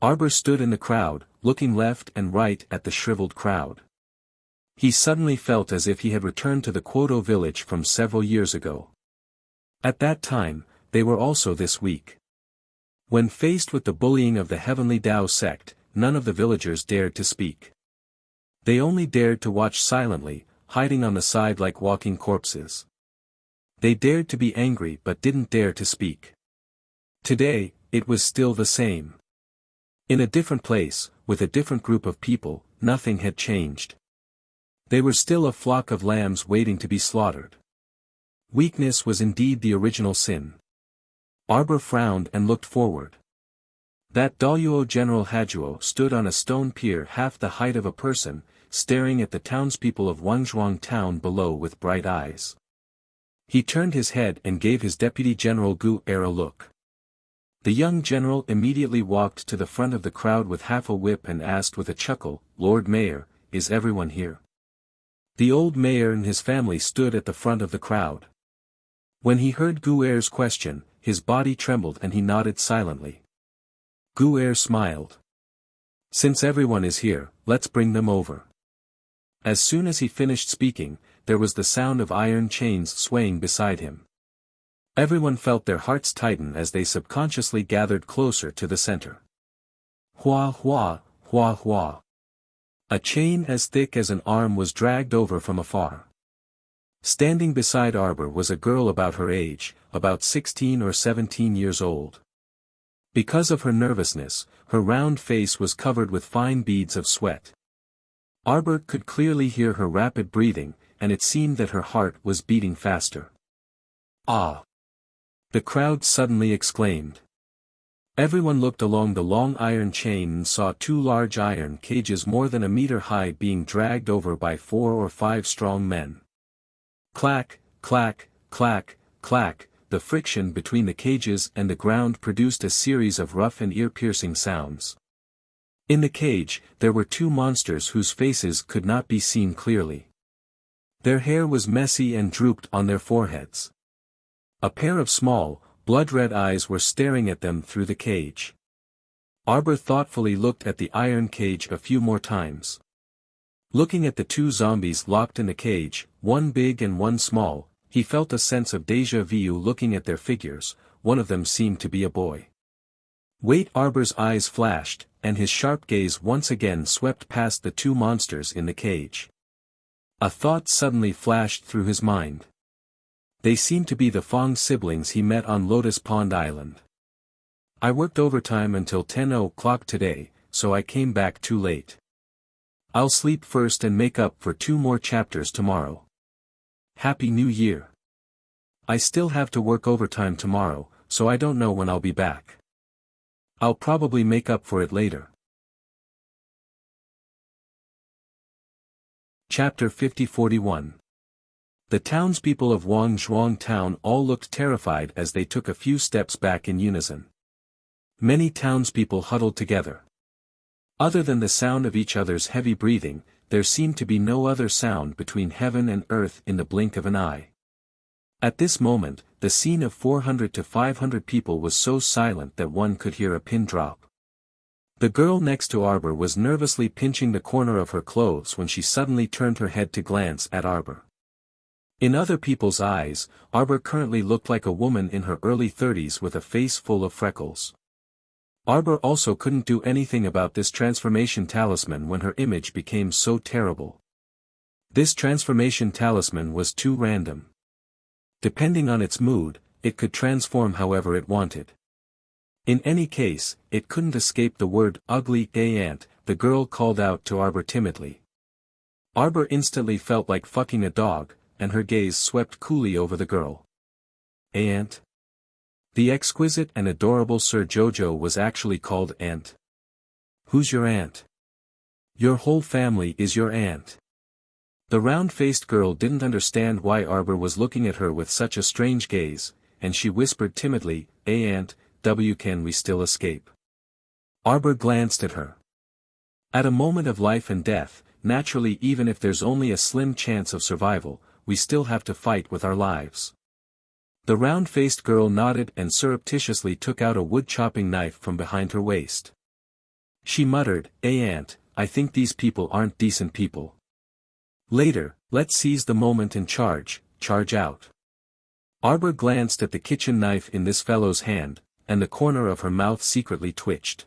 Speaker 1: Arbor stood in the crowd, looking left and right at the shriveled crowd. He suddenly felt as if he had returned to the Quoto village from several years ago. At that time, they were also this weak. When faced with the bullying of the Heavenly Tao sect, none of the villagers dared to speak. They only dared to watch silently, hiding on the side like walking corpses. They dared to be angry but didn't dare to speak. Today, it was still the same. In a different place, with a different group of people, nothing had changed. They were still a flock of lambs waiting to be slaughtered. Weakness was indeed the original sin. Arbor frowned and looked forward. That Daluo General Hajuo stood on a stone pier half the height of a person, staring at the townspeople of Wangzhuang town below with bright eyes. He turned his head and gave his deputy general Gu Er a look. The young general immediately walked to the front of the crowd with half a whip and asked with a chuckle, "Lord Mayor, is everyone here?" The old mayor and his family stood at the front of the crowd. When he heard Gu Er's question, his body trembled and he nodded silently. Gu Er smiled. "Since everyone is here, let's bring them over." As soon as he finished speaking, there was the sound of iron chains swaying beside him. Everyone felt their hearts tighten as they subconsciously gathered closer to the center. Hua hua, hua hua. A chain as thick as an arm was dragged over from afar. Standing beside Arbor was a girl about her age, about 16 or 17 years old. Because of her nervousness, her round face was covered with fine beads of sweat. Arbor could clearly hear her rapid breathing, and it seemed that her heart was beating faster. "Ah!" the crowd suddenly exclaimed. Everyone looked along the long iron chain and saw two large iron cages more than a meter high being dragged over by 4 or 5 strong men. Clack, clack, clack, clack, the friction between the cages and the ground produced a series of rough and ear-piercing sounds. In the cage, there were 2 monsters whose faces could not be seen clearly. Their hair was messy and drooped on their foreheads. A pair of small, blood-red eyes were staring at them through the cage. Arbor thoughtfully looked at the iron cage a few more times. Looking at the 2 zombies locked in the cage, one big and one small, he felt a sense of déjà vu looking at their figures. One of them seemed to be a boy. Wait! Arbor's eyes flashed, and his sharp gaze once again swept past the 2 monsters in the cage. A thought suddenly flashed through his mind. They seemed to be the Fong siblings he met on Lotus Pond Island. "I worked overtime until 10 o'clock today, so I came back too late. I'll sleep first and make up for 2 more chapters tomorrow. Happy New Year. I still have to work overtime tomorrow, so I don't know when I'll be back. I'll probably make up for it later." Chapter 50-41. The townspeople of Wangzhuang town all looked terrified as they took a few steps back in unison. Many townspeople huddled together. Other than the sound of each other's heavy breathing, there seemed to be no other sound between heaven and earth in the blink of an eye. At this moment, the scene of 400 to 500 people was so silent that one could hear a pin drop. The girl next to Arbor was nervously pinching the corner of her clothes when she suddenly turned her head to glance at Arbor. In other people's eyes, Arbor currently looked like a woman in her early 30s with a face full of freckles. Arbor also couldn't do anything about this transformation talisman when her image became so terrible. This transformation talisman was too random. Depending on its mood, it could transform however it wanted. In any case, it couldn't escape the word "ugly aunt," the girl called out to Arbor timidly. Arbor instantly felt like fucking a dog, and her gaze swept coolly over the girl. "Aunt?" The exquisite and adorable Sir Jojo was actually called Aunt. "Who's your aunt?" "Your whole family is your aunt." The round-faced girl didn't understand why Arbor was looking at her with such a strange gaze, and she whispered timidly, "Aunt, can we still escape?" Arbor glanced at her. "At a moment of life and death, naturally even if there's only a slim chance of survival, we still have to fight with our lives." The round-faced girl nodded and surreptitiously took out a wood-chopping knife from behind her waist. She muttered, "Aunt, I think these people aren't decent people. Later, let's seize the moment and charge out. Arbor glanced at the kitchen knife in this fellow's hand, and the corner of her mouth secretly twitched.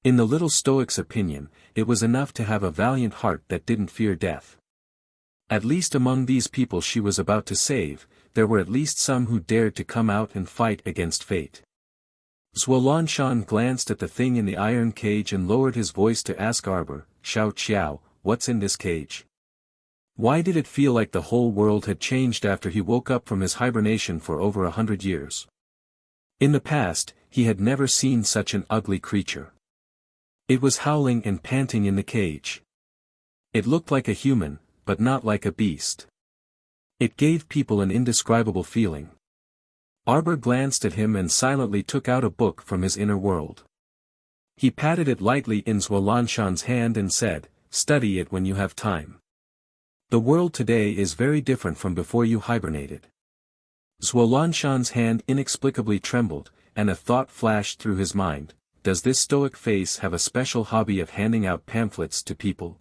Speaker 1: In the little stoic's opinion, it was enough to have a valiant heart that didn't fear death. At least among these people she was about to save, there were at least some who dared to come out and fight against fate. Zhuolanquan glanced at the thing in the iron cage and lowered his voice to ask Arbor, "Xiao Qiao, what's in this cage?" Why did it feel like the whole world had changed after he woke up from his hibernation for over 100 years? In the past, he had never seen such an ugly creature. It was howling and panting in the cage. It looked like a human, but not like a beast. It gave people an indescribable feeling. Arbor glanced at him and silently took out a book from his inner world. He patted it lightly in Zhuolanquan's hand and said, "Study it when you have time. The world today is very different from before you hibernated." Zhuolanquan's hand inexplicably trembled, and a thought flashed through his mind: does this stoic face have a special hobby of handing out pamphlets to people?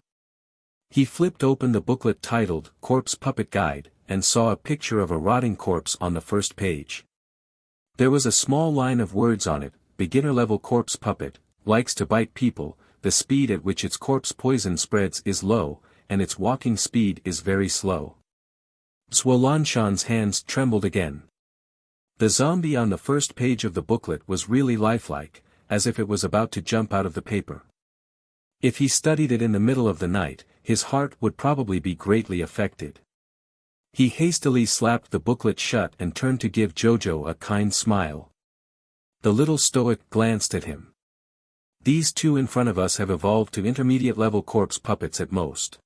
Speaker 1: He flipped open the booklet titled Corpse Puppet Guide, and saw a picture of a rotting corpse on the first page. There was a small line of words on it: beginner-level corpse puppet, likes to bite people, the speed at which its corpse poison spreads is low, and its walking speed is very slow. Zhuolanquan's hands trembled again. The zombie on the first page of the booklet was really lifelike, as if it was about to jump out of the paper. If he studied it in the middle of the night, his heart would probably be greatly affected. He hastily slapped the booklet shut and turned to give Jojo a kind smile. The little stoic glanced at him. These two in front of us have evolved to intermediate-level corpse puppets at most.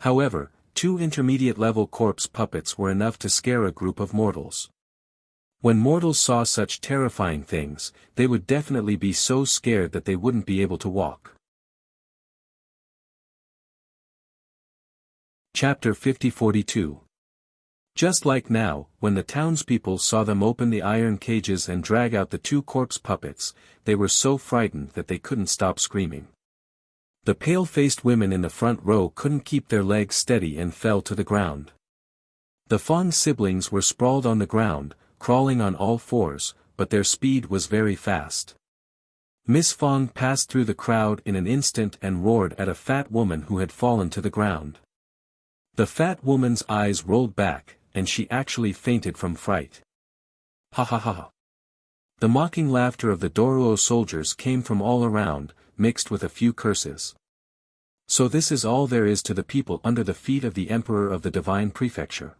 Speaker 1: However, 2 intermediate-level corpse puppets were enough to scare a group of mortals. When mortals saw such terrifying things, they would definitely be so scared that they wouldn't be able to walk. Chapter 50-42. Just like now, when the townspeople saw them open the iron cages and drag out the 2 corpse puppets, they were so frightened that they couldn't stop screaming. The pale-faced women in the front row couldn't keep their legs steady and fell to the ground. The Fong siblings were sprawled on the ground, crawling on all fours, but their speed was very fast. Miss Fong passed through the crowd in an instant and roared at a fat woman who had fallen to the ground. The fat woman's eyes rolled back, and she actually fainted from fright. Ha ha ha ha. The mocking laughter of the Doruo soldiers came from all around, mixed with a few curses. So this is all there is to the people under the feet of the Emperor of the Divine Prefecture.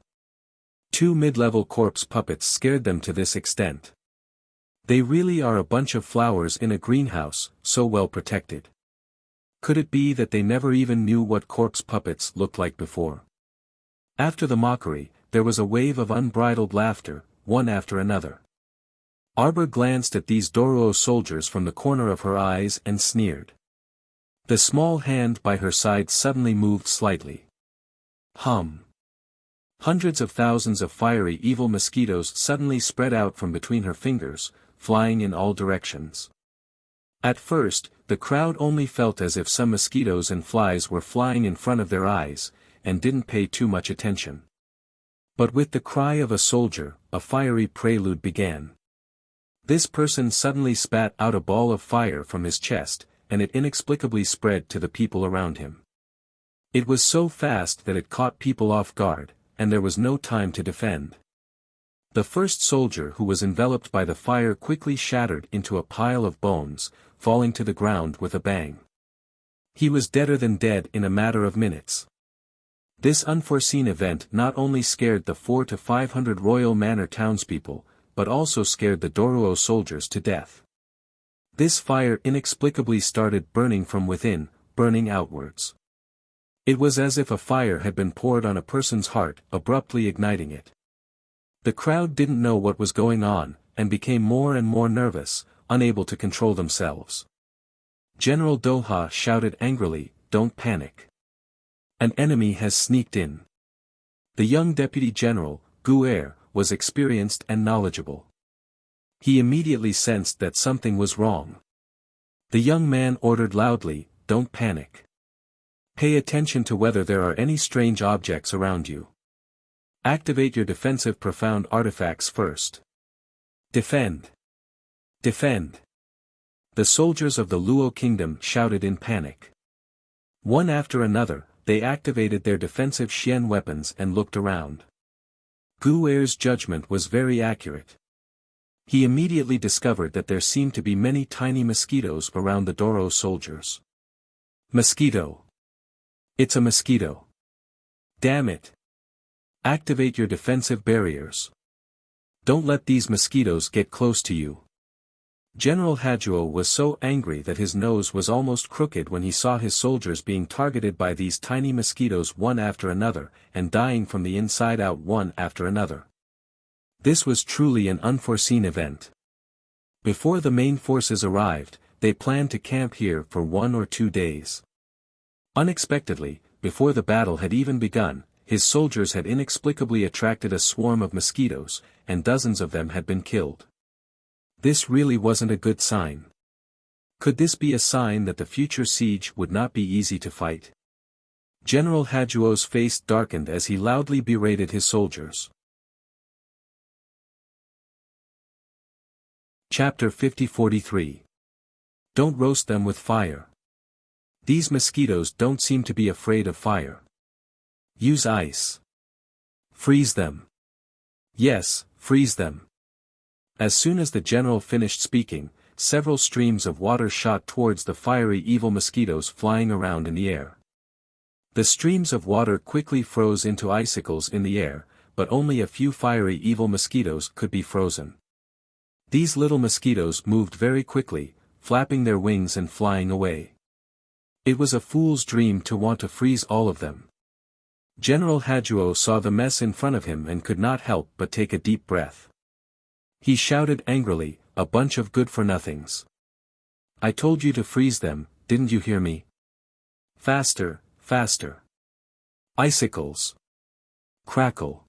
Speaker 1: 2 mid-level corpse puppets scared them to this extent. They really are a bunch of flowers in a greenhouse, so well protected. Could it be that they never even knew what corpse puppets looked like before? After the mockery, there was a wave of unbridled laughter, one after another. Arbor glanced at these Doruo soldiers from the corner of her eyes and sneered. The small hand by her side suddenly moved slightly. Hum. Hundreds of thousands of fiery evil mosquitoes suddenly spread out from between her fingers, flying in all directions. At first, the crowd only felt as if some mosquitoes and flies were flying in front of their eyes, and didn't pay too much attention. But with the cry of a soldier, a fiery prelude began. This person suddenly spat out a ball of fire from his chest, and it inexplicably spread to the people around him. It was so fast that it caught people off guard, and there was no time to defend. The first soldier who was enveloped by the fire quickly shattered into a pile of bones, falling to the ground with a bang. He was deader than dead in a matter of minutes. This unforeseen event not only scared the 400 to 500 Royal Manor townspeople, but also scared the Doruo soldiers to death. This fire inexplicably started burning from within, burning outwards. It was as if a fire had been poured on a person's heart, abruptly igniting it. The crowd didn't know what was going on, and became more and more nervous, unable to control themselves. General Doha shouted angrily, "Don't panic. An enemy has sneaked in." The young deputy general, Guer, was experienced and knowledgeable. He immediately sensed that something was wrong. The young man ordered loudly, "Don't panic. Pay attention to whether there are any strange objects around you. Activate your defensive profound artifacts first. Defend. Defend. The soldiers of the Luo kingdom shouted in panic. One after another, they activated their defensive Xian weapons and looked around. Gu Er's judgment was very accurate. He immediately discovered that there seemed to be many tiny mosquitoes around the Doro soldiers. Mosquito. It's a mosquito. Damn it. Activate your defensive barriers. Don't let these mosquitoes get close to you. General Hajuo was so angry that his nose was almost crooked when he saw his soldiers being targeted by these tiny mosquitoes one after another, and dying from the inside out one after another. This was truly an unforeseen event. Before the main forces arrived, they planned to camp here for 1 or 2 days. Unexpectedly, before the battle had even begun, his soldiers had inexplicably attracted a swarm of mosquitoes, and dozens of them had been killed. This really wasn't a good sign. Could this be a sign that the future siege would not be easy to fight? General Hajuo's face darkened as he loudly berated his soldiers. Chapter 50-43. Don't roast them with fire. These mosquitoes don't seem to be afraid of fire. Use ice. Freeze them. Yes, freeze them. As soon as the general finished speaking, several streams of water shot towards the fiery evil mosquitoes flying around in the air. The streams of water quickly froze into icicles in the air, but only a few fiery evil mosquitoes could be frozen. These little mosquitoes moved very quickly, flapping their wings and flying away. It was a fool's dream to want to freeze all of them. General Hajuo saw the mess in front of him and could not help but take a deep breath. He shouted angrily, "A bunch of good-for-nothings. I told you to freeze them, didn't you hear me? Faster, faster. Icicles. Crackle."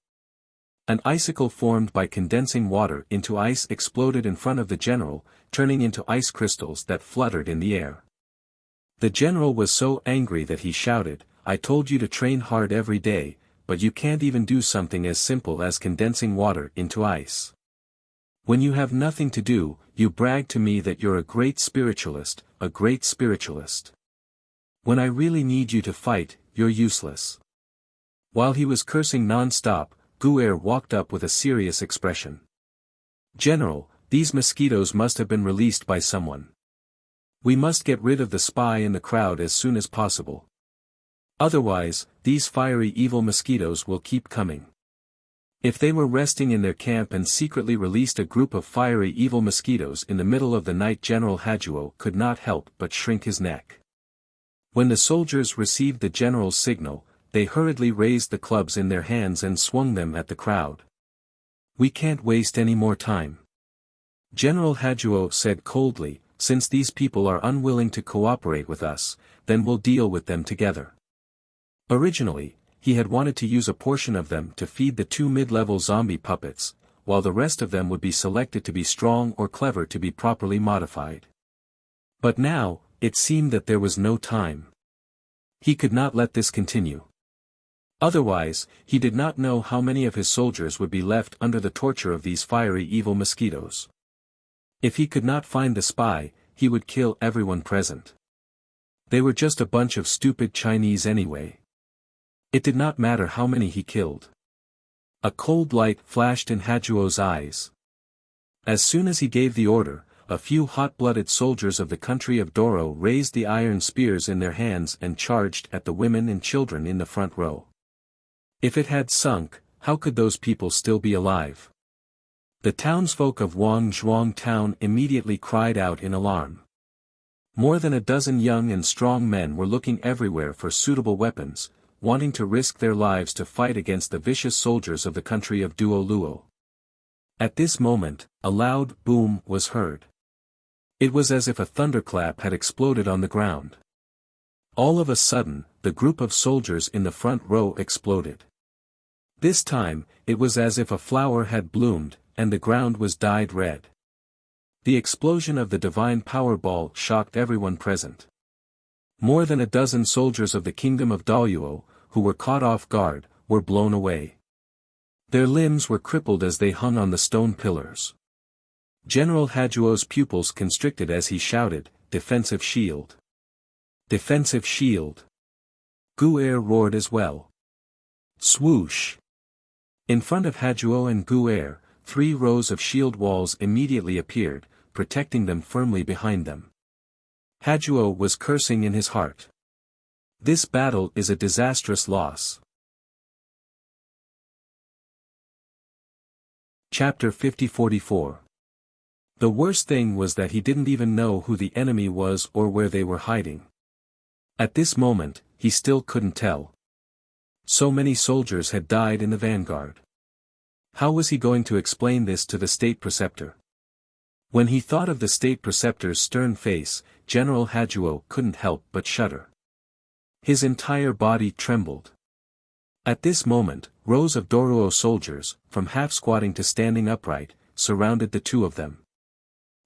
Speaker 1: An icicle formed by condensing water into ice exploded in front of the general, turning into ice crystals that fluttered in the air. The general was so angry that he shouted, "I told you to train hard every day, but you can't even do something as simple as condensing water into ice. When you have nothing to do, you brag to me that you're a great spiritualist, a great spiritualist. When I really need you to fight, you're useless." While he was cursing non-stop, Guer walked up with a serious expression. "General, these mosquitoes must have been released by someone. We must get rid of the spy in the crowd as soon as possible. Otherwise, these fiery evil mosquitoes will keep coming." If they were resting in their camp and secretly released a group of fiery evil mosquitoes in the middle of the night, General Hajuo could not help but shrink his neck. When the soldiers received the general's signal, they hurriedly raised the clubs in their hands and swung them at the crowd. "We can't waste any more time," General Hajuo said coldly. "Since these people are unwilling to cooperate with us, then we'll deal with them together." Originally, he had wanted to use a portion of them to feed the 2 mid-level zombie puppets, while the rest of them would be selected to be strong or clever to be properly modified. But now, it seemed that there was no time. He could not let this continue. Otherwise, he did not know how many of his soldiers would be left under the torture of these fiery evil mosquitoes. If he could not find the spy, he would kill everyone present. They were just a bunch of stupid Chinese anyway. It did not matter how many he killed. A cold light flashed in Hajuo's eyes. As soon as he gave the order, a few hot-blooded soldiers of the country of Doro raised the iron spears in their hands and charged at the women and children in the front row. If it had sunk, how could those people still be alive? The townsfolk of Wangzhuang town immediately cried out in alarm. More than a dozen young and strong men were looking everywhere for suitable weapons, wanting to risk their lives to fight against the vicious soldiers of the country of Duo Luo. At this moment, a loud boom was heard. It was as if a thunderclap had exploded on the ground. All of a sudden, the group of soldiers in the front row exploded. This time, it was as if a flower had bloomed, and the ground was dyed red. The explosion of the divine power ball shocked everyone present. More than a dozen soldiers of the kingdom of Daluo, who were caught off guard, were blown away. Their limbs were crippled as they hung on the stone pillars. General Hajuo's pupils constricted as he shouted, "Defensive shield! Defensive shield!" Gu'er roared as well. Swoosh! In front of Hajuo and Gu'er, 3 rows of shield walls immediately appeared, protecting them firmly behind them. Hajuo was cursing in his heart. This battle is a disastrous loss. Chapter 50-44. The worst thing was that he didn't even know who the enemy was or where they were hiding. At this moment, he still couldn't tell. So many soldiers had died in the vanguard. How was he going to explain this to the state preceptor? When he thought of the state preceptor's stern face, General Hajuo couldn't help but shudder. His entire body trembled. At this moment, rows of Doruo soldiers, from half-squatting to standing upright, surrounded the two of them.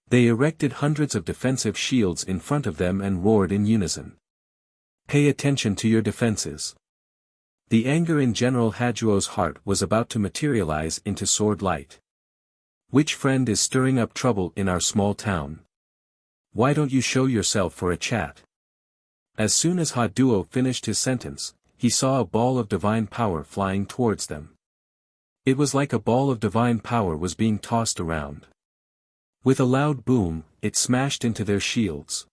Speaker 1: They erected hundreds of defensive shields in front of them and roared in unison. "Pay attention to your defenses." The anger in General Hajuo's heart was about to materialize into sword light. "Which friend is stirring up trouble in our small town? Why don't you show yourself for a chat?" As soon as Haduo finished his sentence, he saw a ball of divine power flying towards them. It was like a ball of divine power was being tossed around. With a loud boom, it smashed into their shields.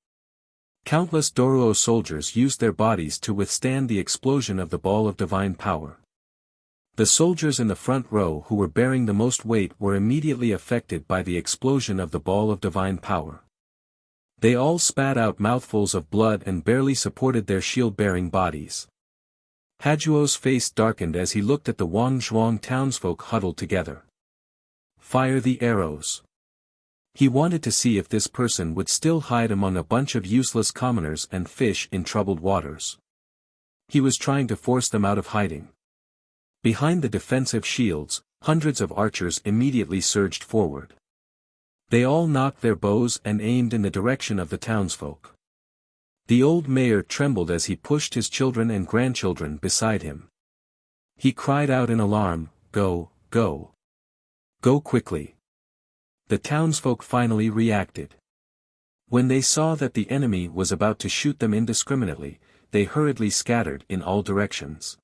Speaker 1: Countless Doruo soldiers used their bodies to withstand the explosion of the ball of divine power. The soldiers in the front row who were bearing the most weight were immediately affected by the explosion of the ball of divine power. They all spat out mouthfuls of blood and barely supported their shield-bearing bodies. Hajuo's face darkened as he looked at the Wangzhuang townsfolk huddled together. "Fire the arrows." He wanted to see if this person would still hide among a bunch of useless commoners and fish in troubled waters. He was trying to force them out of hiding. Behind the defensive shields, hundreds of archers immediately surged forward. They all knocked their bows and aimed in the direction of the townsfolk. The old mayor trembled as he pushed his children and grandchildren beside him. He cried out in alarm, "Go, go! Go quickly!" The townsfolk finally reacted. When they saw that the enemy was about to shoot them indiscriminately, they hurriedly scattered in all directions.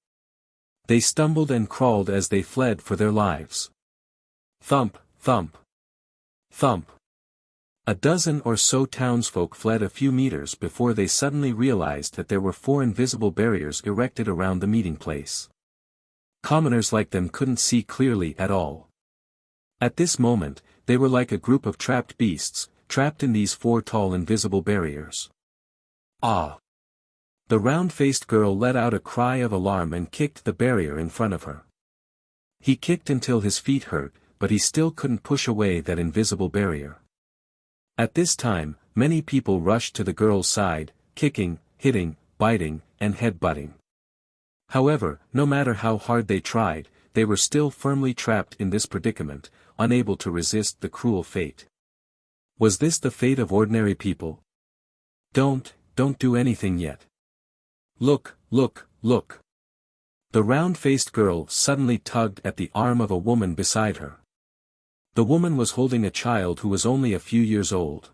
Speaker 1: They stumbled and crawled as they fled for their lives. Thump, thump. Thump. A dozen or so townsfolk fled a few meters before they suddenly realized that there were 4 invisible barriers erected around the meeting place. Commoners like them couldn't see clearly at all. At this moment, they were like a group of trapped beasts, trapped in these 4 tall invisible barriers. "Ah!" The round-faced girl let out a cry of alarm and kicked the barrier in front of her. He kicked until his feet hurt, but he still couldn't push away that invisible barrier. At this time, many people rushed to the girl's side, kicking, hitting, biting, and head-butting. However, no matter how hard they tried, they were still firmly trapped in this predicament, unable to resist the cruel fate. Was this the fate of ordinary people? Don't do anything yet. Look, look, look. The round-faced girl suddenly tugged at the arm of a woman beside her. The woman was holding a child who was only a few years old.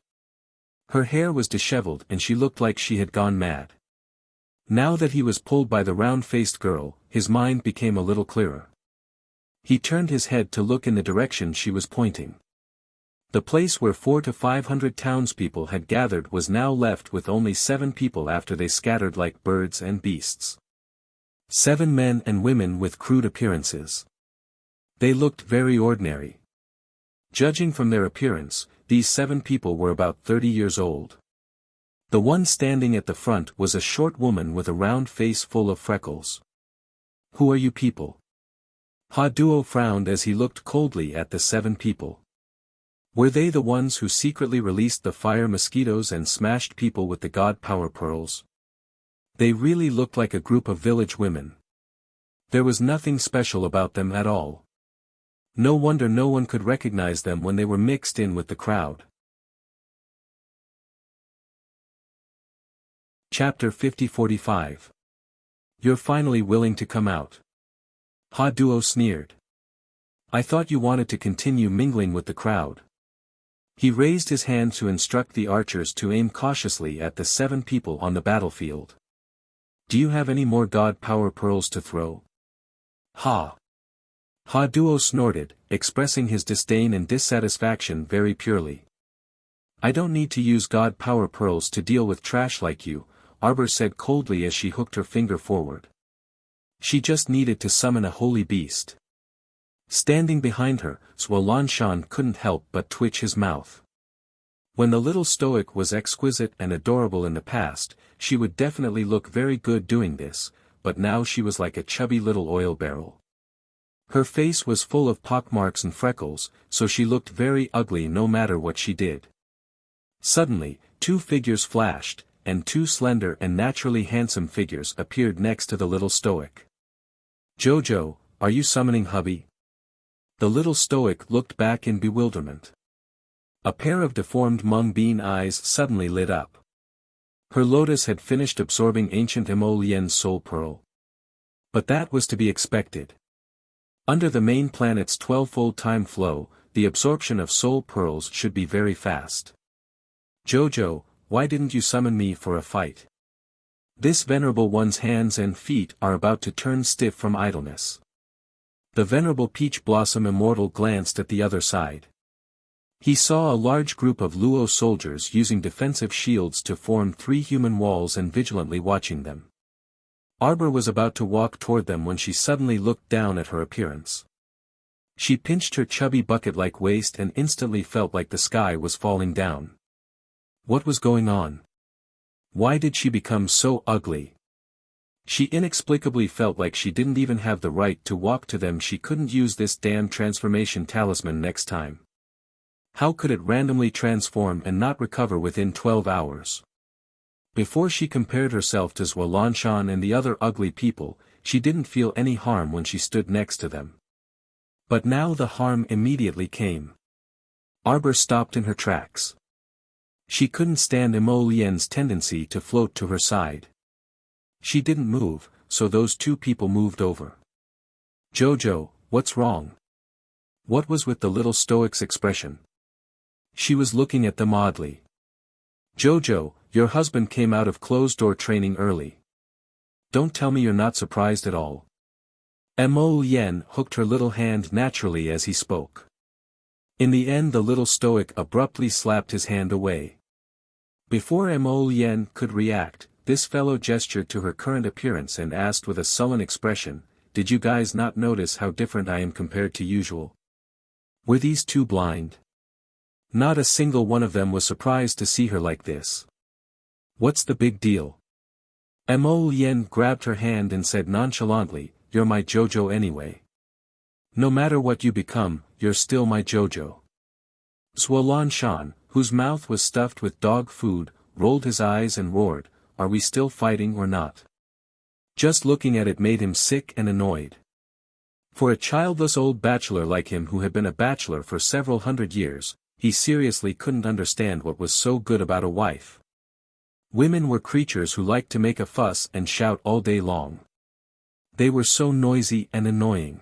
Speaker 1: Her hair was disheveled and she looked like she had gone mad. Now that he was pulled by the round-faced girl, his mind became a little clearer. He turned his head to look in the direction she was pointing. The place where 400 to 500 townspeople had gathered was now left with only 7 people after they scattered like birds and beasts. 7 men and women with crude appearances. They looked very ordinary. Judging from their appearance, these 7 people were about 30 years old. The one standing at the front was a short woman with a round face full of freckles. "Who are you people?" Haduo frowned as he looked coldly at the 7 people. Were they the ones who secretly released the fire mosquitoes and smashed people with the god power pearls? They really looked like a group of village women. There was nothing special about them at all. No wonder no one could recognize them when they were mixed in with the crowd. Chapter 50-45. You're finally willing to come out. Ha Duo sneered. I thought you wanted to continue mingling with the crowd. He raised his hand to instruct the archers to aim cautiously at the 7 people on the battlefield. Do you have any more god power pearls to throw? Ha! Ha Duo snorted, expressing his disdain and dissatisfaction very purely. I don't need to use god power pearls to deal with trash like you, Arbor said coldly as she hooked her finger forward. She just needed to summon a holy beast. Standing behind her, Zhuo couldn't help but twitch his mouth. When the little stoic was exquisite and adorable in the past, she would definitely look very good doing this, but now she was like a chubby little oil barrel. Her face was full of pockmarks and freckles, so she looked very ugly no matter what she did. Suddenly, 2 figures flashed, and 2 slender and naturally handsome figures appeared next to the little stoic. Jojo, are you summoning hubby? The little stoic looked back in bewilderment. A pair of deformed mung bean eyes suddenly lit up. Her lotus had finished absorbing ancient Emolien's soul pearl. But that was to be expected. Under the main planet's 12-fold time flow, the absorption of soul pearls should be very fast. Jojo, why didn't you summon me for a fight? This venerable one's hands and feet are about to turn stiff from idleness. The venerable Peach Blossom Immortal glanced at the other side. He saw a large group of Luo soldiers using defensive shields to form 3 human walls and vigilantly watching them. Arbor was about to walk toward them when she suddenly looked down at her appearance. She pinched her chubby bucket-like waist and instantly felt like the sky was falling down. What was going on? Why did she become so ugly? She inexplicably felt like she didn't even have the right to walk to them. She couldn't use this damn transformation talisman next time. How could it randomly transform and not recover within 12 hours? Before she compared herself to Zhuo and the other ugly people, she didn't feel any harm when she stood next to them. But now the harm immediately came. Arbor stopped in her tracks. She couldn't stand Emolien's tendency to float to her side. She didn't move, so those 2 people moved over. Jojo, what's wrong? What was with the little stoic's expression? She was looking at them oddly. Jojo, your husband came out of closed-door training early. Don't tell me you're not surprised at all. Emolien hooked her little hand naturally as he spoke. In the end the little stoic abruptly slapped his hand away. Before Emolien could react, this fellow gestured to her current appearance and asked with a sullen expression, did you guys not notice how different I am compared to usual? Were these 2 blind? Not a single one of them was surprised to see her like this. What's the big deal? Emolien grabbed her hand and said nonchalantly, you're my Jojo anyway. No matter what you become, you're still my Jojo. Zhuo, whose mouth was stuffed with dog food, rolled his eyes and roared, are we still fighting or not? Just looking at it made him sick and annoyed. For a childless old bachelor like him who had been a bachelor for several hundred years, he seriously couldn't understand what was so good about a wife. Women were creatures who liked to make a fuss and shout all day long. They were so noisy and annoying.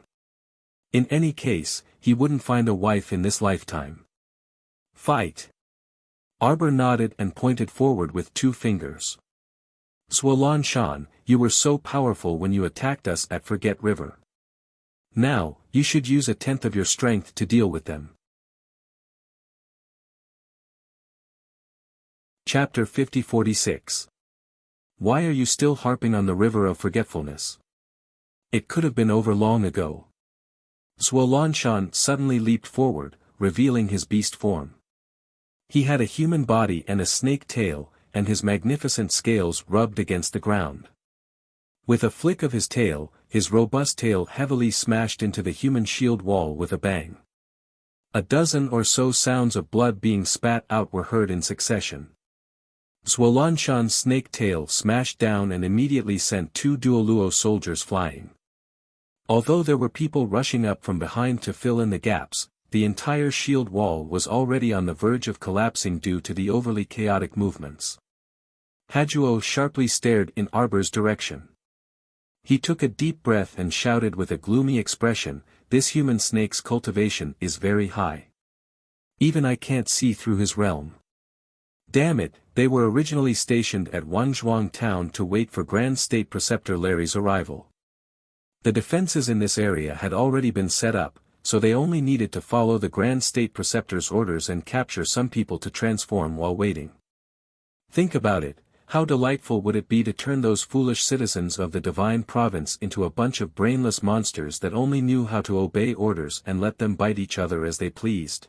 Speaker 1: In any case, he wouldn't find a wife in this lifetime. Fight! Arbor nodded and pointed forward with 2 fingers. Zhuo, you were so powerful when you attacked us at Forget River. Now, you should use 1/10 of your strength to deal with them. Chapter 50-46. Why are you still harping on the river of forgetfulness? It could have been over long ago. Zhuo suddenly leaped forward, revealing his beast form. He had a human body and a snake tail, and his magnificent scales rubbed against the ground. With a flick of his tail, his robust tail heavily smashed into the human shield wall with a bang. A dozen or so sounds of blood being spat out were heard in succession. Zhuo snake tail smashed down and immediately sent 2 Duoluo soldiers flying. Although there were people rushing up from behind to fill in the gaps, the entire shield wall was already on the verge of collapsing due to the overly chaotic movements. Hajuo sharply stared in Arbor's direction. He took a deep breath and shouted with a gloomy expression, "This human snake's cultivation is very high. Even I can't see through his realm." Damn it, they were originally stationed at Wanzhuang town to wait for Grand State Preceptor Larry's arrival. The defenses in this area had already been set up, so they only needed to follow the Grand State Preceptor's orders and capture some people to transform while waiting. Think about it. How delightful would it be to turn those foolish citizens of the divine province into a bunch of brainless monsters that only knew how to obey orders and let them bite each other as they pleased.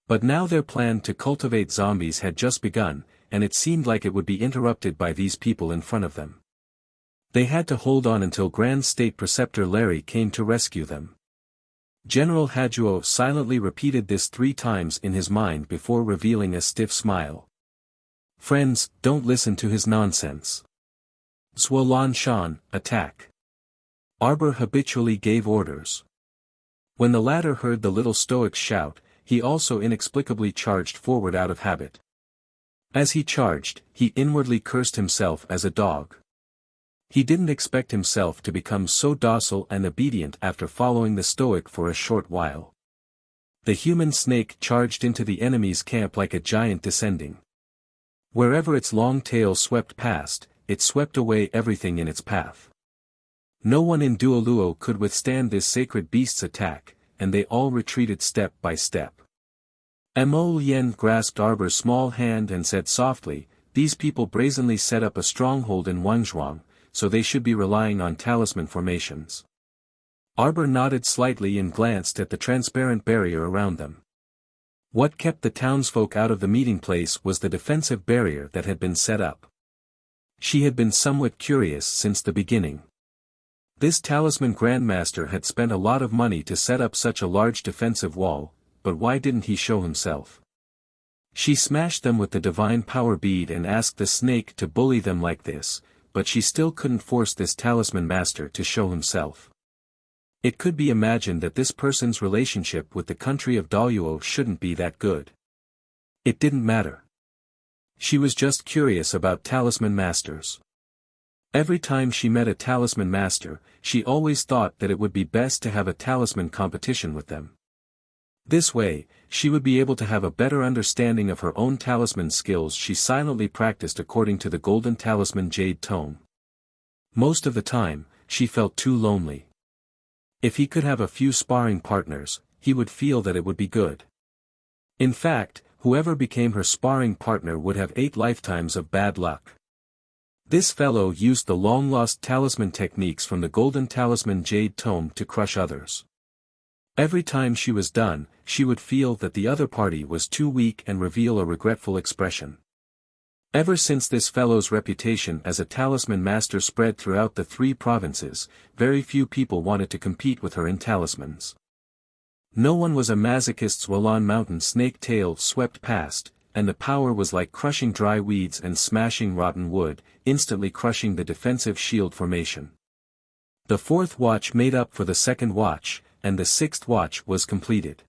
Speaker 1: But now their plan to cultivate zombies had just begun, and it seemed like it would be interrupted by these people in front of them. They had to hold on until Grand State Preceptor Larry came to rescue them. General Hajuo silently repeated this 3 times in his mind before revealing a stiff smile. "Friends, don't listen to his nonsense. Zuolan Shan, attack." Arbor habitually gave orders. When the latter heard the little stoic shout, he also inexplicably charged forward out of habit. As he charged, he inwardly cursed himself as a dog. He didn't expect himself to become so docile and obedient after following the stoic for a short while. The human snake charged into the enemy's camp like a giant descending. Wherever its long tail swept past, it swept away everything in its path. No one in Duoluo could withstand this sacred beast's attack, and they all retreated step by step. Mo Lien grasped Arbor's small hand and said softly, "These people brazenly set up a stronghold in Wanzhuang, so they should be relying on talisman formations." Arbor nodded slightly and glanced at the transparent barrier around them. What kept the townsfolk out of the meeting place was the defensive barrier that had been set up. She had been somewhat curious since the beginning. This talisman grandmaster had spent a lot of money to set up such a large defensive wall, but why didn't he show himself? She smashed them with the divine power bead and asked the snake to bully them like this, but she still couldn't force this talisman master to show himself. It could be imagined that this person's relationship with the country of Daluo shouldn't be that good. It didn't matter. She was just curious about talisman masters. Every time she met a talisman master, she always thought that it would be best to have a talisman competition with them. This way, she would be able to have a better understanding of her own talisman skills. She silently practiced according to the golden talisman jade tome. Most of the time, she felt too lonely. If he could have a few sparring partners, he would feel that it would be good. In fact, whoever became her sparring partner would have 8 lifetimes of bad luck. This fellow used the long-lost talisman techniques from the golden talisman jade tome to crush others. Every time she was done, she would feel that the other party was too weak and reveal a regretful expression. Ever since this fellow's reputation as a talisman master spread throughout the 3 provinces, very few people wanted to compete with her in talismans. No one was a masochist. Zuolan Mountain snake tail swept past, and the power was like crushing dry weeds and smashing rotten wood, instantly crushing the defensive shield formation. The 4th watch made up for the 2nd watch, and the 6th watch was completed.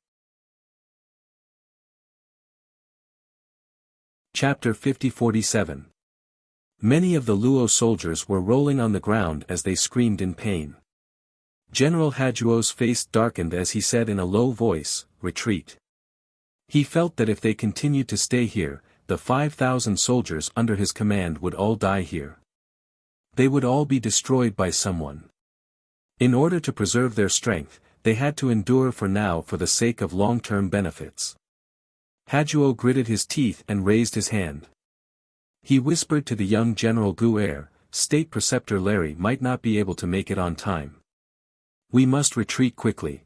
Speaker 1: Chapter 50-47. Many of the Luo soldiers were rolling on the ground as they screamed in pain. General Hajuo's face darkened as he said in a low voice, "Retreat." He felt that if they continued to stay here, the 5,000 soldiers under his command would all die here. They would all be destroyed by someone. In order to preserve their strength, they had to endure for now for the sake of long-term benefits. Hajuo gritted his teeth and raised his hand. He whispered to the young General Gu'er, "State Preceptor Larry might not be able to make it on time. We must retreat quickly."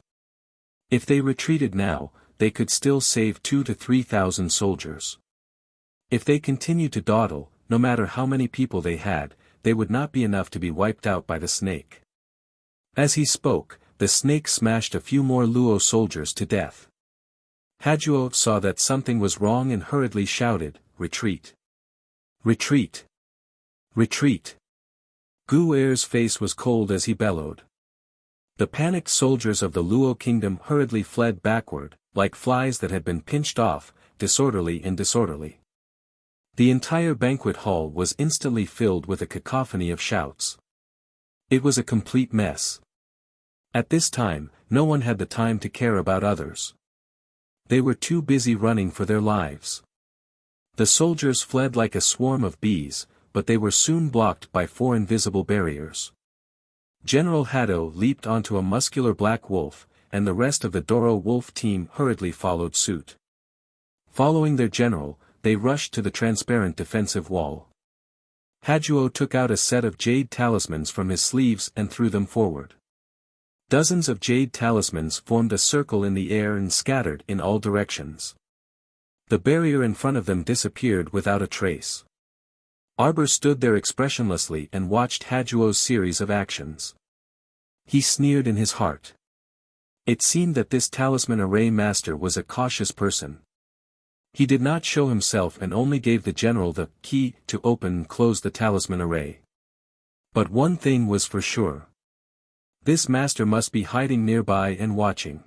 Speaker 1: If they retreated now, they could still save 2,000 to 3,000 soldiers. If they continued to dawdle, no matter how many people they had, they would not be enough to be wiped out by the snake. As he spoke, the snake smashed a few more Luo soldiers to death. Hajuo saw that something was wrong and hurriedly shouted, "Retreat! Retreat! Retreat!" Gu'er's face was cold as he bellowed. The panicked soldiers of the Luo kingdom hurriedly fled backward, like flies that had been pinched off, disorderly and disorderly. The entire banquet hall was instantly filled with a cacophony of shouts. It was a complete mess. At this time, no one had the time to care about others. They were too busy running for their lives. The soldiers fled like a swarm of bees, but they were soon blocked by 4 invisible barriers. General Haddo leaped onto a muscular black wolf, and the rest of the Doro wolf team hurriedly followed suit. Following their general, they rushed to the transparent defensive wall. Hajuo took out a set of jade talismans from his sleeves and threw them forward. Dozens of jade talismans formed a circle in the air and scattered in all directions. The barrier in front of them disappeared without a trace. Arbor stood there expressionlessly and watched Hajuo's series of actions. He sneered in his heart. It seemed that this talisman array master was a cautious person. He did not show himself and only gave the general the key to open and close the talisman array. But one thing was for sure. This master must be hiding nearby and watching.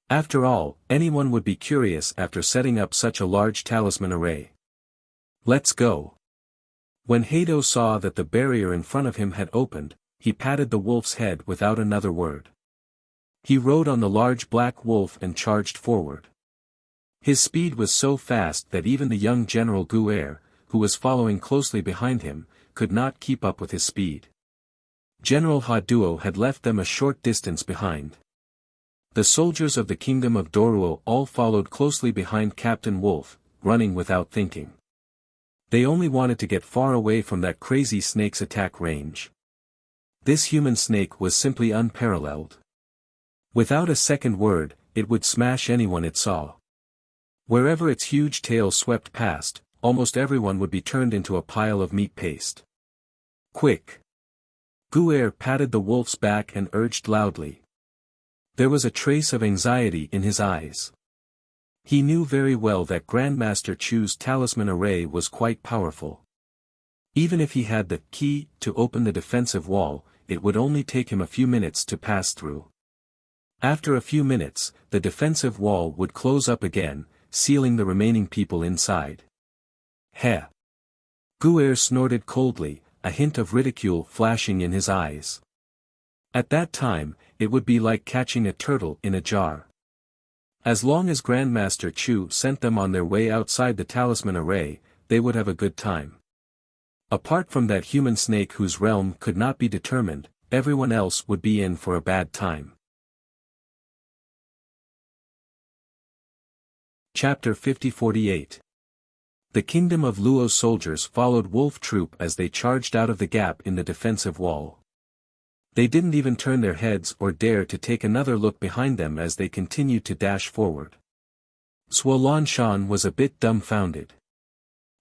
Speaker 1: After all, anyone would be curious after setting up such a large talisman array. Let's go. When Hado saw that the barrier in front of him had opened, he patted the wolf's head without another word. He rode on the large black wolf and charged forward. His speed was so fast that even the young General Guer, who was following closely behind him, could not keep up with his speed. General Haduo had left them a short distance behind. The soldiers of the Kingdom of Doruo all followed closely behind Captain Wolf, running without thinking. They only wanted to get far away from that crazy snake's attack range. This human snake was simply unparalleled. Without a second word, it would smash anyone it saw. Wherever its huge tail swept past, almost everyone would be turned into a pile of meat paste. Quick! Guer patted the wolf's back and urged loudly. There was a trace of anxiety in his eyes. He knew very well that Grandmaster Chu's talisman array was quite powerful. Even if he had the key to open the defensive wall, it would only take him a few minutes to pass through. After a few minutes, the defensive wall would close up again, sealing the remaining people inside. Heh! Guer snorted coldly, a hint of ridicule flashing in his eyes. At that time, it would be like catching a turtle in a jar. As long as Grandmaster Chu sent them on their way outside the talisman array, they would have a good time. Apart from that human snake whose realm could not be determined, everyone else would be in for a bad time. Chapter 50-48. The Kingdom of Luo's soldiers followed Wolf Troop as they charged out of the gap in the defensive wall. They didn't even turn their heads or dare to take another look behind them as they continued to dash forward. Suolon Shan was a bit dumbfounded.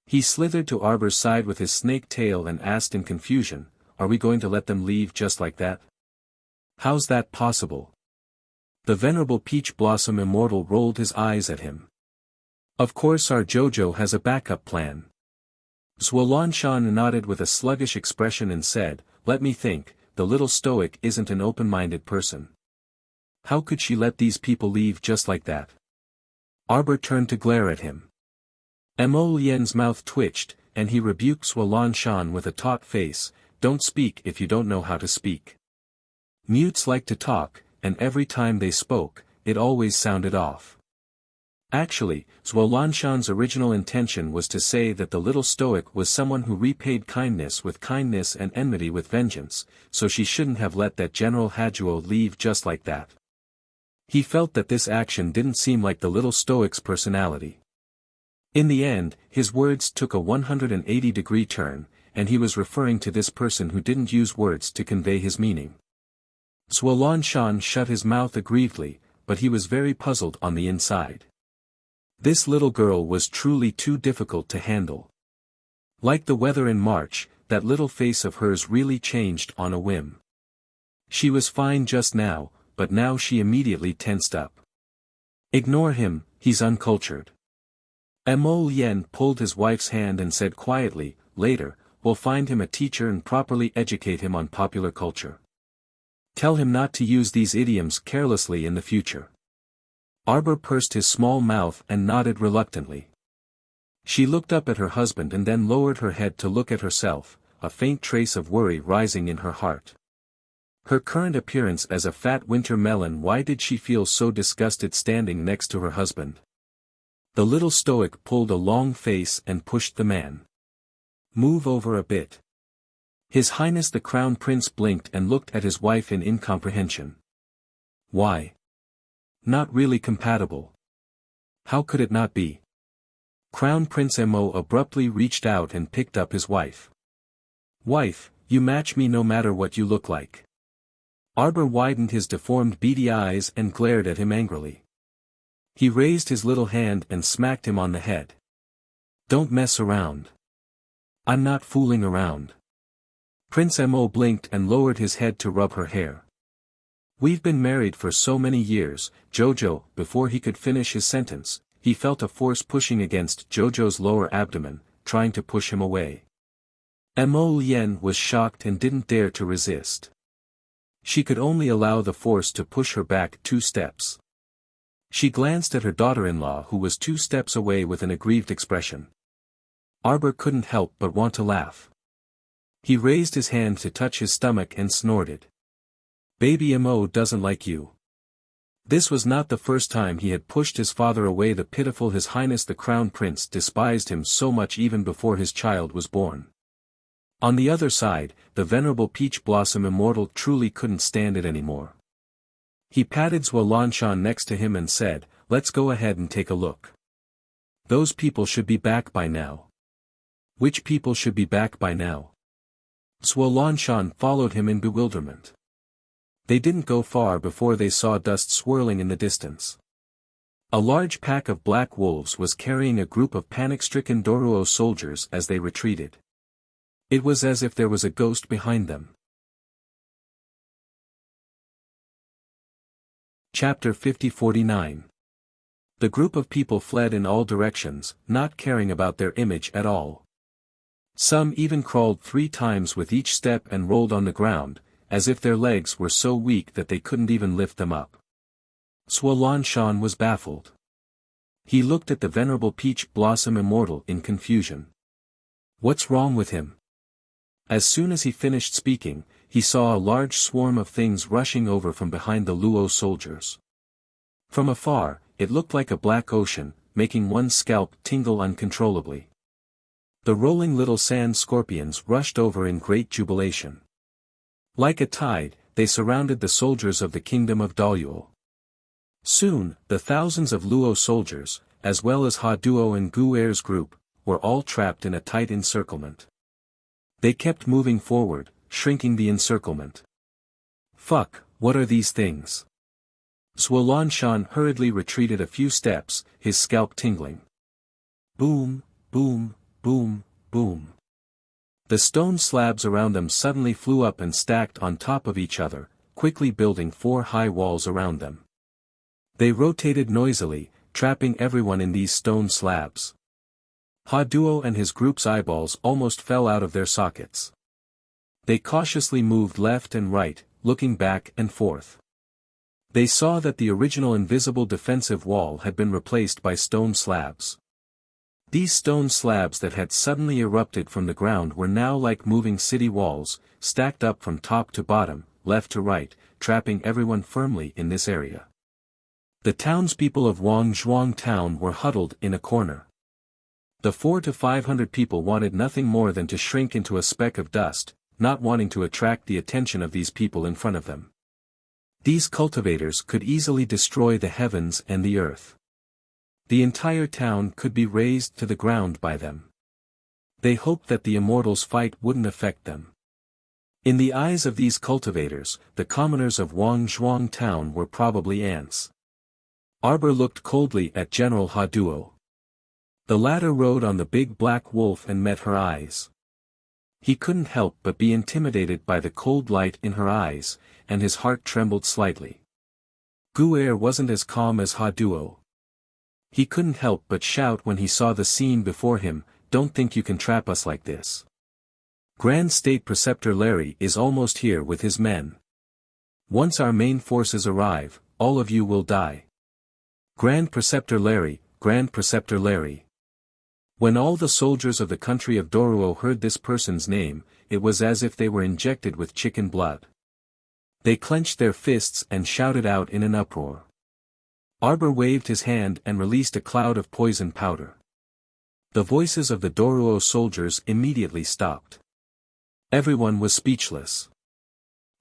Speaker 1: He slithered to Arbor's side with his snake tail and asked in confusion, "Are we going to let them leave just like that? How's that possible?" The venerable Peach Blossom Immortal rolled his eyes at him. "Of course our Jojo has a backup plan." Suolon Shan nodded with a sluggish expression and said, "Let me think. The little stoic isn't an open-minded person. How could she let these people leave just like that?" Arbor turned to glare at him. Mo Lien's mouth twitched, and he rebuked Suolon Shan with a taut face, "Don't speak if you don't know how to speak." Mutes like to talk, and every time they spoke, it always sounded off. Actually, Suolon Shan's original intention was to say that the little stoic was someone who repaid kindness with kindness and enmity with vengeance, so she shouldn't have let that General Hajuo leave just like that. He felt that this action didn't seem like the little stoic's personality. In the end, his words took a 180-degree turn, and he was referring to this person who didn't use words to convey his meaning. Suolon Shan shut his mouth aggrievedly, but he was very puzzled on the inside. This little girl was truly too difficult to handle. Like the weather in March, that little face of hers really changed on a whim. She was fine just now, but now she immediately tensed up. "Ignore him, he's uncultured." Mo Lien pulled his wife's hand and said quietly, "Later, we'll find him a teacher and properly educate him on popular culture. Tell him not to use these idioms carelessly in the future." Arbor pursed his small mouth and nodded reluctantly. She looked up at her husband and then lowered her head to look at herself, a faint trace of worry rising in her heart. Her current appearance as a fat winter melon. Why did she feel so disgusted standing next to her husband? The little stoic pulled a long face and pushed the man. Move over a bit. His Highness the Crown Prince blinked and looked at his wife in incomprehension. Why? Not really compatible. How could it not be? Crown Prince Mo abruptly reached out and picked up his wife. Wife, you match me no matter what you look like. Arbor widened his deformed beady eyes and glared at him angrily. He raised his little hand and smacked him on the head. Don't mess around. I'm not fooling around. Prince Mo blinked and lowered his head to rub her hair. We've been married for so many years, Jojo. Before he could finish his sentence, he felt a force pushing against Jojo's lower abdomen, trying to push him away. Mo Lien was shocked and didn't dare to resist. She could only allow the force to push her back 2 steps. She glanced at her daughter-in-law who was 2 steps away with an aggrieved expression. Arbor couldn't help but want to laugh. He raised his hand to touch his stomach and snorted. Baby Mo doesn't like you. This was not the first time he had pushed his father away. The pitiful His Highness the Crown Prince despised him so much even before his child was born. On the other side, the venerable Peach Blossom Immortal truly couldn't stand it anymore. He patted Zhuo next to him and said, let's go ahead and take a look. Those people should be back by now. Which people should be back by now? Zhuo followed him in bewilderment. They didn't go far before they saw dust swirling in the distance. A large pack of black wolves was carrying a group of panic-stricken Doruo soldiers as they retreated. It was as if there was a ghost behind them. Chapter 50-49. The group of people fled in all directions, not caring about their image at all. Some even crawled 3 times with each step and rolled on the ground, as if their legs were so weak that they couldn't even lift them up. Zhuo was baffled. He looked at the venerable Peach Blossom Immortal in confusion. What's wrong with him? As soon as he finished speaking, he saw a large swarm of things rushing over from behind the Luo soldiers. From afar, it looked like a black ocean, making one's scalp tingle uncontrollably. The rolling little sand scorpions rushed over in great jubilation. Like a tide, they surrounded the soldiers of the kingdom of Daluo. Soon, the thousands of Luo soldiers, as well as Ha Duo and Gu Er's group, were all trapped in a tight encirclement. They kept moving forward, shrinking the encirclement. Fuck, what are these things? Zhuo hurriedly retreated a few steps, his scalp tingling. Boom, boom, boom, boom. The stone slabs around them suddenly flew up and stacked on top of each other, quickly building 4 high walls around them. They rotated noisily, trapping everyone in these stone slabs. Ha Duo and his group's eyeballs almost fell out of their sockets. They cautiously moved left and right, looking back and forth. They saw that the original invisible defensive wall had been replaced by stone slabs. These stone slabs that had suddenly erupted from the ground were now like moving city walls, stacked up from top to bottom, left to right, trapping everyone firmly in this area. The townspeople of Wangzhuang town were huddled in a corner. The 400 to 500 people wanted nothing more than to shrink into a speck of dust, not wanting to attract the attention of these people in front of them. These cultivators could easily destroy the heavens and the earth. The entire town could be razed to the ground by them. They hoped that the immortals' fight wouldn't affect them. In the eyes of these cultivators, the commoners of Wangzhuang town were probably ants. Arbor looked coldly at General Ha Duo. The latter rode on the big black wolf and met her eyes. He couldn't help but be intimidated by the cold light in her eyes, and his heart trembled slightly. Gu Er wasn't as calm as Ha Duo. He couldn't help but shout when he saw the scene before him, "Don't think you can trap us like this. Grand State Preceptor Larry is almost here with his men. Once our main forces arrive, all of you will die. Grand Preceptor Larry, Grand Preceptor Larry." When all the soldiers of the country of Doruo heard this person's name, it was as if they were injected with chicken blood. They clenched their fists and shouted out in an uproar. Arbor waved his hand and released a cloud of poison powder. The voices of the Doruo soldiers immediately stopped. Everyone was speechless.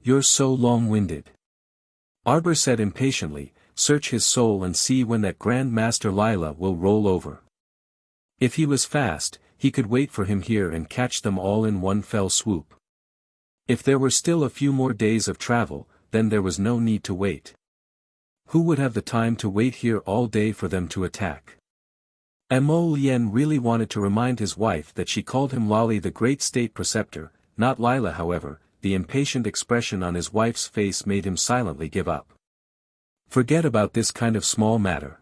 Speaker 1: "You're so long-winded," Arbor said impatiently. "Search his soul and see when that Grand Master Lila will roll over. If he was fast, he could wait for him here and catch them all in one fell swoop. If there were still a few more days of travel, then there was no need to wait. Who would have the time to wait here all day for them to attack?" Mo Lien really wanted to remind his wife that she called him Lali the Great State Preceptor, not Lila. However, the impatient expression on his wife's face made him silently give up. Forget about this kind of small matter.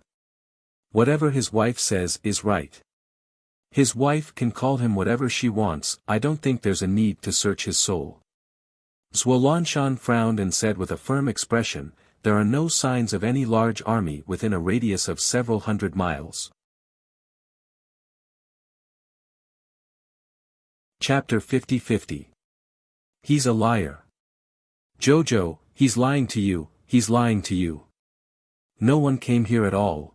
Speaker 1: Whatever his wife says is right. His wife can call him whatever she wants. I don't think there's a need to search his soul. Zhuo frowned and said with a firm expression, "There are no signs of any large army within a radius of several hundred miles." Chapter 50-50. He's a liar. Jojo, he's lying to you, he's lying to you. No one came here at all.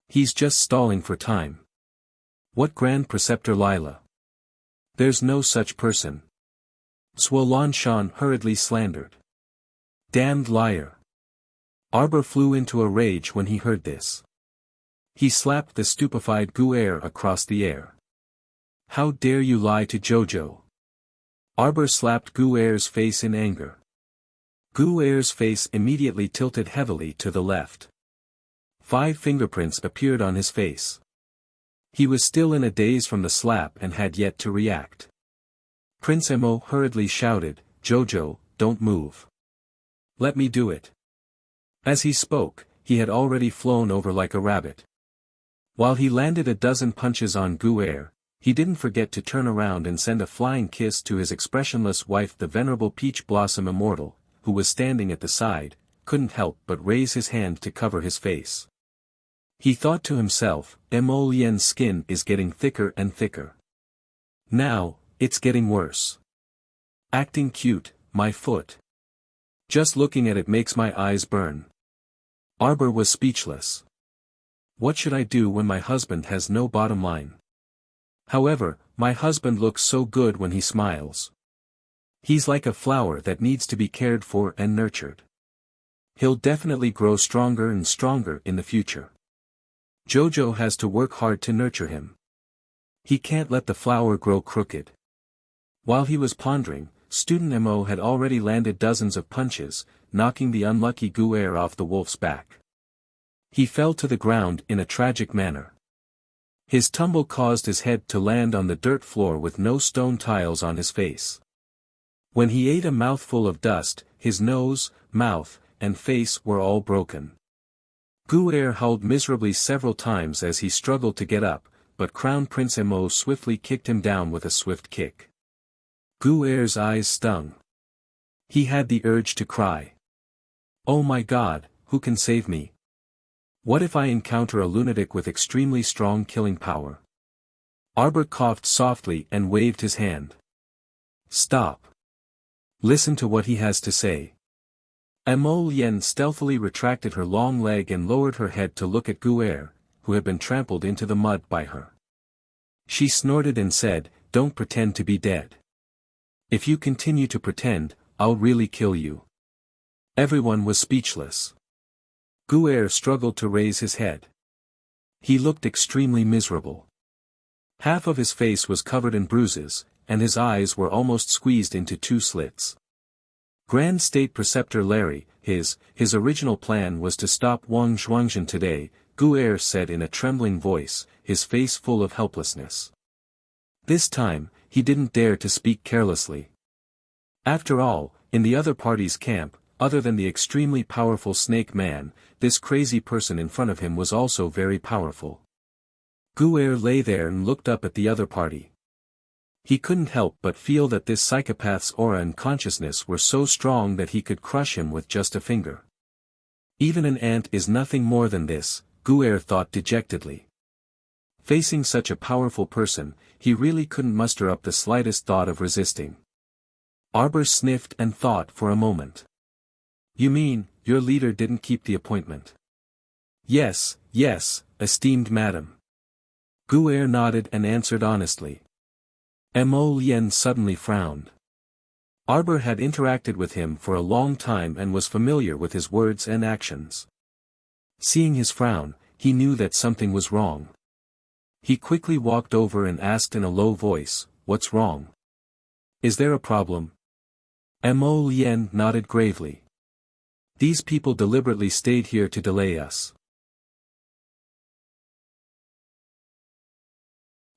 Speaker 1: He's just stalling for time. What Grand Preceptor Lila? There's no such person. Zhuo hurriedly slandered. Damned liar. Arbor flew into a rage when he heard this. He slapped the stupefied Gu'er across the air. "How dare you lie to Jojo?" Arbor slapped Gu'er's face in anger. Gu'er's face immediately tilted heavily to the left. 5 fingerprints appeared on his face. He was still in a daze from the slap and had yet to react. Prince Mo hurriedly shouted, "Jojo, don't move. Let me do it." As he spoke, he had already flown over like a rabbit. While he landed a dozen punches on Gu'er, he didn't forget to turn around and send a flying kiss to his expressionless wife. The venerable Peach Blossom Immortal, who was standing at the side, couldn't help but raise his hand to cover his face. He thought to himself, Mo Lien's skin is getting thicker and thicker. Now, it's getting worse. Acting cute, my foot. Just looking at it makes my eyes burn. Arbor was speechless. What should I do when my husband has no bottom line? However, my husband looks so good when he smiles. He's like a flower that needs to be cared for and nurtured. He'll definitely grow stronger and stronger in the future. Jojo has to work hard to nurture him. He can't let the flower grow crooked. While he was pondering, Student Mo had already landed dozens of punches, knocking the unlucky Gu'er off the wolf's back. He fell to the ground in a tragic manner. His tumble caused his head to land on the dirt floor with no stone tiles on his face. When he ate a mouthful of dust, his nose, mouth, and face were all broken. Gu'er howled miserably several times as he struggled to get up, but Crown Prince Mo swiftly kicked him down with a swift kick. Gu'er's eyes stung. He had the urge to cry. Oh my God, who can save me? What if I encounter a lunatic with extremely strong killing power? Arbor coughed softly and waved his hand. Stop. Listen to what he has to say. Mo Lien stealthily retracted her long leg and lowered her head to look at Gu'er, who had been trampled into the mud by her. She snorted and said, "Don't pretend to be dead. If you continue to pretend, I'll really kill you." Everyone was speechless. Gu'er struggled to raise his head. He looked extremely miserable. Half of his face was covered in bruises, and his eyes were almost squeezed into 2 slits. Grand State Preceptor Larry, his original plan was to stop Wang Zhuangzhen today, Gu'er said in a trembling voice, his face full of helplessness. This time, he didn't dare to speak carelessly. After all, in the other party's camp, other than the extremely powerful Snake Man, this crazy person in front of him was also very powerful. Gu'er lay there and looked up at the other party. He couldn't help but feel that this psychopath's aura and consciousness were so strong that he could crush him with just a finger. Even an ant is nothing more than this, Gu'er thought dejectedly. Facing such a powerful person, he really couldn't muster up the slightest thought of resisting. Arbor sniffed and thought for a moment. You mean, your leader didn't keep the appointment? Yes, yes, esteemed madam. Guer nodded and answered honestly. Mo Lien suddenly frowned. Arbor had interacted with him for a long time and was familiar with his words and actions. Seeing his frown, he knew that something was wrong. He quickly walked over and asked in a low voice, "What's wrong? Is there a problem?" Mo Lien nodded gravely. These people deliberately stayed here to delay us.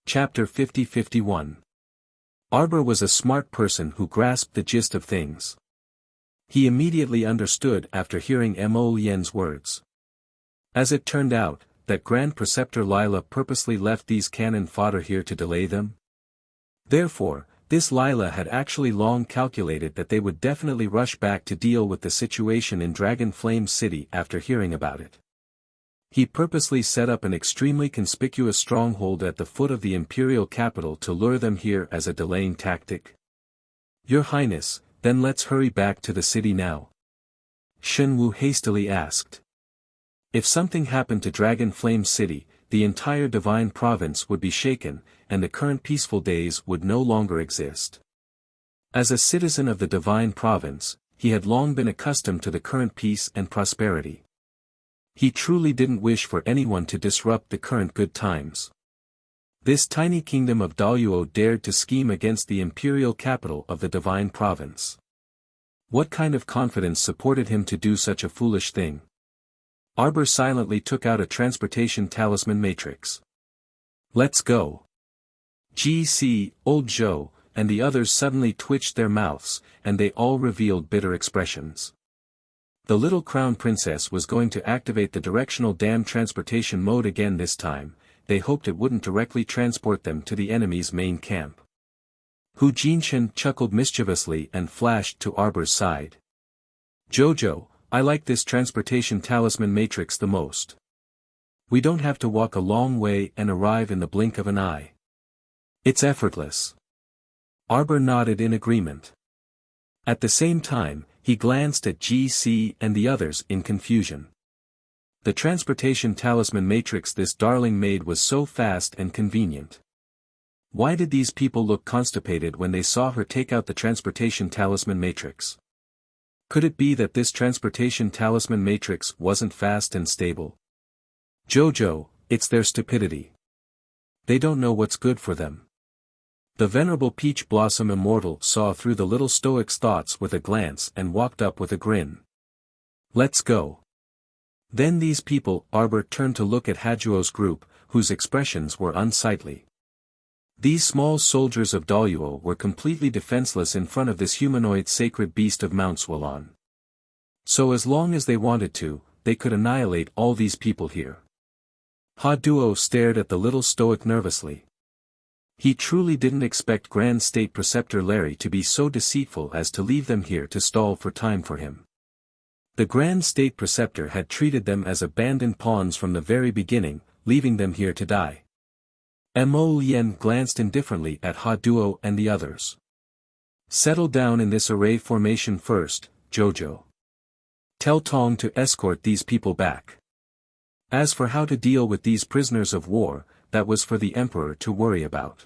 Speaker 1: Chapter 50-51. Arbor was a smart person who grasped the gist of things. He immediately understood after hearing Mo Lien's words. As it turned out, that Grand Preceptor Lila purposely left these cannon fodder here to delay them? Therefore, this Lila had actually long calculated that they would definitely rush back to deal with the situation in Dragon Flame City after hearing about it. He purposely set up an extremely conspicuous stronghold at the foot of the imperial capital to lure them here as a delaying tactic. Your Highness, then let's hurry back to the city now. Shen Wu hastily asked. If something happened to Dragon Flame City, the entire divine province would be shaken, and the current peaceful days would no longer exist. As a citizen of the divine province, he had long been accustomed to the current peace and prosperity. He truly didn't wish for anyone to disrupt the current good times. This tiny kingdom of Daluo dared to scheme against the imperial capital of the divine province. What kind of confidence supported him to do such a foolish thing? Arbor silently took out a transportation talisman matrix. Let's go. GC, Old Zhou, and the others suddenly twitched their mouths, and they all revealed bitter expressions. The little crown princess was going to activate the directional dam transportation mode again this time. They hoped it wouldn't directly transport them to the enemy's main camp. Hu Jinshan chuckled mischievously and flashed to Arbor's side. Jojo, I like this transportation talisman matrix the most. We don't have to walk a long way and arrive in the blink of an eye. It's effortless. Arbor nodded in agreement. At the same time, he glanced at GC and the others in confusion. The transportation talisman matrix this darling made was so fast and convenient. Why did these people look constipated when they saw her take out the transportation talisman matrix? Could it be that this transportation talisman matrix wasn't fast and stable? Jojo, it's their stupidity. They don't know what's good for them. The venerable Peach Blossom Immortal saw through the little stoic's thoughts with a glance and walked up with a grin. Let's go. Then these people, Arbor turned to look at Hajuo's group, whose expressions were unsightly. These small soldiers of Daluo were completely defenseless in front of this humanoid sacred beast of Mount Swalon. So as long as they wanted to, they could annihilate all these people here. Haduo stared at the little stoic nervously. He truly didn't expect Grand State Preceptor Larry to be so deceitful as to leave them here to stall for time for him. The Grand State Preceptor had treated them as abandoned pawns from the very beginning, leaving them here to die. Mo Lien glanced indifferently at Haduo and the others. Settle down in this array formation first, Jojo. Tell Tong to escort these people back. As for how to deal with these prisoners of war, that was for the Emperor to worry about.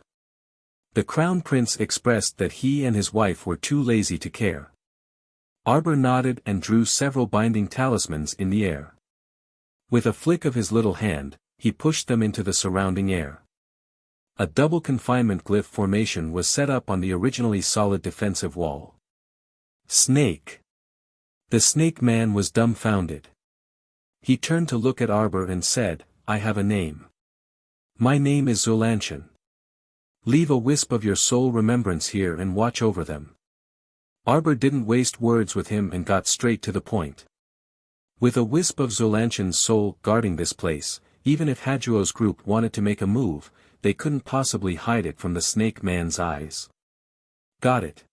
Speaker 1: The Crown Prince expressed that he and his wife were too lazy to care. Arbor nodded and drew several binding talismans in the air. With a flick of his little hand, he pushed them into the surrounding air. A double confinement glyph formation was set up on the originally solid defensive wall. Snake. The snake man was dumbfounded. He turned to look at Arbor and said, I have a name. My name is Zulanshan. Leave a wisp of your soul remembrance here and watch over them. Arbor didn't waste words with him and got straight to the point. With a wisp of Zulanshan's soul guarding this place, even if Hajuo's group wanted to make a move, they couldn't possibly hide it from the snake man's eyes. Got it.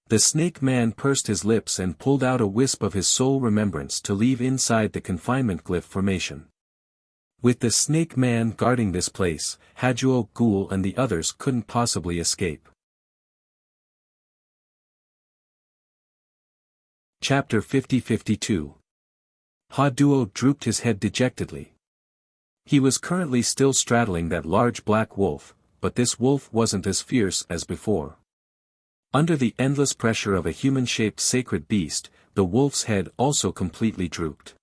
Speaker 1: The snake man pursed his lips and pulled out a wisp of his soul remembrance to leave inside the confinement glyph formation. With the snake man guarding this place, Hajuo Ghoul and the others couldn't possibly escape. Chapter 50-52. Haduo drooped his head dejectedly. He was currently still straddling that large black wolf, but this wolf wasn't as fierce as before. Under the endless pressure of a human-shaped sacred beast, the wolf's head also completely drooped.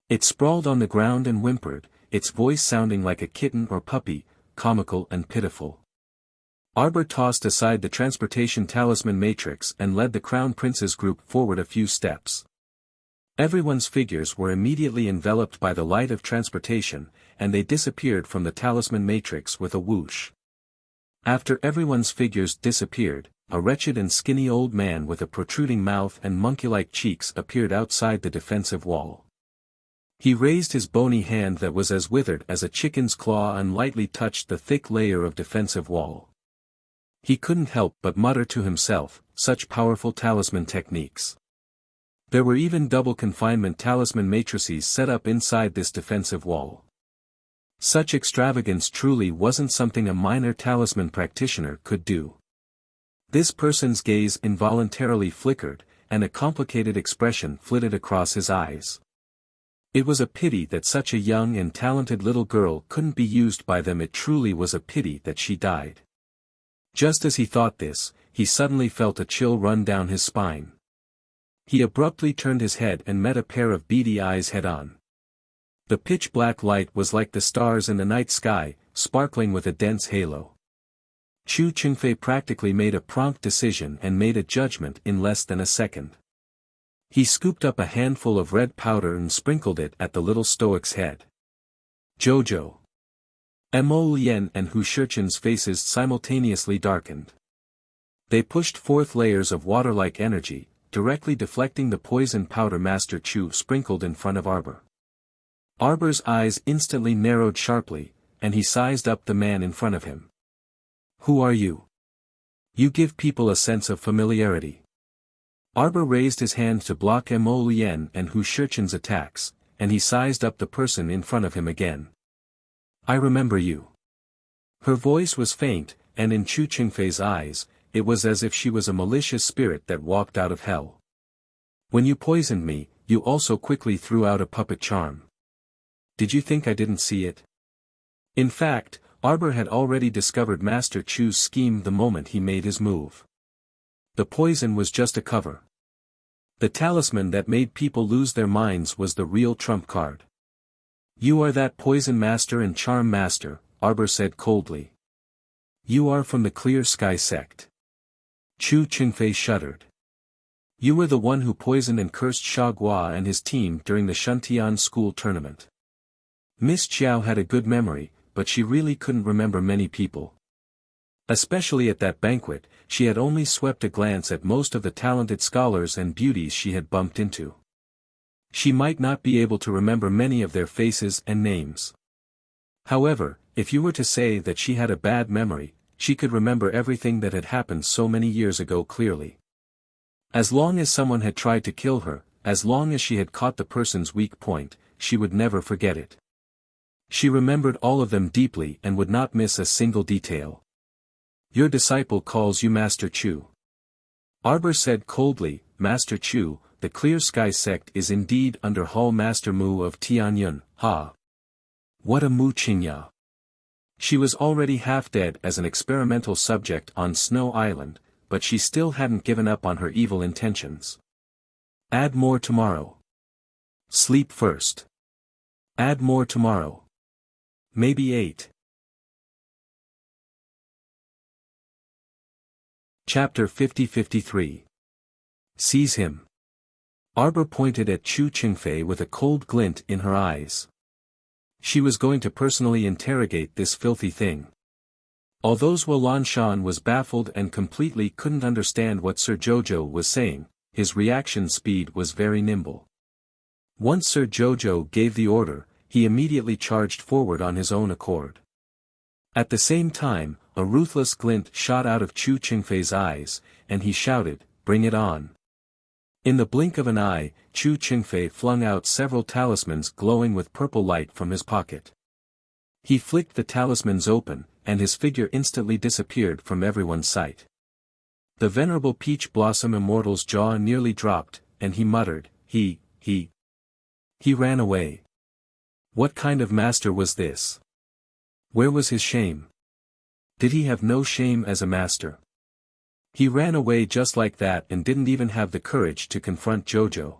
Speaker 1: It sprawled on the ground and whimpered, its voice sounding like a kitten or puppy, comical and pitiful. Arbor tossed aside the transportation talisman matrix and led the Crown Prince's group forward a few steps. Everyone's figures were immediately enveloped by the light of transportation, and they disappeared from the talisman matrix with a whoosh. After everyone's figures disappeared, a wretched and skinny old man with a protruding mouth and monkey-like cheeks appeared outside the defensive wall. He raised his bony hand that was as withered as a chicken's claw and lightly touched the thick layer of defensive wall. He couldn't help but mutter to himself, such powerful talisman techniques. There were even double confinement talisman matrices set up inside this defensive wall. Such extravagance truly wasn't something a minor talisman practitioner could do. This person's gaze involuntarily flickered, and a complicated expression flitted across his eyes. It was a pity that such a young and talented little girl couldn't be used by them. It truly was a pity that she died. Just as he thought this, he suddenly felt a chill run down his spine. He abruptly turned his head and met a pair of beady eyes head-on. The pitch-black light was like the stars in the night sky, sparkling with a dense halo. Chu Qingfei practically made a prompt decision and made a judgment in less than a second. He scooped up a handful of red powder and sprinkled it at the little stoic's head. Jojo. Mo Lien and Hu Shichen's faces simultaneously darkened. They pushed forth layers of water-like energy, directly deflecting the poison powder Master Chu sprinkled in front of Arbor. Arbor's eyes instantly narrowed sharply, and he sized up the man in front of him. Who are you? You give people a sense of familiarity. Arbor raised his hand to block Mo Lien and Hu Shichen's attacks, and he sized up the person in front of him again. I remember you. Her voice was faint, and in Chu Qingfei's eyes, it was as if she was a malicious spirit that walked out of hell. When you poisoned me, you also quickly threw out a puppet charm. Did you think I didn't see it? In fact, Arbor had already discovered Master Chu's scheme the moment he made his move. The poison was just a cover. The talisman that made people lose their minds was the real trump card. You are that poison master and charm master, Arbor said coldly. You are from the Clear Sky sect. Chu Qingfei shuddered. You were the one who poisoned and cursed Sha Gua and his team during the Shuntian school tournament. Miss Chiao had a good memory, but she really couldn't remember many people. Especially at that banquet, she had only swept a glance at most of the talented scholars and beauties she had bumped into. She might not be able to remember many of their faces and names. However, if you were to say that she had a bad memory, she could remember everything that had happened so many years ago clearly. As long as someone had tried to kill her, as long as she had caught the person's weak point, she would never forget it. She remembered all of them deeply and would not miss a single detail. Your disciple calls you Master Chu. Arbor said coldly, Master Chu, the Clear Sky sect is indeed under Hall Master Mu of Tianyun, ha. What a Mu Qingya. She was already half dead as an experimental subject on Snow Island, but she still hadn't given up on her evil intentions. Add more tomorrow. Sleep first. Add more tomorrow. Maybe 8. Chapter 50-53. Seize him. Arbor pointed at Chu Qingfei with a cold glint in her eyes. She was going to personally interrogate this filthy thing. Although Zhuo was baffled and completely couldn't understand what Sir Jojo was saying, his reaction speed was very nimble. Once Sir Jojo gave the order, he immediately charged forward on his own accord. At the same time, a ruthless glint shot out of Chu Qingfei's eyes, and he shouted, "Bring it on." In the blink of an eye, Chu Qingfei flung out several talismans glowing with purple light from his pocket. He flicked the talismans open, and his figure instantly disappeared from everyone's sight. The venerable Peach Blossom Immortal's jaw nearly dropped, and he muttered, He ran away. What kind of master was this? Where was his shame? Did he have no shame as a master? He ran away just like that and didn't even have the courage to confront Jojo.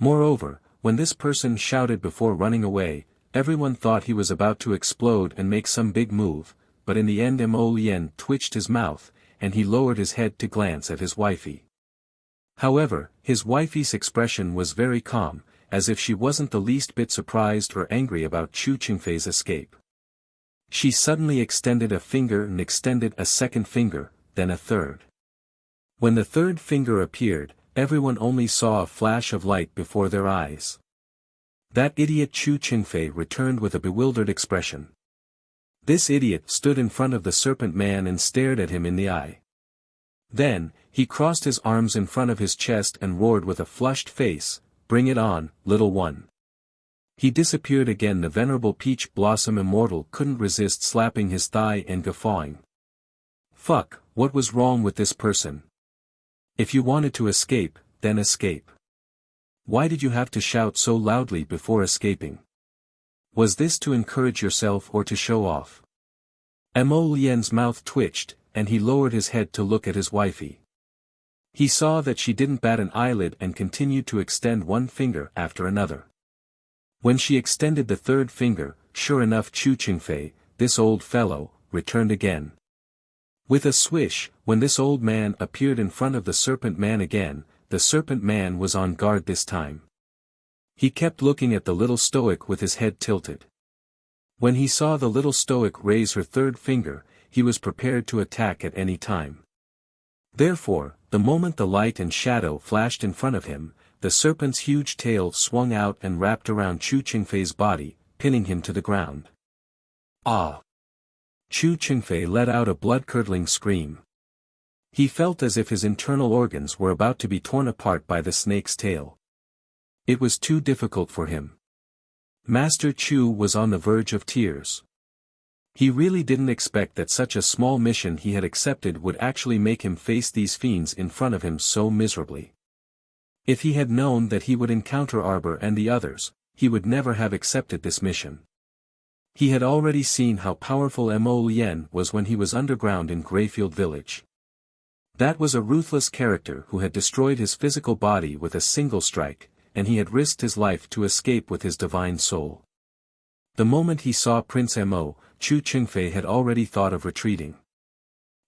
Speaker 1: Moreover, when this person shouted before running away, everyone thought he was about to explode and make some big move, but in the end Mo Lien twitched his mouth, and he lowered his head to glance at his wifey. However, his wifey's expression was very calm, as if she wasn't the least bit surprised or angry about Chu Qingfei's escape. She suddenly extended a finger and extended a second finger, then a third. When the third finger appeared, everyone only saw a flash of light before their eyes. That idiot Chu Qingfei returned with a bewildered expression. This idiot stood in front of the serpent man and stared at him in the eye. Then, he crossed his arms in front of his chest and roared with a flushed face, Bring it on, little one. He disappeared again. The venerable Peach Blossom Immortal couldn't resist slapping his thigh and guffawing. Fuck, what was wrong with this person? If you wanted to escape, then escape. Why did you have to shout so loudly before escaping? Was this to encourage yourself or to show off? Mo Lien's mouth twitched, and he lowered his head to look at his wifey. He saw that she didn't bat an eyelid and continued to extend one finger after another. When she extended the third finger, sure enough Chu Qingfei, this old fellow, returned again. With a swish, when this old man appeared in front of the serpent man again, the serpent man was on guard this time. He kept looking at the little stoic with his head tilted. When he saw the little stoic raise her third finger, he was prepared to attack at any time. Therefore, the moment the light and shadow flashed in front of him, the serpent's huge tail swung out and wrapped around Chu Qingfei's body, pinning him to the ground. Ah! Chu Qingfei let out a blood-curdling scream. He felt as if his internal organs were about to be torn apart by the snake's tail. It was too difficult for him. Master Chu was on the verge of tears. He really didn't expect that such a small mission he had accepted would actually make him face these fiends in front of him so miserably. If he had known that he would encounter Arbor and the others, he would never have accepted this mission. He had already seen how powerful Mo Lien was when he was underground in Greyfield Village. That was a ruthless character who had destroyed his physical body with a single strike, and he had risked his life to escape with his divine soul. The moment he saw Prince Mo, Chu Qingfei had already thought of retreating.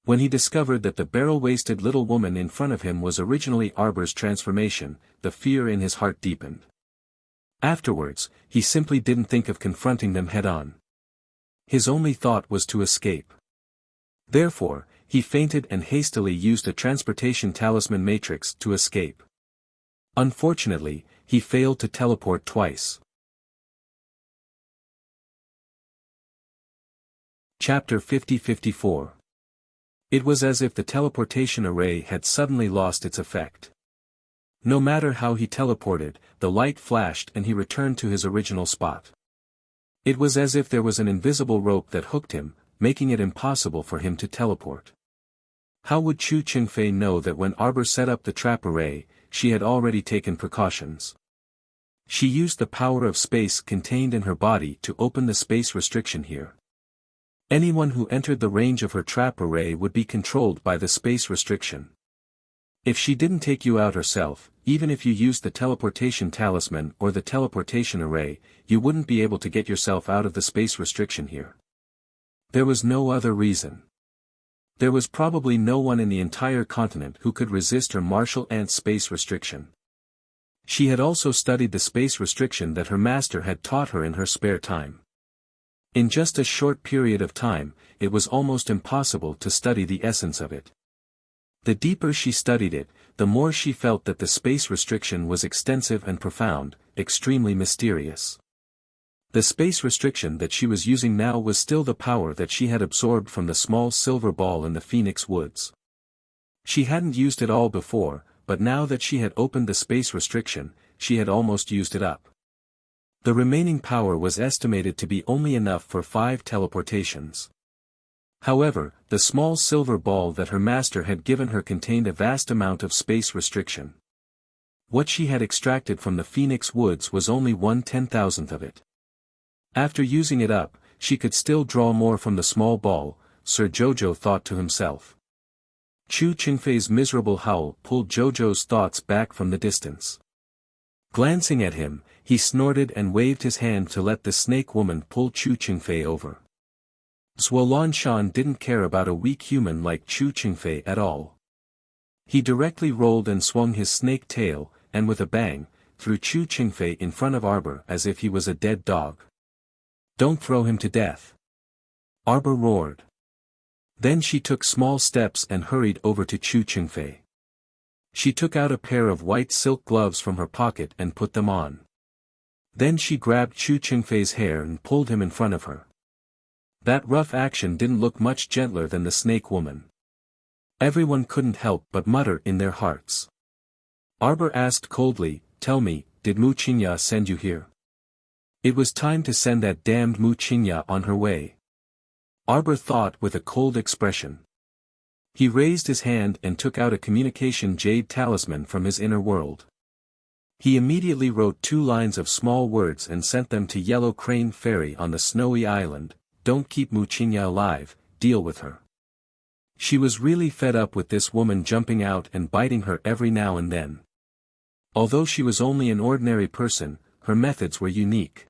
Speaker 1: When he discovered that the barrel-waisted little woman in front of him was originally Arbor's transformation, the fear in his heart deepened. Afterwards, he simply didn't think of confronting them head-on. His only thought was to escape. Therefore, he fainted and hastily used a transportation talisman matrix to escape. Unfortunately, he failed to teleport twice. Chapter 50-54. It was as if the teleportation array had suddenly lost its effect. No matter how he teleported, the light flashed and he returned to his original spot. It was as if there was an invisible rope that hooked him, making it impossible for him to teleport. How would Chu Qingfei know that when Arbor set up the trap array, she had already taken precautions? She used the power of space contained in her body to open the space restriction here. Anyone who entered the range of her trap array would be controlled by the space restriction. If she didn't take you out herself, even if you used the teleportation talisman or the teleportation array, you wouldn't be able to get yourself out of the space restriction here. There was no other reason. There was probably no one in the entire continent who could resist her martial ant space restriction. She had also studied the space restriction that her master had taught her in her spare time. In just a short period of time, it was almost impossible to study the essence of it. The deeper she studied it, the more she felt that the space restriction was extensive and profound, extremely mysterious. The space restriction that she was using now was still the power that she had absorbed from the small silver ball in the Phoenix Woods. She hadn't used it all before, but now that she had opened the space restriction, she had almost used it up. The remaining power was estimated to be only enough for 5 teleportations. However, the small silver ball that her master had given her contained a vast amount of space restriction. What she had extracted from the Phoenix Woods was only 1/10,000th of it. After using it up, she could still draw more from the small ball, Sir Jojo thought to himself. Chu Qingfei's miserable howl pulled Jojo's thoughts back from the distance. Glancing at him, he snorted and waved his hand to let the snake woman pull Chu Qingfei over. Zuolan Shan didn't care about a weak human like Chu Qingfei at all. He directly rolled and swung his snake tail, and with a bang, threw Chu Qingfei in front of Arbor as if he was a dead dog. "Don't throw him to death!" Arbor roared. Then she took small steps and hurried over to Chu Qingfei. She took out a pair of white silk gloves from her pocket and put them on. Then she grabbed Chu Qingfei's hair and pulled him in front of her. That rough action didn't look much gentler than the snake woman. Everyone couldn't help but mutter in their hearts. Arbor asked coldly, "Tell me, did Mu Qingya send you here?" It was time to send that damned Mu Qingya on her way. Arbor thought with a cold expression. He raised his hand and took out a communication jade talisman from his inner world. He immediately wrote 2 lines of small words and sent them to Yellow Crane Fairy on the snowy island. "Don't keep Mu Qingya alive, deal with her." She was really fed up with this woman jumping out and biting her every now and then. Although she was only an ordinary person, her methods were unique.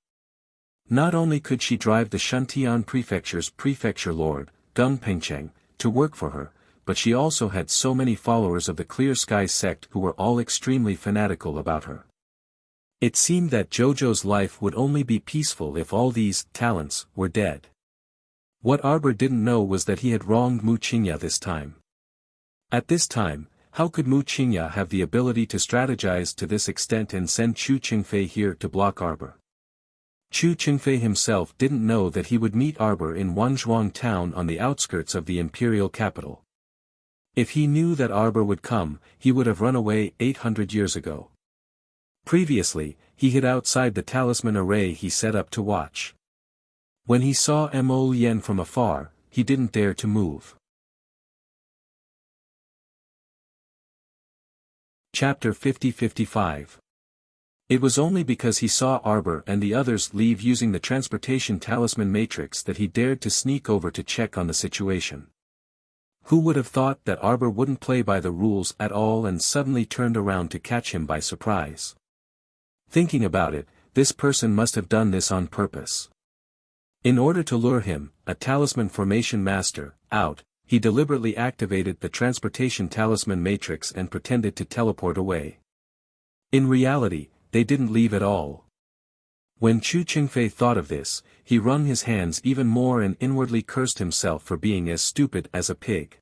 Speaker 1: Not only could she drive the Shuntian Prefecture's prefecture lord, Gung Pengcheng, to work for her, but she also had so many followers of the Clear Sky sect who were all extremely fanatical about her. It seemed that Jojo's life would only be peaceful if all these talents were dead. What Arbor didn't know was that he had wronged Mu Qingya this time. At this time, how could Mu Qingya have the ability to strategize to this extent and send Chu Qingfei here to block Arbor? Chu Qingfei himself didn't know that he would meet Arbor in Wanzhuang town on the outskirts of the imperial capital. If he knew that Arbor would come, he would have run away 800 years ago. Previously, he hid outside the talisman array he set up to watch. When he saw Mo Lien from afar, he didn't dare to move. Chapter 50-55. It was only because he saw Arbor and the others leave using the transportation talisman matrix that he dared to sneak over to check on the situation. Who would have thought that Arbor wouldn't play by the rules at all and suddenly turned around to catch him by surprise? Thinking about it, this person must have done this on purpose. In order to lure him, a talisman formation master, out, he deliberately activated the transportation talisman matrix and pretended to teleport away. In reality, they didn't leave at all. When Chu Qingfei thought of this, he wrung his hands even more and inwardly cursed himself for being as stupid as a pig.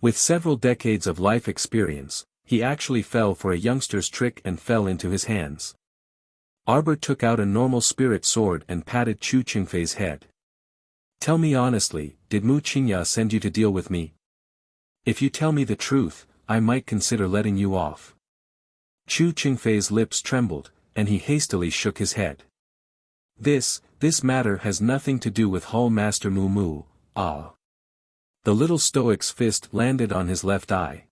Speaker 1: With several decades of life experience, he actually fell for a youngster's trick and fell into his hands. Arbor took out a normal spirit sword and patted Chu Qingfei's head. "Tell me honestly, did Mu Qingya send you to deal with me? If you tell me the truth, I might consider letting you off." Chu Qingfei's lips trembled, and he hastily shook his head. This matter has nothing to do with Hall Master Mu Mu, ah. The little stoic's fist landed on his left eye.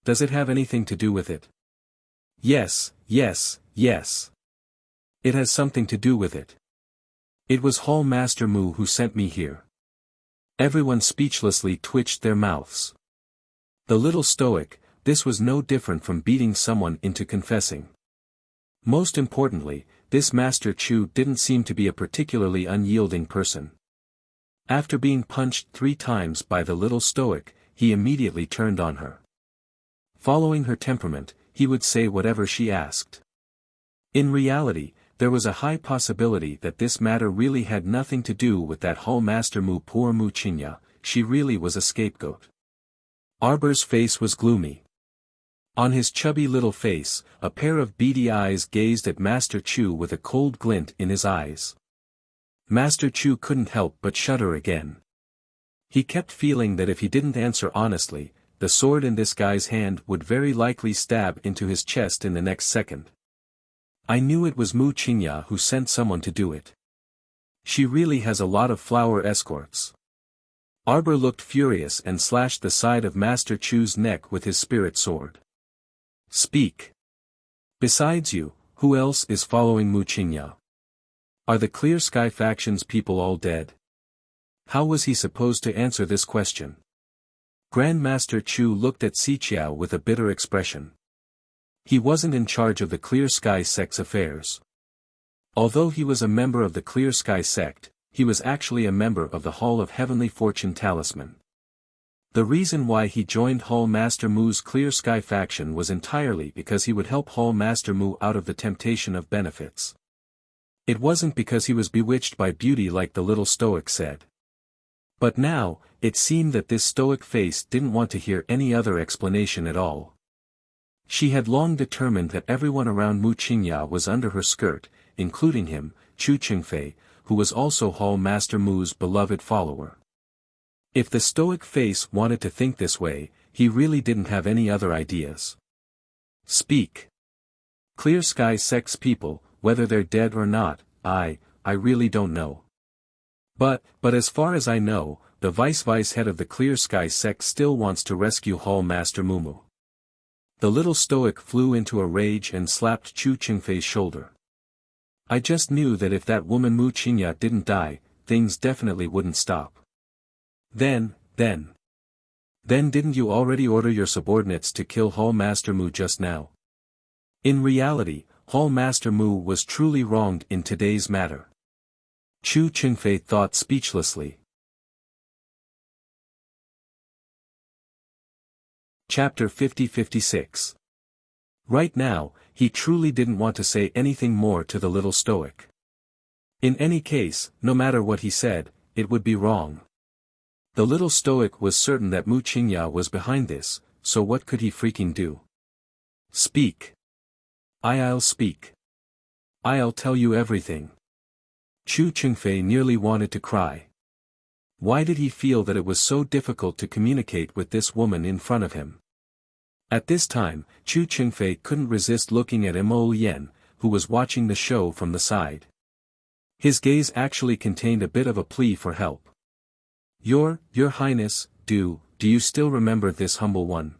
Speaker 1: "Does it have anything to do with it?" Yes. It has something to do with it. It was Hall Master Mu who sent me here. Everyone speechlessly twitched their mouths. The little stoic, this was no different from beating someone into confessing. Most importantly, this Master Chu didn't seem to be a particularly unyielding person. After being punched 3 times by the little stoic, he immediately turned on her. Following her temperament, he would say whatever she asked. In reality, there was a high possibility that this matter really had nothing to do with that Hall Master Mu. Poor Mu Qingya, she really was a scapegoat. Arbor's face was gloomy. On his chubby little face, a pair of beady eyes gazed at Master Chu with a cold glint in his eyes. Master Chu couldn't help but shudder again. He kept feeling that if he didn't answer honestly, the sword in this guy's hand would very likely stab into his chest in the next second. I knew it was Mu Qingya who sent someone to do it. She really has a lot of flower escorts. Arbor looked furious and slashed the side of Master Chu's neck with his spirit sword. Speak. Besides you, who else is following Mu Qingya? Are the Clear Sky faction's people all dead? How was he supposed to answer this question? Grandmaster Chu looked at Xiqiao with a bitter expression. He wasn't in charge of the Clear Sky sect's affairs. Although he was a member of the Clear Sky sect, he was actually a member of the Hall of Heavenly Fortune Talisman. The reason why he joined Hall Master Mu's Clear Sky faction was entirely because he would help Hall Master Mu out of the temptation of benefits. It wasn't because he was bewitched by beauty like the little stoic said. But now, it seemed that this stoic face didn't want to hear any other explanation at all. She had long determined that everyone around Mu Qingya was under her skirt, including him, Chu Qingfei, who was also Hall Master Mu's beloved follower. If the stoic face wanted to think this way, he really didn't have any other ideas. Speak. Clear Sky sect's people, whether they're dead or not, I really don't know. But as far as I know, the vice head of the Clear Sky sect still wants to rescue Hall Master Mumu. The little stoic flew into a rage and slapped Chu Qingfei's shoulder. I just knew that if that woman Mu Qingya didn't die, things definitely wouldn't stop. Then didn't you already order your subordinates to kill Hall Master Mu just now? In reality, Hall Master Mu was truly wronged in today's matter. Chu Qingfei thought speechlessly. Chapter 50-56. Right now, he truly didn't want to say anything more to the little stoic. In any case, no matter what he said, it would be wrong. The little stoic was certain that Mu Qingya was behind this, so what could he freaking do? Speak. I'll speak. I'll tell you everything. Chu Qingfei nearly wanted to cry. Why did he feel that it was so difficult to communicate with this woman in front of him? At this time, Chu Qingfei couldn't resist looking at Mo Yen, who was watching the show from the side. His gaze actually contained a bit of a plea for help. Your Highness, do you still remember this humble one?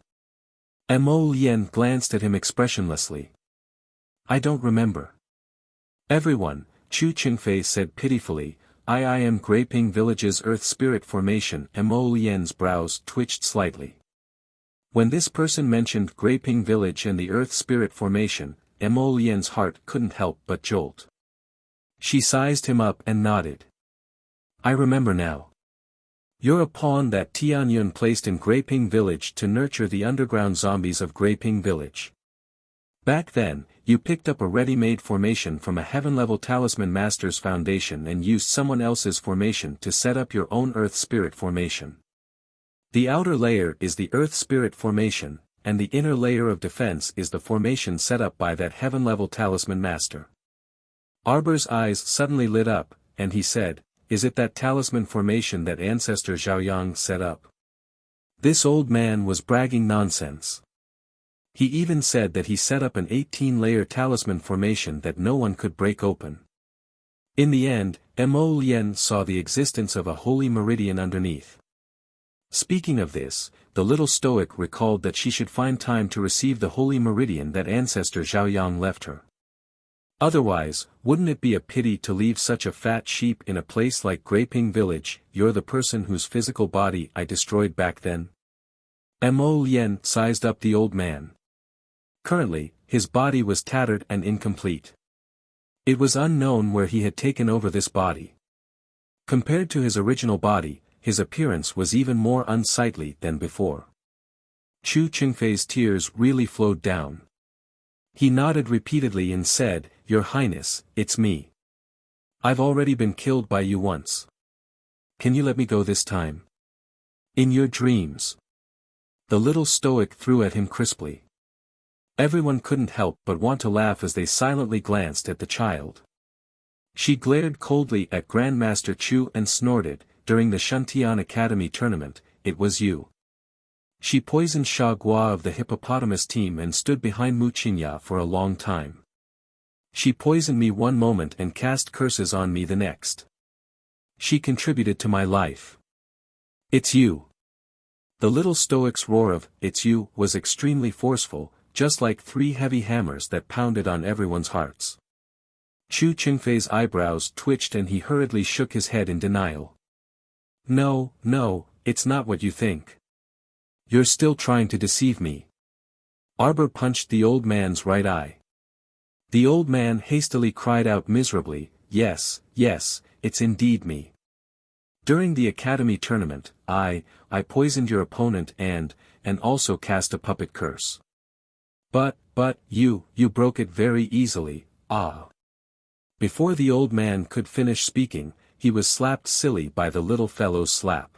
Speaker 1: Mo Yen glanced at him expressionlessly. I don't remember. Everyone, Chu Qingfei said pitifully, I am Greiping Village's Earth Spirit Formation. Mo Yen's brows twitched slightly. When this person mentioned Greiping Village and the Earth Spirit Formation, Mo Yen's heart couldn't help but jolt. She sized him up and nodded. I remember now. You're a pawn that Tianyun placed in Greiping Village to nurture the underground zombies of Greiping Village. Back then, you picked up a ready-made formation from a heaven-level talisman master's foundation and used someone else's formation to set up your own Earth Spirit Formation. The outer layer is the Earth Spirit Formation, and the inner layer of defense is the formation set up by that heaven-level talisman master. Arbor's eyes suddenly lit up, and he said, is it that talisman formation that ancestor Zhaoyang set up? This old man was bragging nonsense. He even said that he set up an 18-layer talisman formation that no one could break open. In the end, Mo Yen saw the existence of a holy meridian underneath. Speaking of this, the little stoic recalled that she should find time to receive the holy meridian that ancestor Zhaoyang left her. Otherwise, wouldn't it be a pity to leave such a fat sheep in a place like Greiping Village? You're the person whose physical body I destroyed back then? Mo Yen sized up the old man. Currently, his body was tattered and incomplete. It was unknown where he had taken over this body. Compared to his original body, his appearance was even more unsightly than before. Chu Qingfei's tears really flowed down. He nodded repeatedly and said, Your Highness, it's me. I've already been killed by you once. Can you let me go this time? In your dreams. The little stoic threw at him crisply. Everyone couldn't help but want to laugh as they silently glanced at the child. She glared coldly at Grandmaster Chu and snorted, during the Shantian Academy tournament, it was you. She poisoned Sha Gua of the hippopotamus team and stood behind Mu Qingya for a long time. She poisoned me one moment and cast curses on me the next. She contributed to my life. It's you. The little stoic's roar of, "It's you," was extremely forceful, just like 3 heavy hammers that pounded on everyone's hearts. Chu Qingfei's eyebrows twitched and he hurriedly shook his head in denial. No, no, it's not what you think. You're still trying to deceive me. Arbor punched the old man's right eye. The old man hastily cried out miserably, "Yes, yes, it's indeed me. During the academy tournament, I poisoned your opponent and also cast a puppet curse. But, you broke it very easily, ah." Before the old man could finish speaking, he was slapped silly by the little fellow's slap.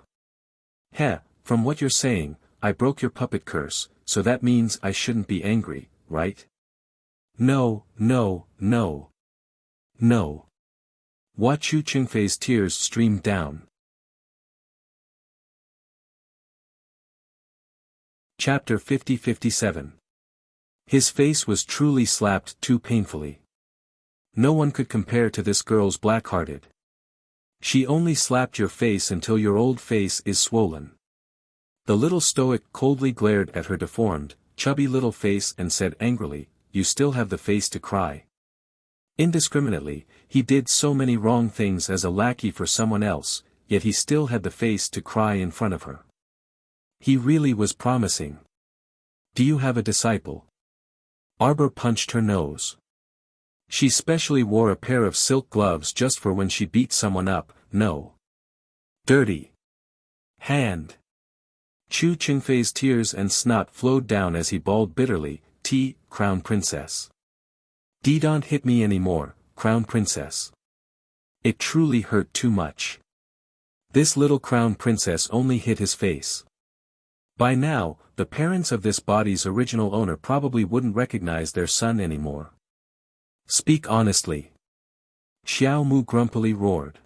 Speaker 1: "Heh, from what you're saying, I broke your puppet curse, so that means I shouldn't be angry, right?" No, no, no. No. Hua Chu Qingfei's tears streamed down. Chapter 50-57. His face was truly slapped too painfully. No one could compare to this girl's black-hearted. She only slapped your face until your old face is swollen. The little stoic coldly glared at her deformed, chubby little face and said angrily, "You still have the face to cry." Indiscriminately, he did so many wrong things as a lackey for someone else, yet he still had the face to cry in front of her. He really was promising. "Do you have a disciple?" Arbor punched her nose. She specially wore a pair of silk gloves just for when she beat someone up. No. Dirty hand. Chu Qingfei's tears and snot flowed down as he bawled bitterly, Crown Princess. Don't hit me anymore, Crown Princess. It truly hurt too much. This little Crown Princess only hit his face. By now, the parents of this body's original owner probably wouldn't recognize their son anymore. Speak honestly. Xiao Mu grumpily roared.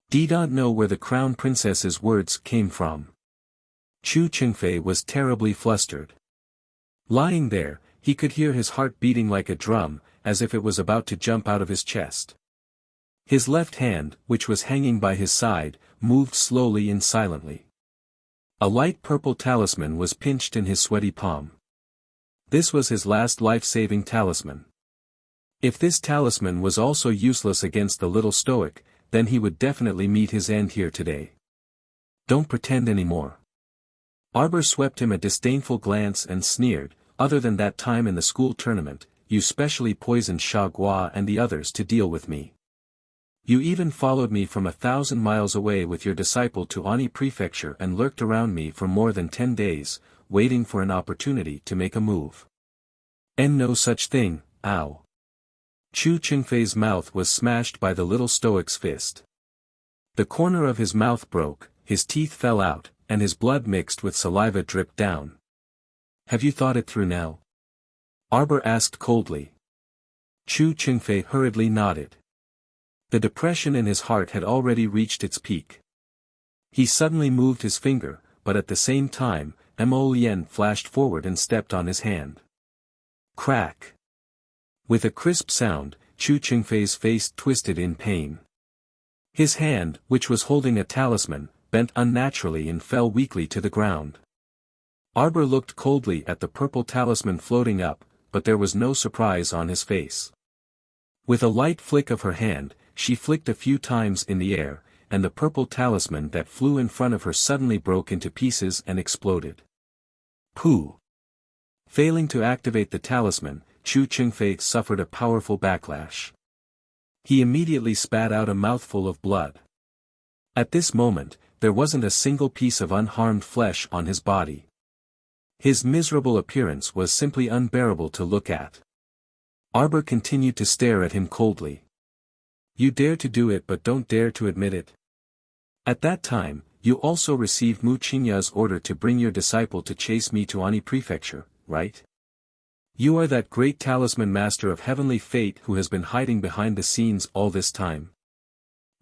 Speaker 1: Don't know where the Crown Princess's words came from. Chu Qingfei was terribly flustered. Lying there, he could hear his heart beating like a drum, as if it was about to jump out of his chest. His left hand, which was hanging by his side, moved slowly and silently. A light purple talisman was pinched in his sweaty palm. This was his last life-saving talisman. If this talisman was also useless against the little stoic, then he would definitely meet his end here today. Don't pretend anymore. Arbor swept him a disdainful glance and sneered, "Other than that time in the school tournament, you specially poisoned Sha Gua and the others to deal with me. You even followed me from 1,000 miles away with your disciple to Ani Prefecture and lurked around me for more than 10 days, waiting for an opportunity to make a move. And no such thing, ow." Chu Qingfei's mouth was smashed by the little stoic's fist. The corner of his mouth broke, his teeth fell out, and his blood mixed with saliva dripped down. "Have you thought it through now?" Arbor asked coldly. Chu Qingfei hurriedly nodded. The depression in his heart had already reached its peak. He suddenly moved his finger, but at the same time, Mo Lien flashed forward and stepped on his hand. Crack! With a crisp sound, Chu Qingfei's face twisted in pain. His hand, which was holding a talisman, bent unnaturally and fell weakly to the ground. Arbor looked coldly at the purple talisman floating up, but there was no surprise on his face. With a light flick of her hand, she flicked a few times in the air, and the purple talisman that flew in front of her suddenly broke into pieces and exploded. Pooh! Failing to activate the talisman, Chu Qingfei suffered a powerful backlash. He immediately spat out a mouthful of blood. At this moment, there wasn't a single piece of unharmed flesh on his body. His miserable appearance was simply unbearable to look at. Arbor continued to stare at him coldly. "You dare to do it but don't dare to admit it. At that time, you also received Mu Qingya's order to bring your disciple to chase me to Ani Prefecture, right? You are that great talisman master of heavenly fate who has been hiding behind the scenes all this time."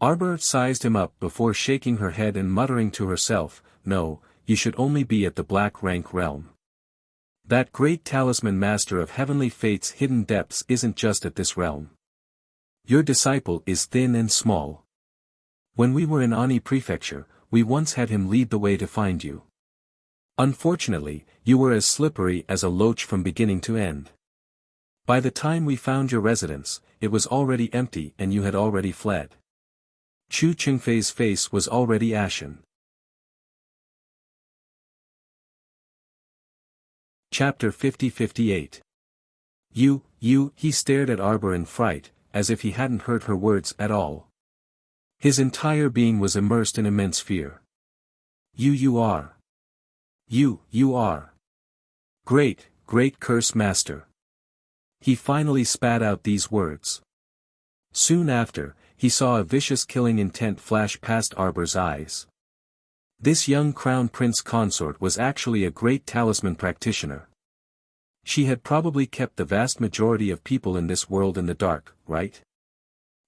Speaker 1: Arbor sized him up before shaking her head and muttering to herself, "No, you should only be at the black rank realm. That great talisman master of heavenly fate's hidden depths isn't just at this realm. Your disciple is thin and small. When we were in Ani Prefecture, we once had him lead the way to find you. Unfortunately, you were as slippery as a loach from beginning to end. By the time we found your residence, it was already empty and you had already fled. Chu Qingfei's face was already ashen. Chapter 50-58. He stared at Arbor in fright, as if he hadn't heard her words at all. His entire being was immersed in immense fear. You are. You are. Great curse master. He finally spat out these words. Soon after, he saw a vicious killing intent flash past Arbor's eyes. This young crown prince consort was actually a great talisman practitioner. She had probably kept the vast majority of people in this world in the dark, right?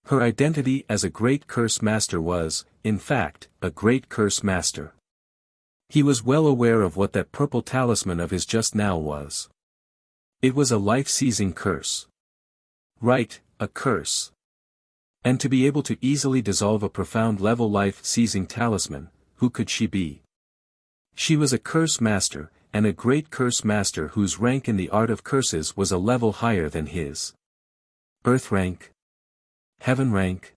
Speaker 1: Her identity as a great curse master was, in fact, a great curse master. He was well aware of what that purple talisman of his just now was. It was a life-seizing curse. Right, a curse. And to be able to easily dissolve a profound level life-seizing talisman, who could she be? She was a curse master, and a great curse master whose rank in the art of curses was a level higher than his. Earth rank? Heaven rank?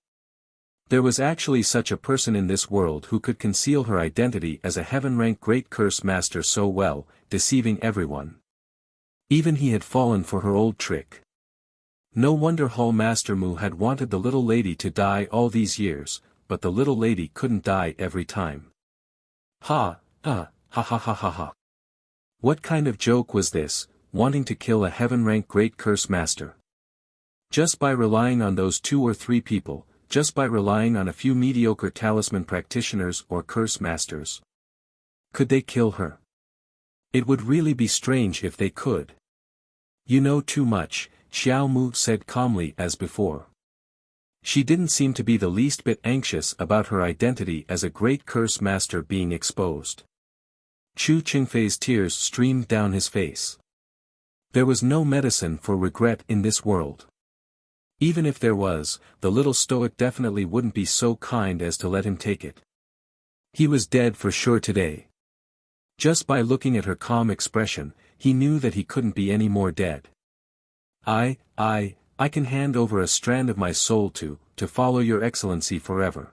Speaker 1: There was actually such a person in this world who could conceal her identity as a heaven-rank great curse master so well, deceiving everyone. Even he had fallen for her old trick. No wonder Hall Master Mu had wanted the little lady to die all these years, but the little lady couldn't die every time. Ha ha ha. What kind of joke was this, wanting to kill a heaven-rank great curse master? Just by relying on those 2 or 3 people, just by relying on a few mediocre talisman practitioners or curse masters. Could they kill her? It would really be strange if they could. You know too much, Xiao Mu said calmly as before. She didn't seem to be the least bit anxious about her identity as a great curse master being exposed. Chu Qingfei's tears streamed down his face. There was no medicine for regret in this world. Even if there was, the little stoic definitely wouldn't be so kind as to let him take it. He was dead for sure today. Just by looking at her calm expression, he knew that he couldn't be any more dead. I can hand over a strand of my soul to follow your excellency forever.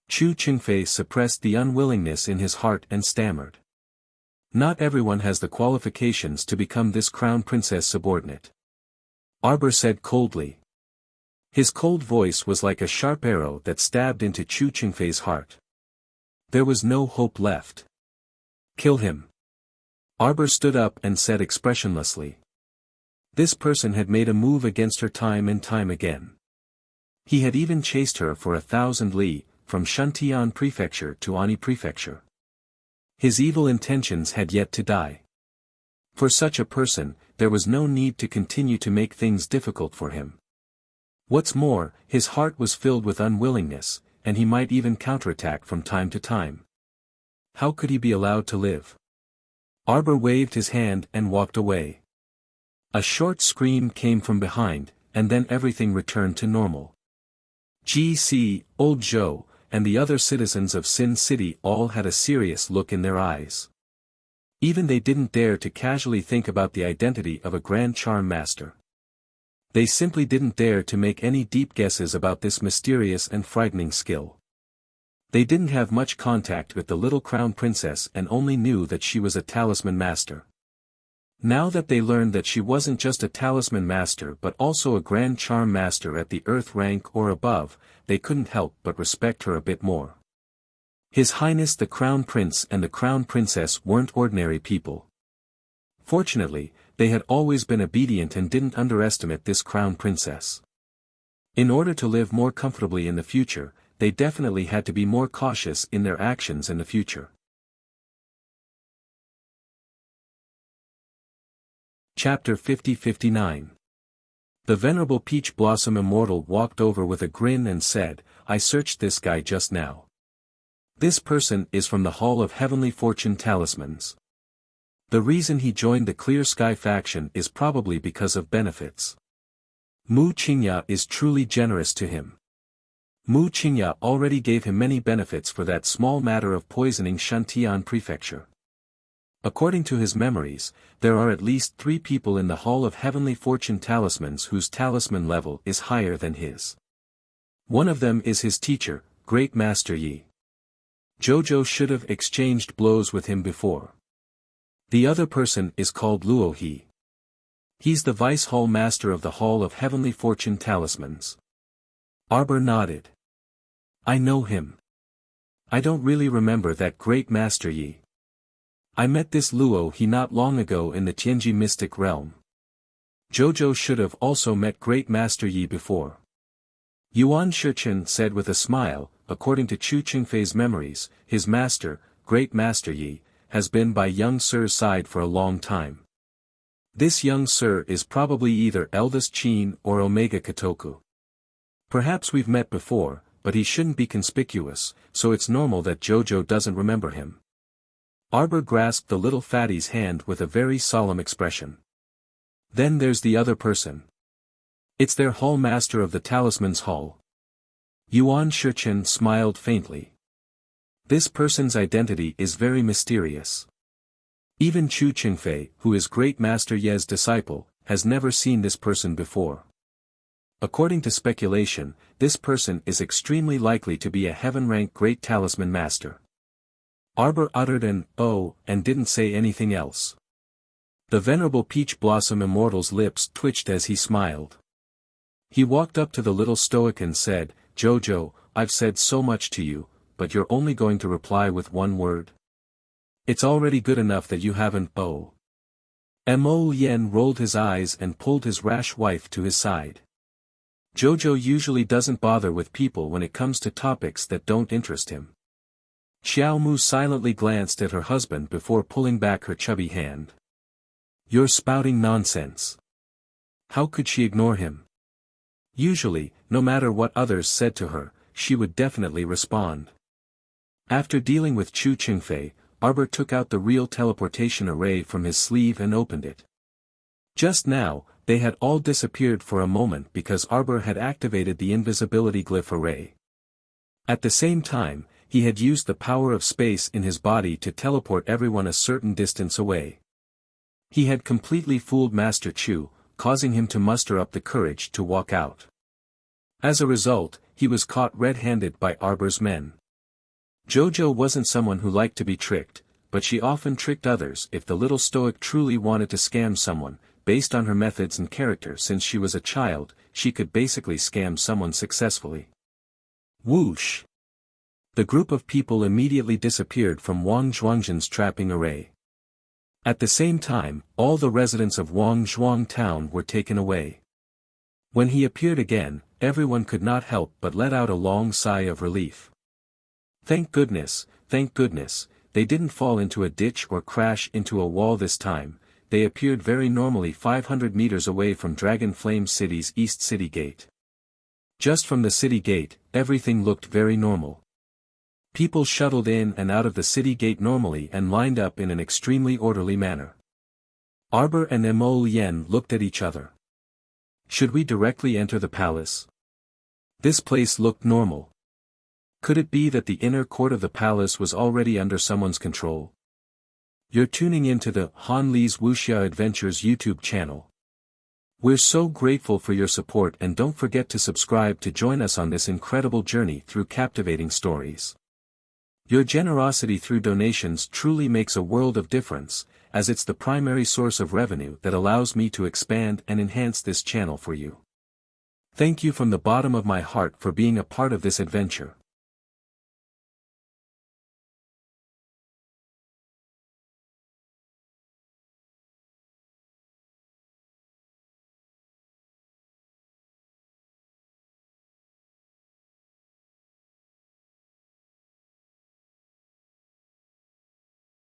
Speaker 1: Chu Qingfei suppressed the unwillingness in his heart and stammered. Not everyone has the qualifications to become this crown princess subordinate. Arbor said coldly. His cold voice was like a sharp arrow that stabbed into Chu Qingfei's heart. There was no hope left. Kill him. Arbor stood up and said expressionlessly. This person had made a move against her time and time again. He had even chased her for 1,000 li, from Shantian Prefecture to Ani Prefecture. His evil intentions had yet to die. For such a person, there was no need to continue to make things difficult for him. What's more, his heart was filled with unwillingness, and he might even counterattack from time to time. How could he be allowed to live? Arbor waved his hand and walked away. A short scream came from behind, and then everything returned to normal. GC, Old Zhou, and the other citizens of Sin City all had a serious look in their eyes. Even they didn't dare to casually think about the identity of a grand charm master. They simply didn't dare to make any deep guesses about this mysterious and frightening skill. They didn't have much contact with the little crown princess and only knew that she was a talisman master. Now that they learned that she wasn't just a talisman master but also a grand charm master at the earth rank or above, they couldn't help but respect her a bit more. His Highness the Crown Prince and the Crown Princess weren't ordinary people. Fortunately, they had always been obedient and didn't underestimate this Crown Princess. In order to live more comfortably in the future, they definitely had to be more cautious in their actions in the future. Chapter 50-59. The Venerable Peach Blossom Immortal walked over with a grin and said, I searched this guy just now. This person is from the Hall of Heavenly Fortune Talismans. The reason he joined the Clear Sky faction is probably because of benefits. Mu Qingya is truly generous to him. Mu Qingya already gave him many benefits for that small matter of poisoning Shantian Prefecture. According to his memories, there are at least 3 people in the Hall of Heavenly Fortune Talismans whose talisman level is higher than his. One of them is his teacher, Great Master Yi. Jojo should have exchanged blows with him before. The other person is called Luo He. He's the Vice Hall Master of the Hall of Heavenly Fortune Talismans. Arbor nodded. I know him. I don't really remember that Great Master Yi. I met this Luo He not long ago in the Tianji mystic realm. Jojo should have also met Great Master Yi before. Yuan Shichen said with a smile, according to Chu Qingfei's memories, his master, Great Master Yi, has been by young Sir's side for a long time. This young Sir is probably either eldest Qin or Omega Kotoku. Perhaps we've met before, but he shouldn't be conspicuous, so it's normal that Jojo doesn't remember him. Arbor grasped the little fatty's hand with a very solemn expression. Then there's the other person. It's their hall master of the Talisman's Hall. Yuan Shichen smiled faintly. This person's identity is very mysterious. Even Chu Qingfei, who is Great Master Ye's disciple, has never seen this person before. According to speculation, this person is extremely likely to be a heaven-ranked Great Talisman Master. Arbor uttered an "oh" and didn't say anything else. The Venerable Peach Blossom Immortal's lips twitched as he smiled. He walked up to the little stoic and said, Jojo, I've said so much to you, but you're only going to reply with one word? It's already good enough that you haven't "oh." Mo Yen rolled his eyes and pulled his rash wife to his side. Jojo usually doesn't bother with people when it comes to topics that don't interest him. Xiao Mu silently glanced at her husband before pulling back her chubby hand. You're spouting nonsense. How could she ignore him? Usually, no matter what others said to her, she would definitely respond. After dealing with Chu Qingfei, Arbor took out the real teleportation array from his sleeve and opened it. Just now, they had all disappeared for a moment because Arbor had activated the invisibility glyph array. At the same time, he had used the power of space in his body to teleport everyone a certain distance away. He had completely fooled Master Chu, causing him to muster up the courage to walk out. As a result, he was caught red-handed by Arbor's men. Jojo wasn't someone who liked to be tricked, but she often tricked others if the little stoic truly wanted to scam someone. Based on her methods and character since she was a child, she could basically scam someone successfully. Whoosh! The group of people immediately disappeared from Wang Zhuangzhen's trapping array. At the same time, all the residents of Wang Zhuang town were taken away. When he appeared again, everyone could not help but let out a long sigh of relief. Thank goodness, they didn't fall into a ditch or crash into a wall this time. They appeared very normally 500 meters away from Dragon Flame City's East City Gate. Just from the city gate, everything looked very normal. People shuttled in and out of the city gate normally and lined up in an extremely orderly manner. Arbor and Mo Yen looked at each other. Should we directly enter the palace? This place looked normal. Could it be that the inner court of the palace was already under someone's control? You're tuning into the Han Li's Wuxia Adventures YouTube channel. We're so grateful for your support and don't forget to subscribe to join us on this incredible journey through captivating stories. Your generosity through donations truly makes a world of difference, as it's the primary source of revenue that allows me to expand and enhance this channel for you. Thank you from the bottom of my heart for being a part of this adventure.